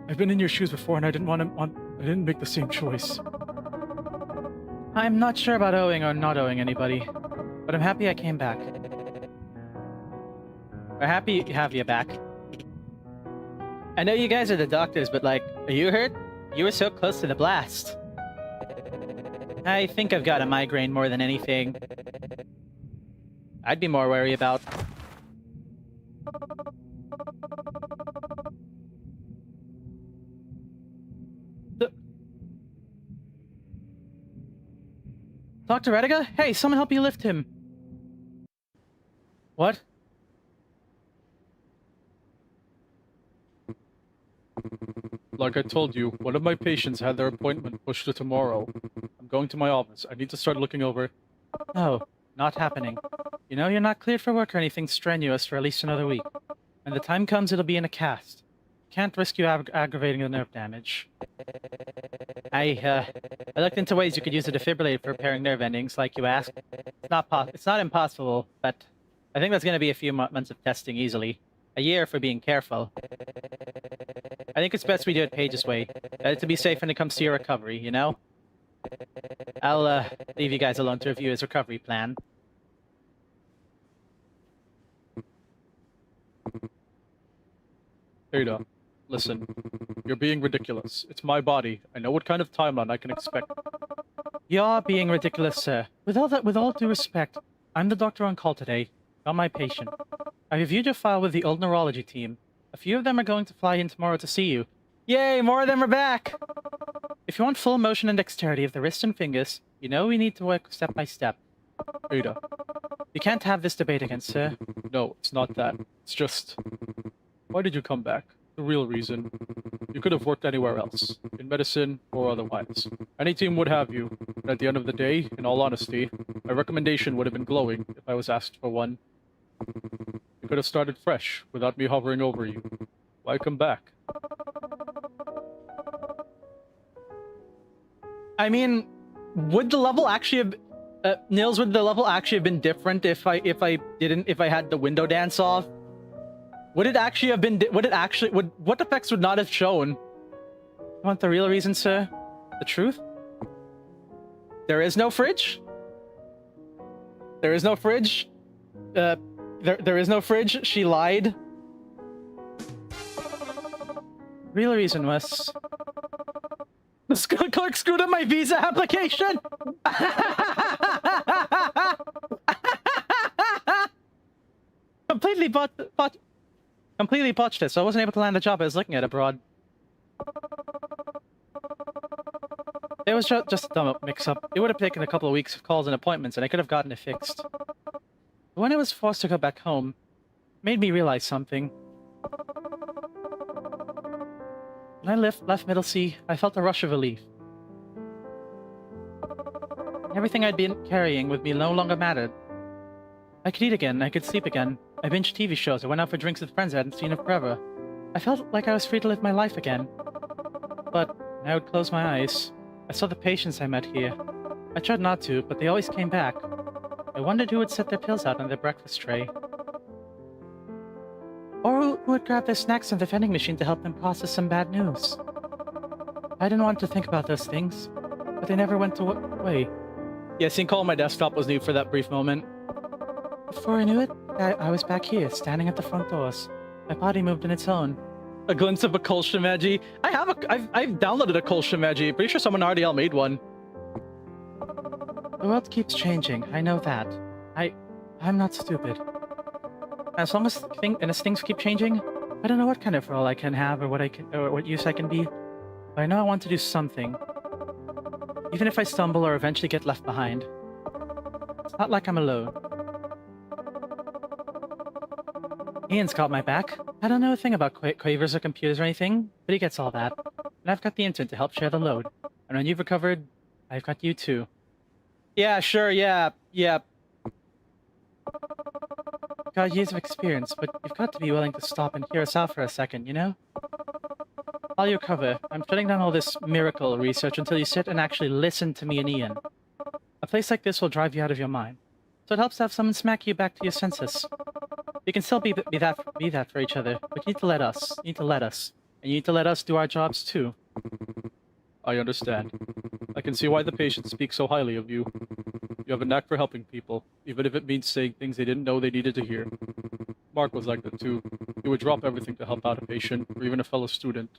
I've been in your shoes before, and I didn't make the same choice. I'm not sure about owing or not owing anybody, but I'm happy I came back. We're happy to have you back. I know you guys are the doctors, but like, are you hurt? You were so close to the blast. I think I've got a migraine more than anything. I'd be more wary about. Dr. Rediga? Hey, someone help you lift him. What? Like I told you, one of my patients had their appointment pushed to tomorrow. I'm going to my office. I need to start looking over. No, not happening. You know you're not cleared for work or anything strenuous for at least another week. When the time comes, it'll be in a cast. Can't risk you aggravating the nerve damage. I looked into ways you could use a defibrillator for repairing nerve endings, like you asked. It's not impossible, but I think that's going to be a few months of testing easily. A year for being careful. I think it's best we do it Paige's way. To be safe when it comes to your recovery, you know? I'll leave you guys alone to review his recovery plan. Ada, listen. You're being ridiculous. It's my body. I know what kind of timeline I can expect. You're being ridiculous, sir. With all due respect, I'm the doctor on call today, not my patient. I reviewed your file with the old neurology team. A few of them are going to fly in tomorrow to see you. Yay, more of them are back! If you want full motion and dexterity of the wrists and fingers, you know we need to work step by step. Ada. You can't have this debate again, sir. No, it's not that. It's just... Why did you come back? The real reason. You could have worked anywhere else. In medicine or otherwise. Any team would have you. And at the end of the day, in all honesty, my recommendation would have been glowing if I was asked for one. You could have started fresh, without me hovering over you. Why come back? I mean, would the level actually have... Nils, would the level actually have been different if I had the window dance off? Would it actually have been... What effects would not have shown? You want the real reason, sir? The truth? There is no fridge? There is no fridge? There is no fridge? She lied? Real reason was... The clerk screwed up my visa application! Completely botched it, so I wasn't able to land the job I was looking at abroad. It was just a dumb mix-up. It would have taken a couple of weeks of calls and appointments, and I could have gotten it fixed. But when I was forced to go back home, it made me realize something. When I left Middlesea, I felt a rush of relief. Everything I'd been carrying with me no longer mattered. I could eat again, I could sleep again. I binged TV shows, I went out for drinks with friends I hadn't seen in forever. I felt like I was free to live my life again. But when I would close my eyes, I saw the patients I met here. I tried not to, but they always came back. I wondered who would set their pills out on their breakfast tray. Or who would grab their snacks in the vending machine to help them process some bad news. I didn't want to think about those things, but they never went away. Yeah, seeing call on my desktop was new for that brief moment. Before I knew it, I was back here, standing at the front doors. My body moved on its own. A glimpse of a Kolshimagi. I've downloaded a Kolshimagi. Pretty sure someone already made one. The world keeps changing, I know that. I'm not stupid. As long as things keep changing, I don't know what kind of role I can have or what use I can be. But I know I want to do something. Even if I stumble or eventually get left behind. It's not like I'm alone. Ian's got my back. I don't know a thing about quavers or computers or anything, but he gets all that. And I've got the intern to help share the load. And when you've recovered, I've got you too. Yeah, sure, yeah. Got years of experience, but you've got to be willing to stop and hear us out for a second, you know? While you recover, I'm shutting down all this miracle research until you sit and actually listen to me and Ian. A place like this will drive you out of your mind, so it helps to have someone smack you back to your senses. We can still be that for each other, but you need to let us. You need to let us. And you need to let us do our jobs too. I understand. I can see why the patients speak so highly of you. You have a knack for helping people, even if it means saying things they didn't know they needed to hear. Mark was like that too. He would drop everything to help out a patient, or even a fellow student.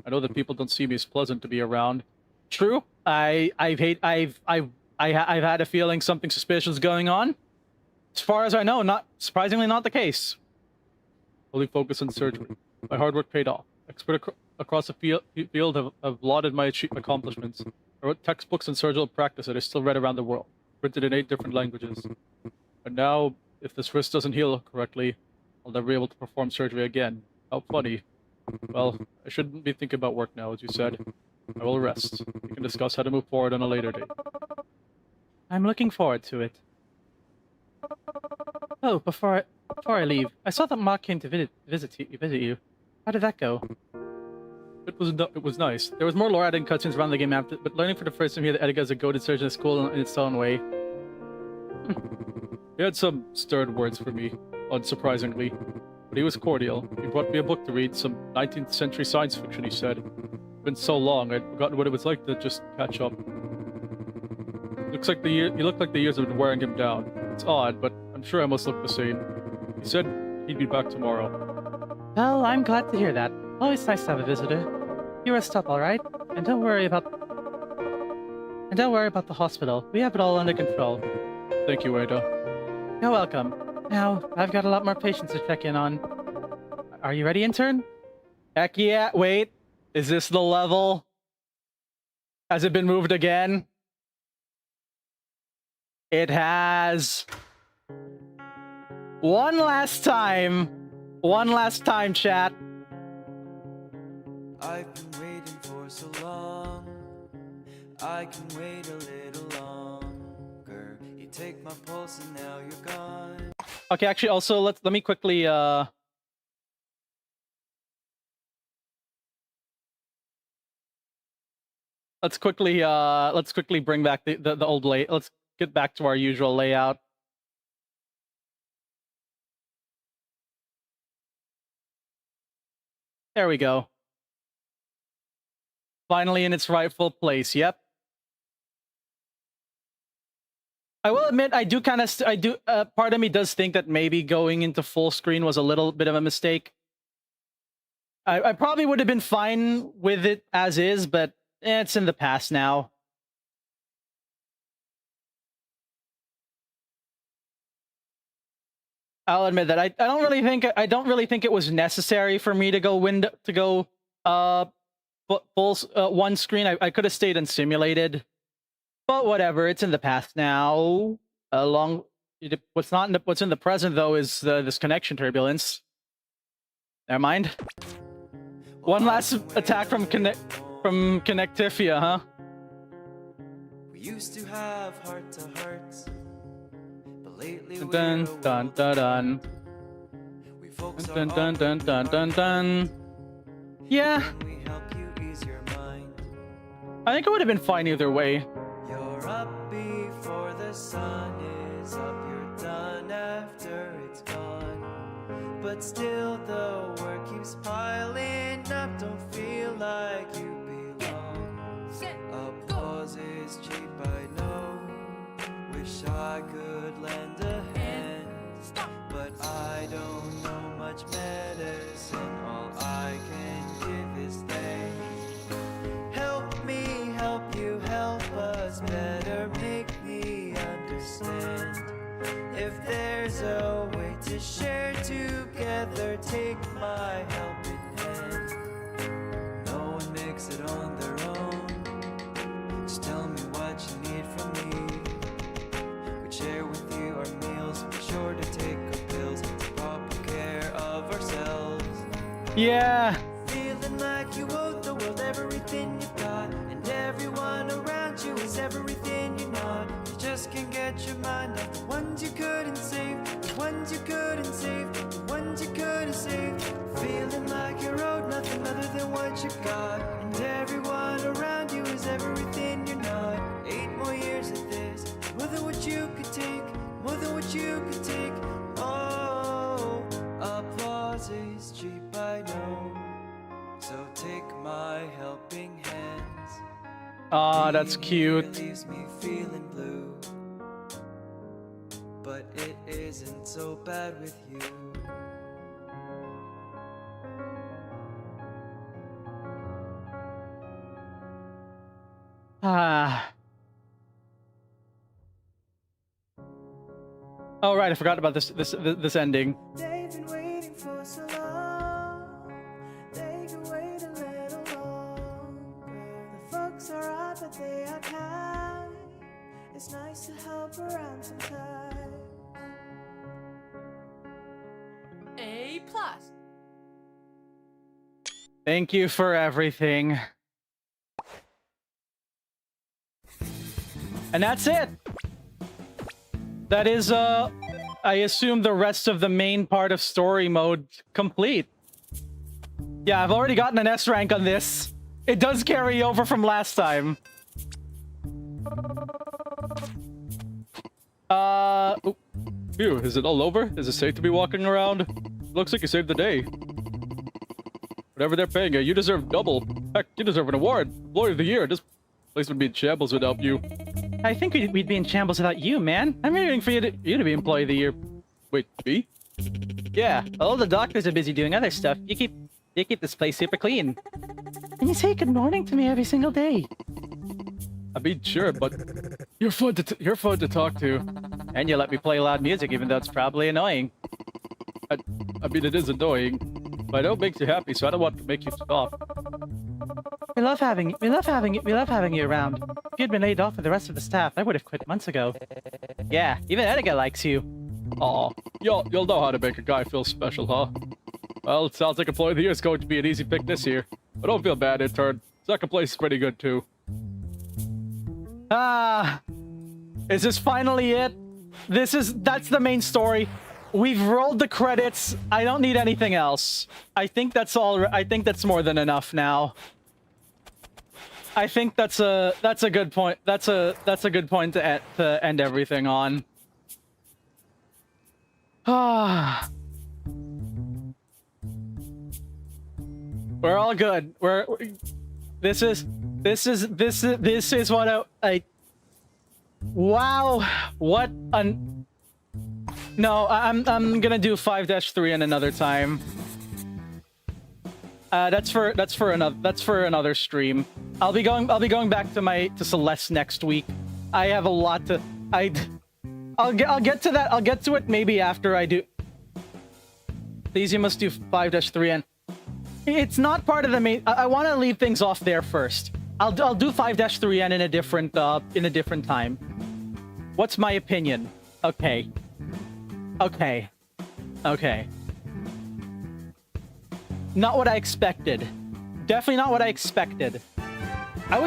I know that people don't see me as pleasant to be around. True. I've had a feeling something suspicious is going on. As far as I know, surprisingly not the case. Fully focused on surgery. My hard work paid off. Expert across the field have lauded my accomplishments. I wrote textbooks on surgical practice that are still read around the world, printed in 8 different languages. But now, if this wrist doesn't heal correctly, I'll never be able to perform surgery again. How funny. Well, I shouldn't be thinking about work now, as you said. I will rest. We can discuss how to move forward on a later date. I'm looking forward to it. Oh, before I leave, I saw that Mark came to visit you. How did that go? It was nice. There was more lore adding cutscenes around the game after, but learning for the first time here that Edgar is a goated surgeon is cool in its own way. He had some stirred words for me, unsurprisingly, but he was cordial. He brought me a book to read, some 19th century science fiction, he said. It's been so long, I'd forgotten what it was like to just catch up. He looked like the years have been wearing him down. It's odd, but I'm sure I must look the same. He said he'd be back tomorrow. Well, I'm glad to hear that. Always nice to have a visitor. You rest up, all right? And don't worry about the hospital. We have it all under control. Thank you, Ada. You're welcome. Now, I've got a lot more patients to check in on. Are you ready, intern? Heck yeah. Wait. Is this the level? Has it been moved again? It has. One last time. One last time, chat. I've been waiting for so long. I can wait a little longer. You take my pulse and now you're gone. Okay, actually, also let me quickly let's quickly bring back the old lay. Let's get back to our usual layout. There we go. Finally in its rightful place. Yep. I will admit, I do part of me does think that maybe going into full screen was a little bit of a mistake. I probably would have been fine with it as is, but it's in the past now. I'll admit that I don't really think it was necessary for me to go full one screen. I could have stayed in simulated, but whatever. It's in the past now. What's in the present though is this connection turbulence. Never mind. One last attack from Connectifia, huh? We used to have heart to hearts, but lately we're Dun dun dun dun. We folks Dun are dun dun dun dun dun. Yeah, Can we help you ease your mind? I think it would have been fine either way. You're up before the sun is up. You're done after it's gone. But still the work keeps piling up. Don't feel like you belong. Set, Applause is cheap, I know. Wish I could lend a hand, stop. but I don't know much medicine. All I can give is thanks. Help me, help you, help us better. Make me understand. If there's a way to share together, take my helping hand. No one makes it on their own. Just tell me what you need from me. We share with you our meals. Be sure to take our pills. Take proper care of ourselves. Yeah. Feeling like you owe the world everything you've got, and everyone around you is everything you're not. You just can't get your mind off the ones you couldn't save, the ones you couldn't save, the ones you couldn't save. Feeling like you're owed nothing other than what you got, and everyone around you is everything you're not. 8 more years of this, more than what you could take, more than what you could take. Oh, applause is cheap, I know. So take my helping hands. Aw, that's Being cute. here leaves me feeling blue, but it isn't so bad with you. Ah. Oh right, I forgot about this ending. They've been waiting for so long. They can wait a little longer. The folks are right, but they are kind. It's nice to help around sometimes. A plus. Thank you for everything. And that's it. That is, I assume the rest of the main part of story mode complete. Yeah, I've already gotten an S rank on this. It does carry over from last time. Ooh. Phew, is it all over? Is it safe to be walking around? Looks like you saved the day. Whatever they're paying you, you deserve double. Heck, you deserve an award. Employee of the year. This place would be in shambles without you. I think we'd be in shambles without you, man. I'm rooting for you to be Employee of the Year. Wait, me? Yeah, all the doctors are busy doing other stuff. You keep this place super clean. And you say good morning to me every single day. I mean, sure, but you're fun to talk to. And you let me play loud music, even though it's probably annoying. I mean, it is annoying, but I know it makes you happy, so I don't want to make you stop. We love having you around. If you'd been laid off with the rest of the staff, I would have quit months ago. Yeah, even Edgar likes you. Aw, you'll know how to make a guy feel special, huh? Well, it sounds like Employee of the Year is going to be an easy pick this year. But don't feel bad, intern. Second place is pretty good, too. Is this finally it? That's the main story. We've rolled the credits. I don't need anything else. I think that's all. I think that's more than enough now. I think that's a good point. That's a good point to end everything on. We're all good. This is what I wow, what an no, I'm gonna do 5-3 in another time. That's for another stream. I'll be going back to Celeste next week. I have a lot to I'll get to that. I'll get to it maybe after I do. Please, you must do 5-3 and it's not part of the main. I want to leave things off there first. I'll do 5-3N in a different time. What's my opinion? Okay. Not what I expected. Definitely not what I expected. I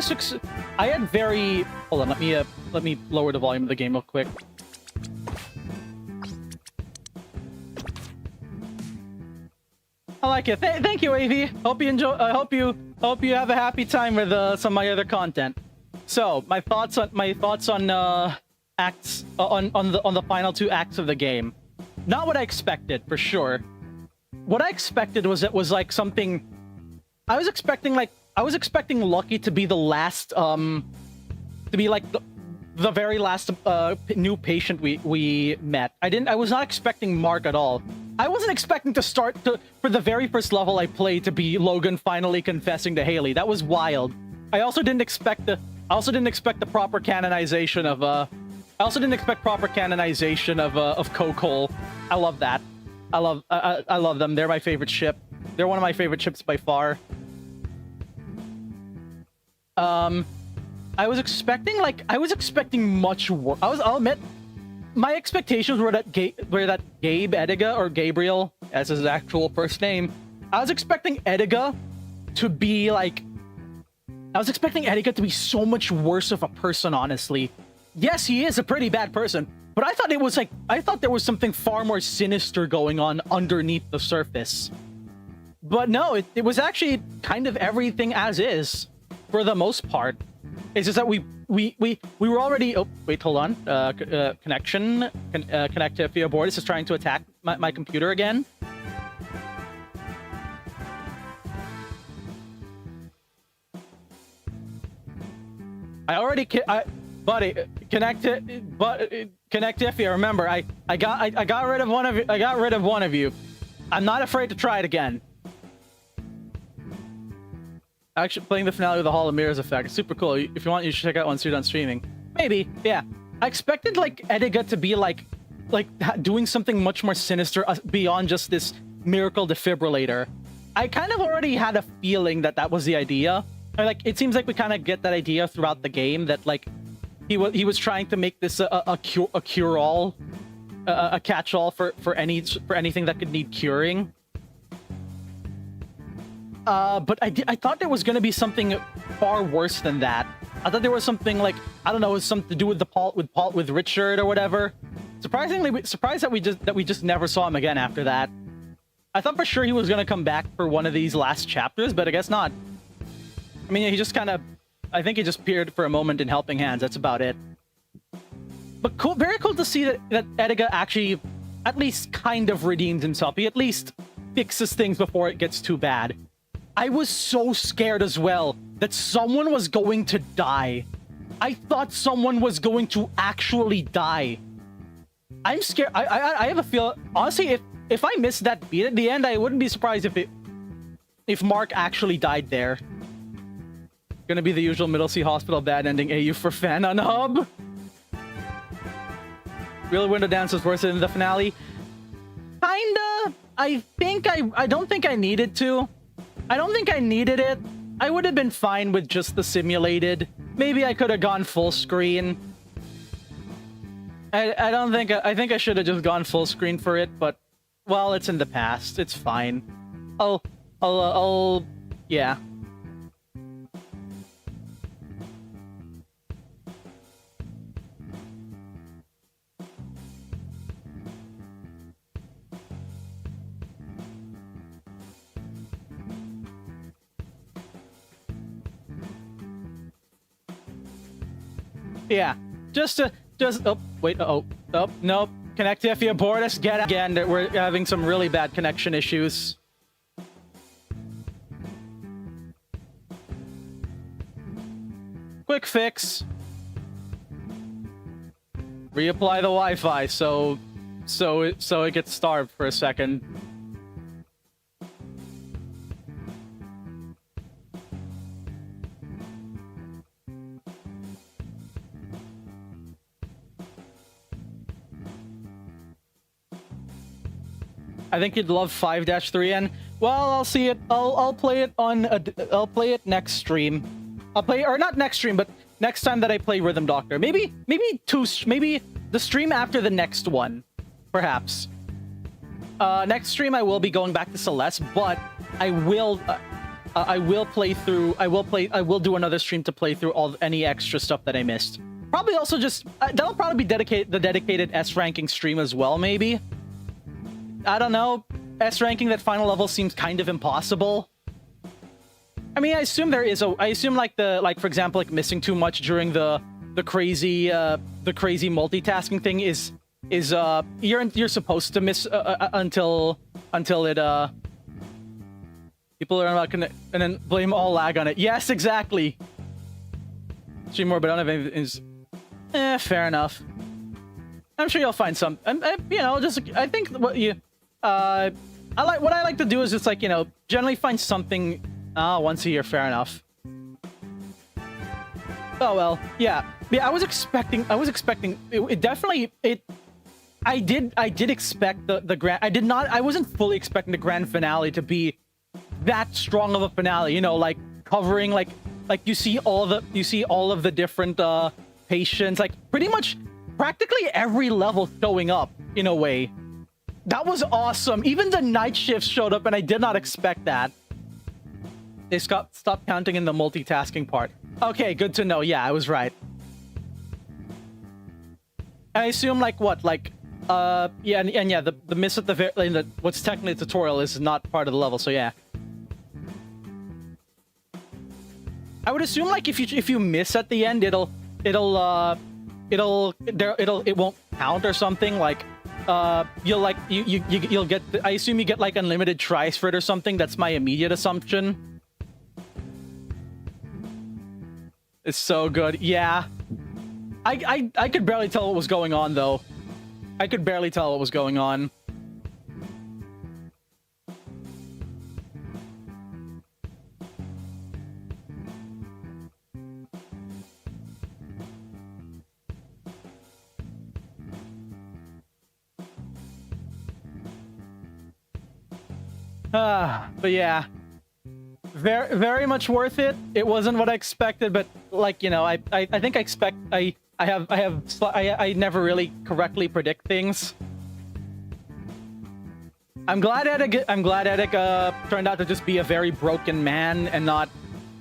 had very. Hold on. Let me lower the volume of the game real quick. I like it. Thank you, AV. Hope you enjoy. I hope you have a happy time with some of my other content. So my thoughts on acts on the final 2 acts of the game. Not what I expected for sure. What I expected was like something. I was expecting Lucky to be the last to be like the very last new patient we met. I was not expecting Mark at all. I wasn't expecting for the very first level I played to be Logan finally confessing to Haley. That was wild. I also didn't expect the proper canonization of Kokol. I love that. I love them. They're my favorite ship. They're one of my favorite ships by far. I was expecting much worse. I'll admit, my expectations were that Gabe Ediga, or Gabriel, as his actual first name, I was expecting Ediga to be like, I was expecting Ediga to be so much worse of a person, honestly. Yes, he is a pretty bad person, but I thought there was something far more sinister going on underneath the surface. But no, it was actually kind of everything as is, for the most part. It's just that we were already. Oh wait, hold on. Connection. Connect to via board. This is trying to attack my computer again. Buddy, connect Iffy. Remember, I got rid of one of you. I got rid of one of you. I'm not afraid to try it again. Actually, playing the finale with the Hall of Mirrors effect. It's super cool. If you want, you should check out once you're done streaming. Maybe, yeah. I expected like Ediga to be like doing something much more sinister beyond just this miracle defibrillator. I kind of already had a feeling that was the idea. Or, like, it seems like we kind of get that idea throughout the game that like he was trying to make this a cure-all, a catch-all for anything that could need curing. But I thought there was going to be something far worse than that. I thought there was something like, I don't know, something to do with Richard or whatever. Surprised that we just never saw him again after that. I thought for sure he was going to come back for one of these last chapters, but I guess not. I mean, he just kind of, I think he just appeared for a moment in Helping Hands. That's about it. But cool, very cool to see that Ediga actually at least kind of redeems himself. He at least fixes things before it gets too bad. I was so scared as well that someone was going to die. I thought someone was going to actually die. I'm scared. I have a feel. Honestly, if I missed that beat at the end, I wouldn't be surprised if Mark actually died there. Gonna be the usual Middle Sea Hospital bad ending AU for fan on hub. Real Window Dance was worse than the finale. Kinda. I don't think I needed to. I don't think I needed it. I would have been fine with just the simulated. Maybe I could have gone full screen. I don't think I think I should have just gone full screen for it, but well, it's in the past. It's fine. Yeah. Yeah, oh wait, nope. Connect if you abort us, get out. Again, we're having some really bad connection issues. Quick fix. Reapply the Wi-Fi so it gets starved for a second. I think you'd love 5-3N. Well, I'll see it. I'll play it on. I'll play it next stream. I'll play, or not next stream, but next time that I play Rhythm Doctor. Maybe the stream after the next one, perhaps. Next stream I will be going back to Celeste, but I will play through. I will do another stream to play through any extra stuff that I missed. Probably also just that'll probably be the dedicated S ranking stream as well. Maybe. I don't know. S ranking that final level seems kind of impossible. I mean, I assume there is I assume like for example, like missing too much during the crazy multitasking thing is you're supposed to miss until it people are not gonna and then blame all lag on it. Yes, exactly. Stream more, but I don't have anything. Fair enough. I'm sure you'll find some. You know, just I think what you. What I like to do is just like, you know, generally find something once a year. Fair enough. Oh well, yeah. I was expecting it definitely I did expect the grand. I wasn't fully expecting the grand finale to be that strong of a finale, you know, like covering like you see all of the different patients, like pretty much practically every level showing up in a way. That was awesome. Even the night shifts showed up, and I did not expect that. They stopped counting in the multitasking part. Okay, good to know. Yeah, I was right. I assume like what, like yeah, and yeah, the miss at the very what's technically a tutorial is not part of the level. So yeah, I would assume like if you miss at the end, it won't count or something like. You'll get. I assume you get like unlimited tries for it or something. That's my immediate assumption. It's so good. Yeah, I could barely tell what was going on though. I could barely tell what was going on. But yeah, very much worth it. It wasn't what I expected, but like, you know, I think I never really correctly predict things. I'm glad Eddic turned out to just be a very broken man and not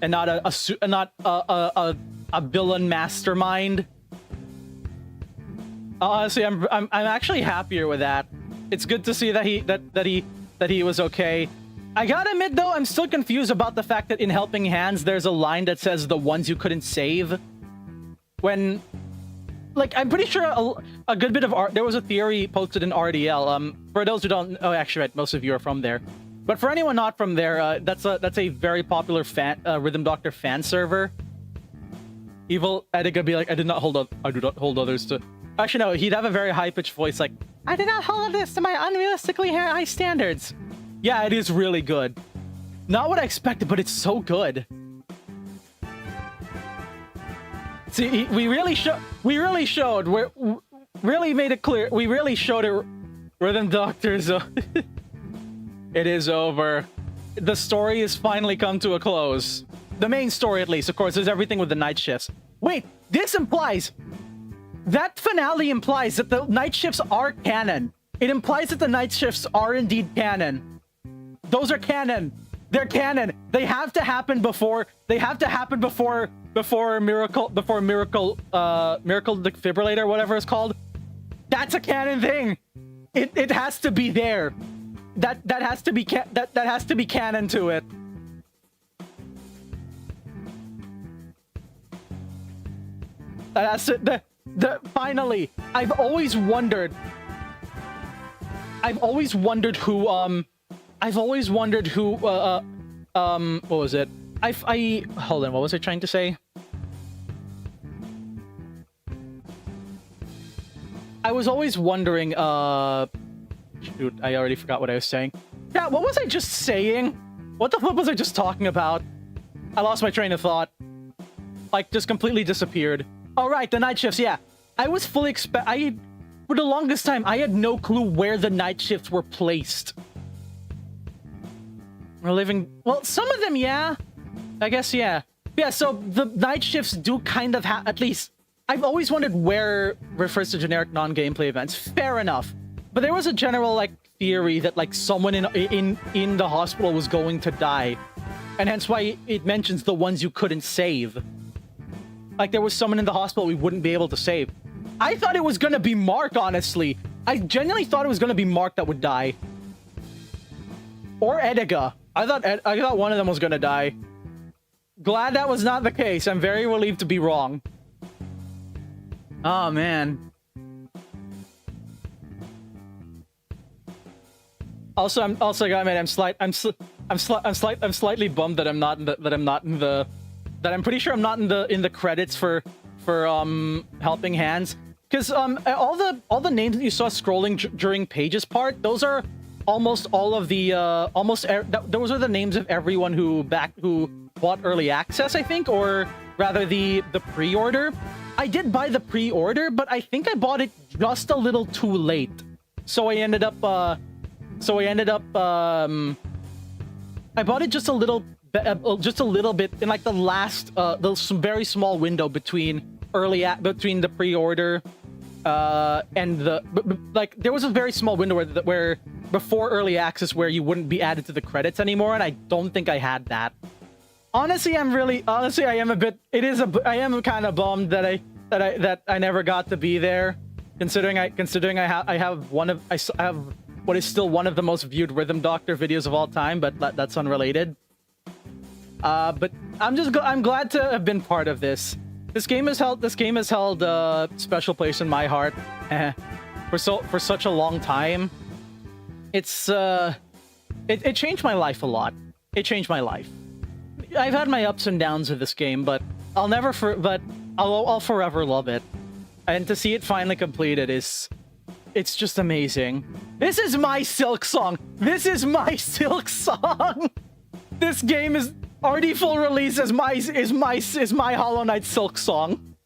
a villain mastermind. Honestly, I'm actually happier with that. It's good to see that he was okay. I gotta admit though, I'm still confused about the fact that in Helping Hands there's a line that says the ones you couldn't save. When, like, I'm pretty sure a good bit of there was a theory posted in RDL. For those who don't, oh, actually, right, most of you are from there. But for anyone not from there, that's a very popular Rhythm Doctor fan server. Evil Edgar be like, I do not hold others to. Actually, no, he'd have a very high pitched voice, like, I did not hold this to my unrealistically high standards. Yeah, it is really good. Not what I expected, but it's so good. See, we really showed, we really made it clear. We really showed it. Rhythm Doctors, it is over. The story has finally come to a close. The main story, at least. Of course, there's everything with the night shifts. Wait, this implies... That finale implies that the night shifts are canon. It implies that the night shifts are indeed canon. Those are canon. They're canon. They have to happen before... They have to happen before Miracle Defibrillator, whatever it's called. That's a canon thing. It has to be there. That has to be that has to be canon to it. That has to, finally, I've always wondered who what was it? Hold on, what was I trying to say? I was always wondering, shoot, I already forgot what I was saying. Yeah, what was I just saying? What the fuck was I just talking about? I lost my train of thought. Like, just completely disappeared. All right, the night shifts, yeah. I was fully for the longest time, I had no clue where the night shifts were placed. We're living... Well, some of them, yeah. I guess, yeah. Yeah, so the night shifts do kind of have... At least, I've always wondered where refers to generic non-gameplay events. Fair enough. But there was a general, like, theory that, like, someone in the hospital was going to die. And hence why it mentions the ones you couldn't save. Like, there was someone in the hospital we wouldn't be able to save. I thought it was gonna be Mark, honestly. I genuinely thought it was gonna be Mark that would die. Or Edgar. I thought one of them was gonna die. Glad that was not the case. I'm very relieved to be wrong. Oh, man. Also, I'm slightly bummed that I'm pretty sure I'm not in the credits for helping hands, because all the names that you saw scrolling during Paige's part, those are almost all of the those are the names of everyone who bought early access, I think, or rather the pre-order. I did buy the pre-order, but I think I bought it just a little too late, so I ended up I bought it just a little bit in like the last very small window between the pre-order and like there was a very small window where before early access where you wouldn't be added to the credits anymore, and I don't think I had that. Honestly, I am kind of bummed that I never got to be there, considering I have what is still one of the most viewed Rhythm Doctor videos of all time, but that's unrelated. But I'm glad to have been part of this. This game has held a special place in my heart for such a long time. It's it changed my life a lot. It changed my life. I've had my ups and downs with this game, but I'll forever love it. And to see it finally completed it's just amazing. This is my Silk song. This is my Silk song. This game is already full release is my Hollow Knight Silk song.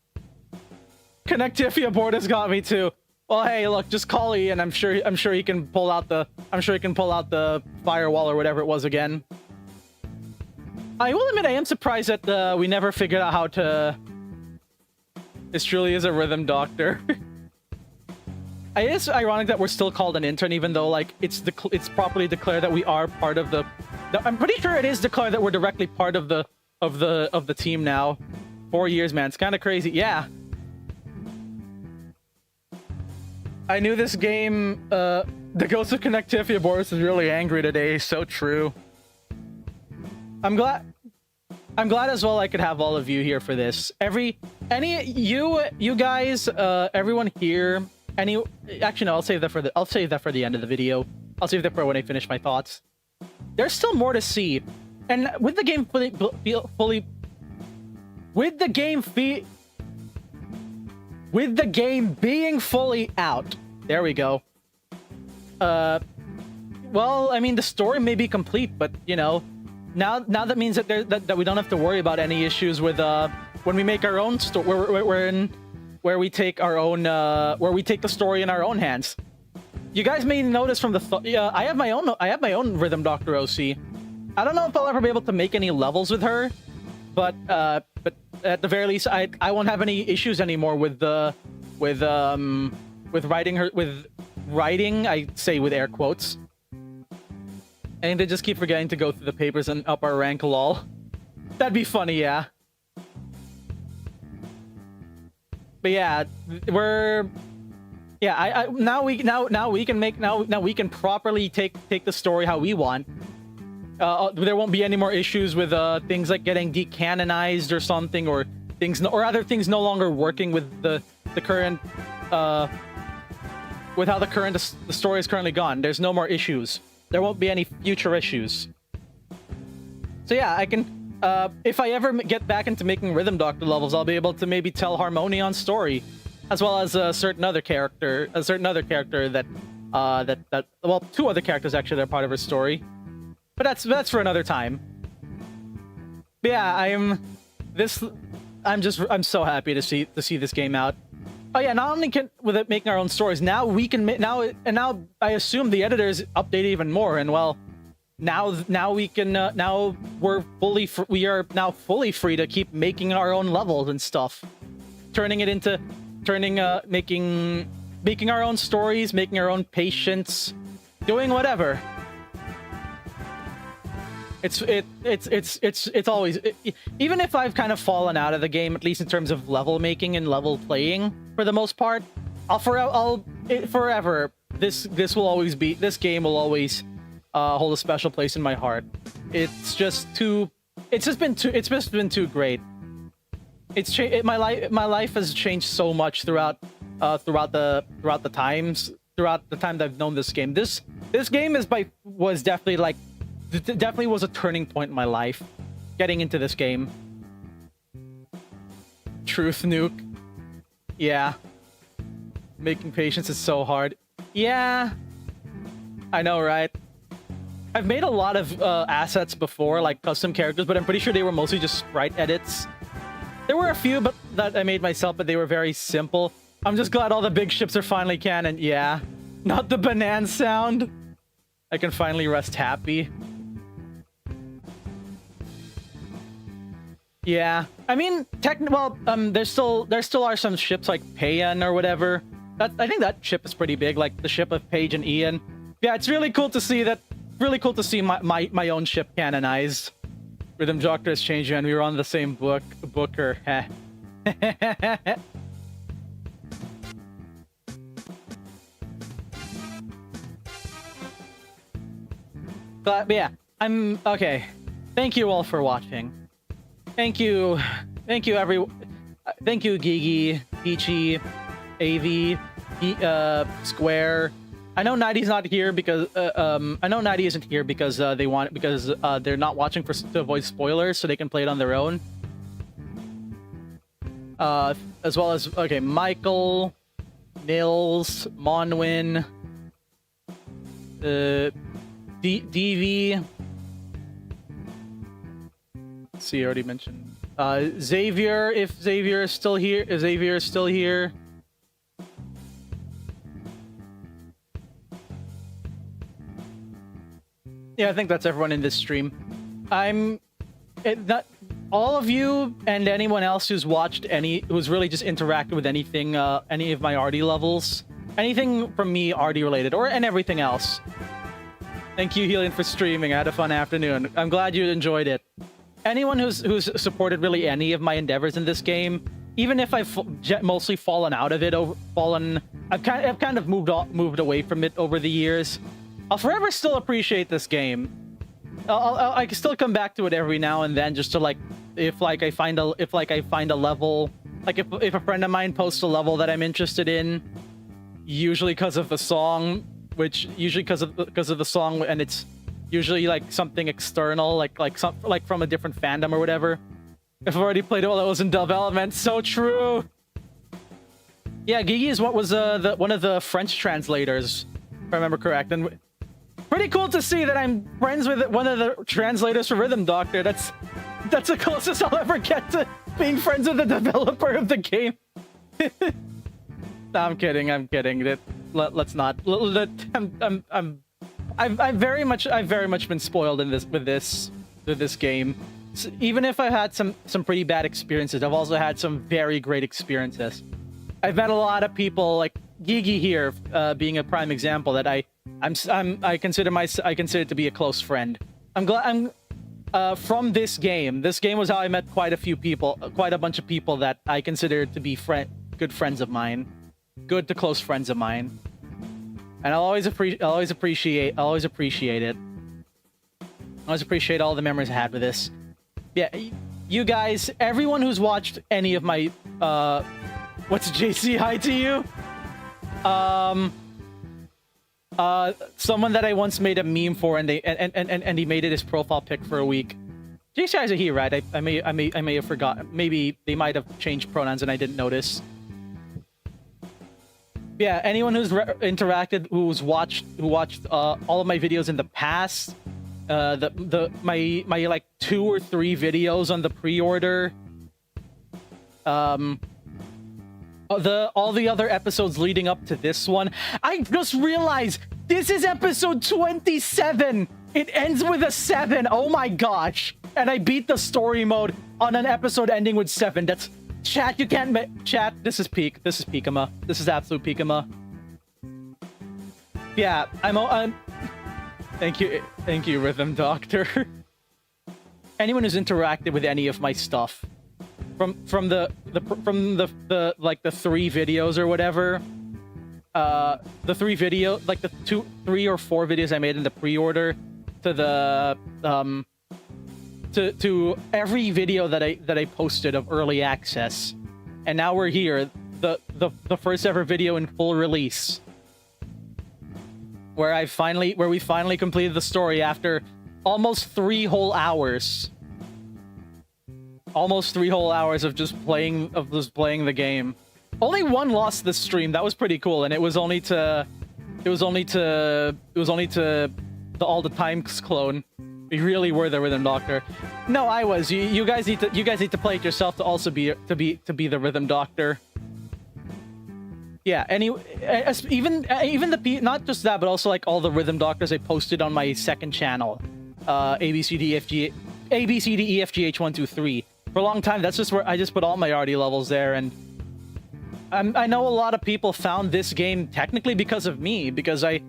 Connectivia board has got me too. Well, hey, look, just call Ian. I'm sure he can pull out the firewall or whatever it was again. I will admit I am surprised that we never figured out how to. This truly is a Rhythm Doctor. It is ironic that we're still called an intern, even though like it's properly declared that we are part of the. I'm pretty sure it is declared that we're directly part of the team now. 4 years, man. It's kind of crazy. Yeah. I knew this game. The Ghost of Connectivia Boris is really angry today. So true. I'm glad as well I could have all of you here for this. You guys, everyone here. Actually, no. I'll save that for the end of the video. I'll save that for when I finish my thoughts. There's still more to see, and with the game being fully out. There we go. Well, I mean, the story may be complete, but you know, now that means that that we don't have to worry about any issues with when we make our own story. Where we take our own where we take the story in our own hands. You guys may notice from the I have my own Rhythm Doctor OC. I don't know if I'll ever be able to make any levels with her, but at the very least, I won't have any issues anymore with writing her with writing. I say with air quotes. And they just keep forgetting to go through the papers and up our rank, lol. That'd be funny, yeah. But yeah, now we can properly take the story how we want. There won't be any more issues with things like getting decanonized or something, or other things no longer working with the current with how the story is currently gone. There's no more issues. There won't be any future issues. So yeah, I can if I ever get back into making Rhythm Doctor levels, I'll be able to maybe tell Harmonion story, as well as a certain other character that well, two other characters actually that are part of her story. But that's for another time. But yeah, I'm so happy to see this game out. Oh yeah, not only can with it making our own stories, now we can now I assume the editors update even more, and well, now we can now we are now fully free to keep making our own levels and stuff, making our own stories, making our own patients, doing whatever. It's always even if I've kind of fallen out of the game, at least in terms of level making and level playing for the most part, forever this game will always hold a special place in my heart. It's just been too great. My life has changed so much throughout the time that I've known this game. This game was definitely was a turning point in my life, getting into this game. Truth nuke. Yeah. Making patience is so hard. Yeah. I know, right? I've made a lot of assets before, like custom characters, but I'm pretty sure they were mostly just sprite edits. There were a few that I made myself, but they were very simple. I'm just glad all the big ships are finally canon. Yeah. Not the banana sound. I can finally rest happy. Yeah, I mean, there still are some ships like Payan or whatever. I think that ship is pretty big, like the ship of Paige and Ian. Yeah, it's really cool to see that. Really cool to see my own ship canonized. Rhythm Doctor is changing, and we were on the same booker. But yeah, I'm okay. Thank you all for watching. Thank you everyone. Thank you Gigi, Peachy, AV, Square. I know Nighty's not here because I know Nighty isn't here because they're not watching to avoid spoilers, so they can play it on their own. As well as Michael, Nils, Monwin, DV. See, I already mentioned Xavier. If Xavier is still here, yeah, I think that's everyone in this stream. Not all of you and anyone else who's watched who's really just interacted with anything, any of my RD levels, anything from me RD related, and everything else. Thank you, Helion, for streaming. I had a fun afternoon. I'm glad you enjoyed it. Anyone who's supported really any of my endeavors in this game, even if I've mostly fallen out of it, I've kind of moved away from it over the years. I'll forever still appreciate this game. I can still come back to it every now and then, just to if I find a level, like if a friend of mine posts a level that I'm interested in, usually because of the song, and it's usually like something external, like from a different fandom or whatever. If I've already played it while it was in development, so true. Yeah, Gigi is one of the French translators if I remember correct. And pretty cool to see that I'm friends with one of the translators for Rhythm Doctor. That's the closest I'll ever get to being friends with the developer of the game. No, I'm kidding. Let's not. I've very much been spoiled in with this game. So even if I've had some pretty bad experiences, I've also had some very great experiences. I've met a lot of people, like Gigi here, being a prime example, that I consider to be a close friend. I'm glad from this game. This game was how I met quite a bunch of people that I consider to be good friends of mine, good to close friends of mine, and I'll always appreciate it. I always appreciate all the memories I had with this. Yeah, you guys, everyone who's watched any of my what's JC? Hi to you. Someone that I once made a meme for, and he made it his profile pic for a week. JC is a he, right? I may have forgotten. Maybe they might have changed pronouns and I didn't notice. Yeah, anyone who's interacted, who watched all of my videos in the past, my like 2 or 3 videos on the pre-order, all the other episodes leading up to this one. I just realized this is episode 27. It ends with a 7. Oh my gosh! And I beat the story mode on an episode ending with 7. That's chat. You can't chat. This is peak. This is peakama. This is absolute peakama. Yeah, I'm. Thank you, Rhythm Doctor. Anyone who's interacted with any of my stuff, from the like the 3 videos or whatever, the 3 video, like the 3 or 4 videos I made in the pre-order, to the to every video that I posted of early access, and now we're here, the first ever video in full release, where we finally completed the story after almost 3 whole hours. Almost 3 whole hours of just playing the game. Only one lost this stream. That was pretty cool, and it was only to the All the Times clone. We really were the Rhythm Doctor. No, I was. You guys need to play it yourself to also be the Rhythm Doctor. Yeah. Even not just that, but also like all the Rhythm Doctors I posted on my second channel, ABCDEFGH123. For a long time, that's just where I just put all my RD levels there, and I know a lot of people found this game technically because of me, because I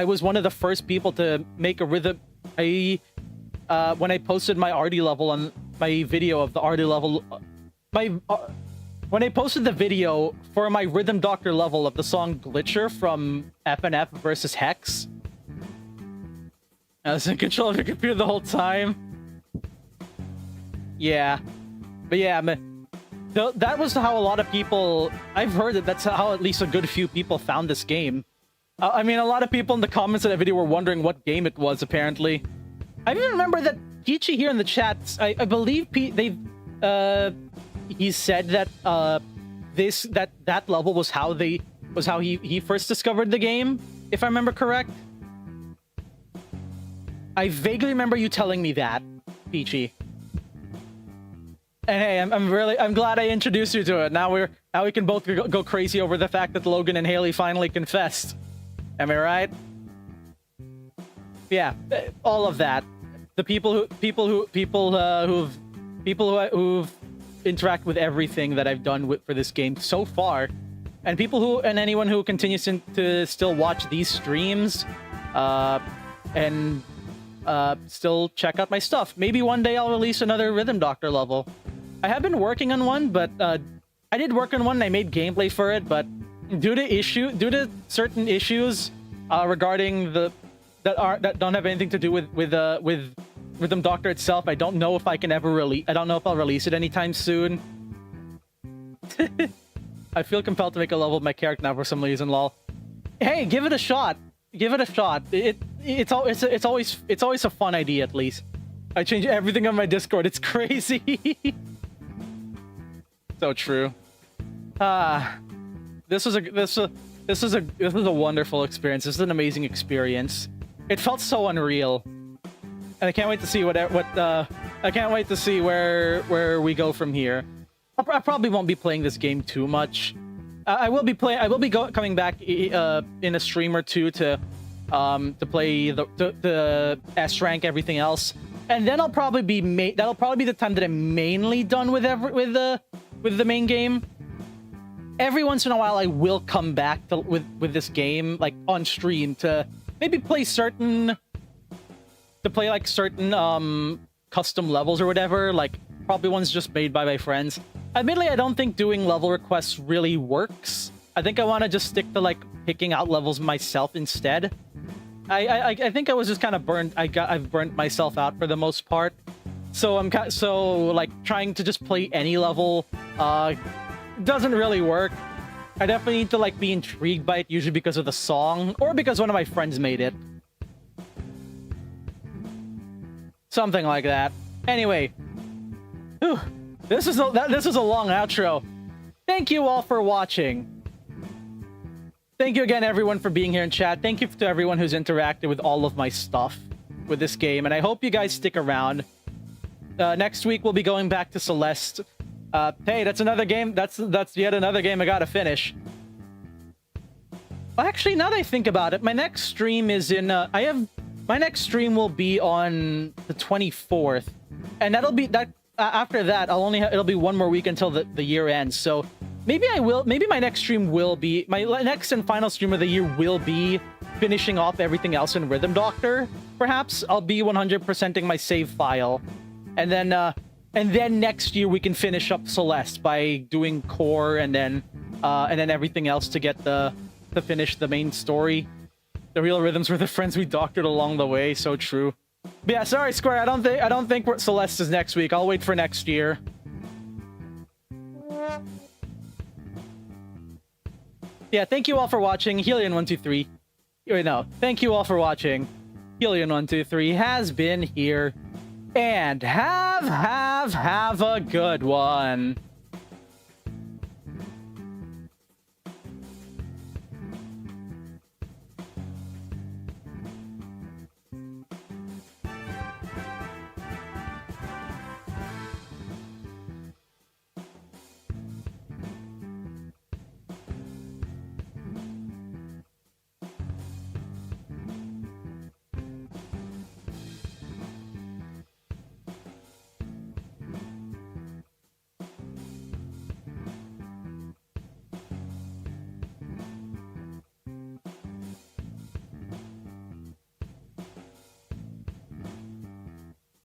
was one of the first people to make a rhythm. When I posted my RD level on my video of the RD level, when I posted the video for my Rhythm Doctor level of the song Glitcher from FNF versus Hex, I was in control of your computer the whole time. Yeah, but yeah, that was how a lot of people. I've heard that's how at least a good few people found this game. I mean, a lot of people in the comments of that video were wondering what game it was. Apparently, I even remember that Peachy here in the chat. I believe he said that that level was how he first discovered the game. If I remember correct, I vaguely remember you telling me that, Peachy. And hey, I'm glad I introduced you to it. Now we can both go crazy over the fact that Logan and Haley finally confessed. Am I right? Yeah, all of that. The who've interact with everything that I've done for this game so far, and anyone who continues to still watch these streams, and still check out my stuff. Maybe one day I'll release another Rhythm Doctor level. I have been working on one, but I did work on one and I made gameplay for it, but due to certain issues regarding that don't have anything to do with Rhythm Doctor itself, I don't know if I can ever release. I don't know if I'll release it anytime soon. I feel compelled to make a level of my character now for some reason. Lol. Hey, give it a shot. Give it a shot. It's always a fun idea. At least I change everything on my Discord. It's crazy. So true. This This is a wonderful experience. This is an amazing experience. It felt so unreal, and I can't wait to see I can't wait to see where we go from here. I probably won't be playing this game too much. I will be coming back in a stream or two to play the S rank, everything else, and then that'll probably be the time that I'm mainly done with the main game. Every once in a while, I will come back with this game, like on stream, to maybe play certain custom levels or whatever, like probably ones just made by my friends. Admittedly, I don't think doing level requests really works. I think I want to just stick to like picking out levels myself instead. I think I was just kind of burned. I've burnt myself out for the most part. So like trying to just play any level doesn't really work. I definitely need to like be intrigued by it, usually because of the song or because one of my friends made it. Something like that. Anyway, whew, this is a long outro. Thank you all for watching. Thank you again, everyone, for being here in chat. Thank you to everyone who's interacted with all of my stuff with this game, and I hope you guys stick around. Next week we'll be going back to Celeste. Hey, that's another game. That's yet another game I gotta finish. Well, actually, now that I think about it, my next stream is in. My next stream will be on the 24th, and that'll be that. After that, it'll be one more week until the year ends. So maybe my next stream will be my next and final stream of the year will be finishing off everything else in Rhythm Doctor. Perhaps I'll be 100%ing my save file, and then next year we can finish up Celeste by doing core and then everything else to get to finish the main story. The real rhythms were the friends we doctored along the way. So true. But yeah, sorry, Square. I don't think Celeste is next week. I'll wait for next year. Yeah, thank you all for watching. Helion123. Wait, no. Thank you all for watching. Helion123 has been here. And have a good one.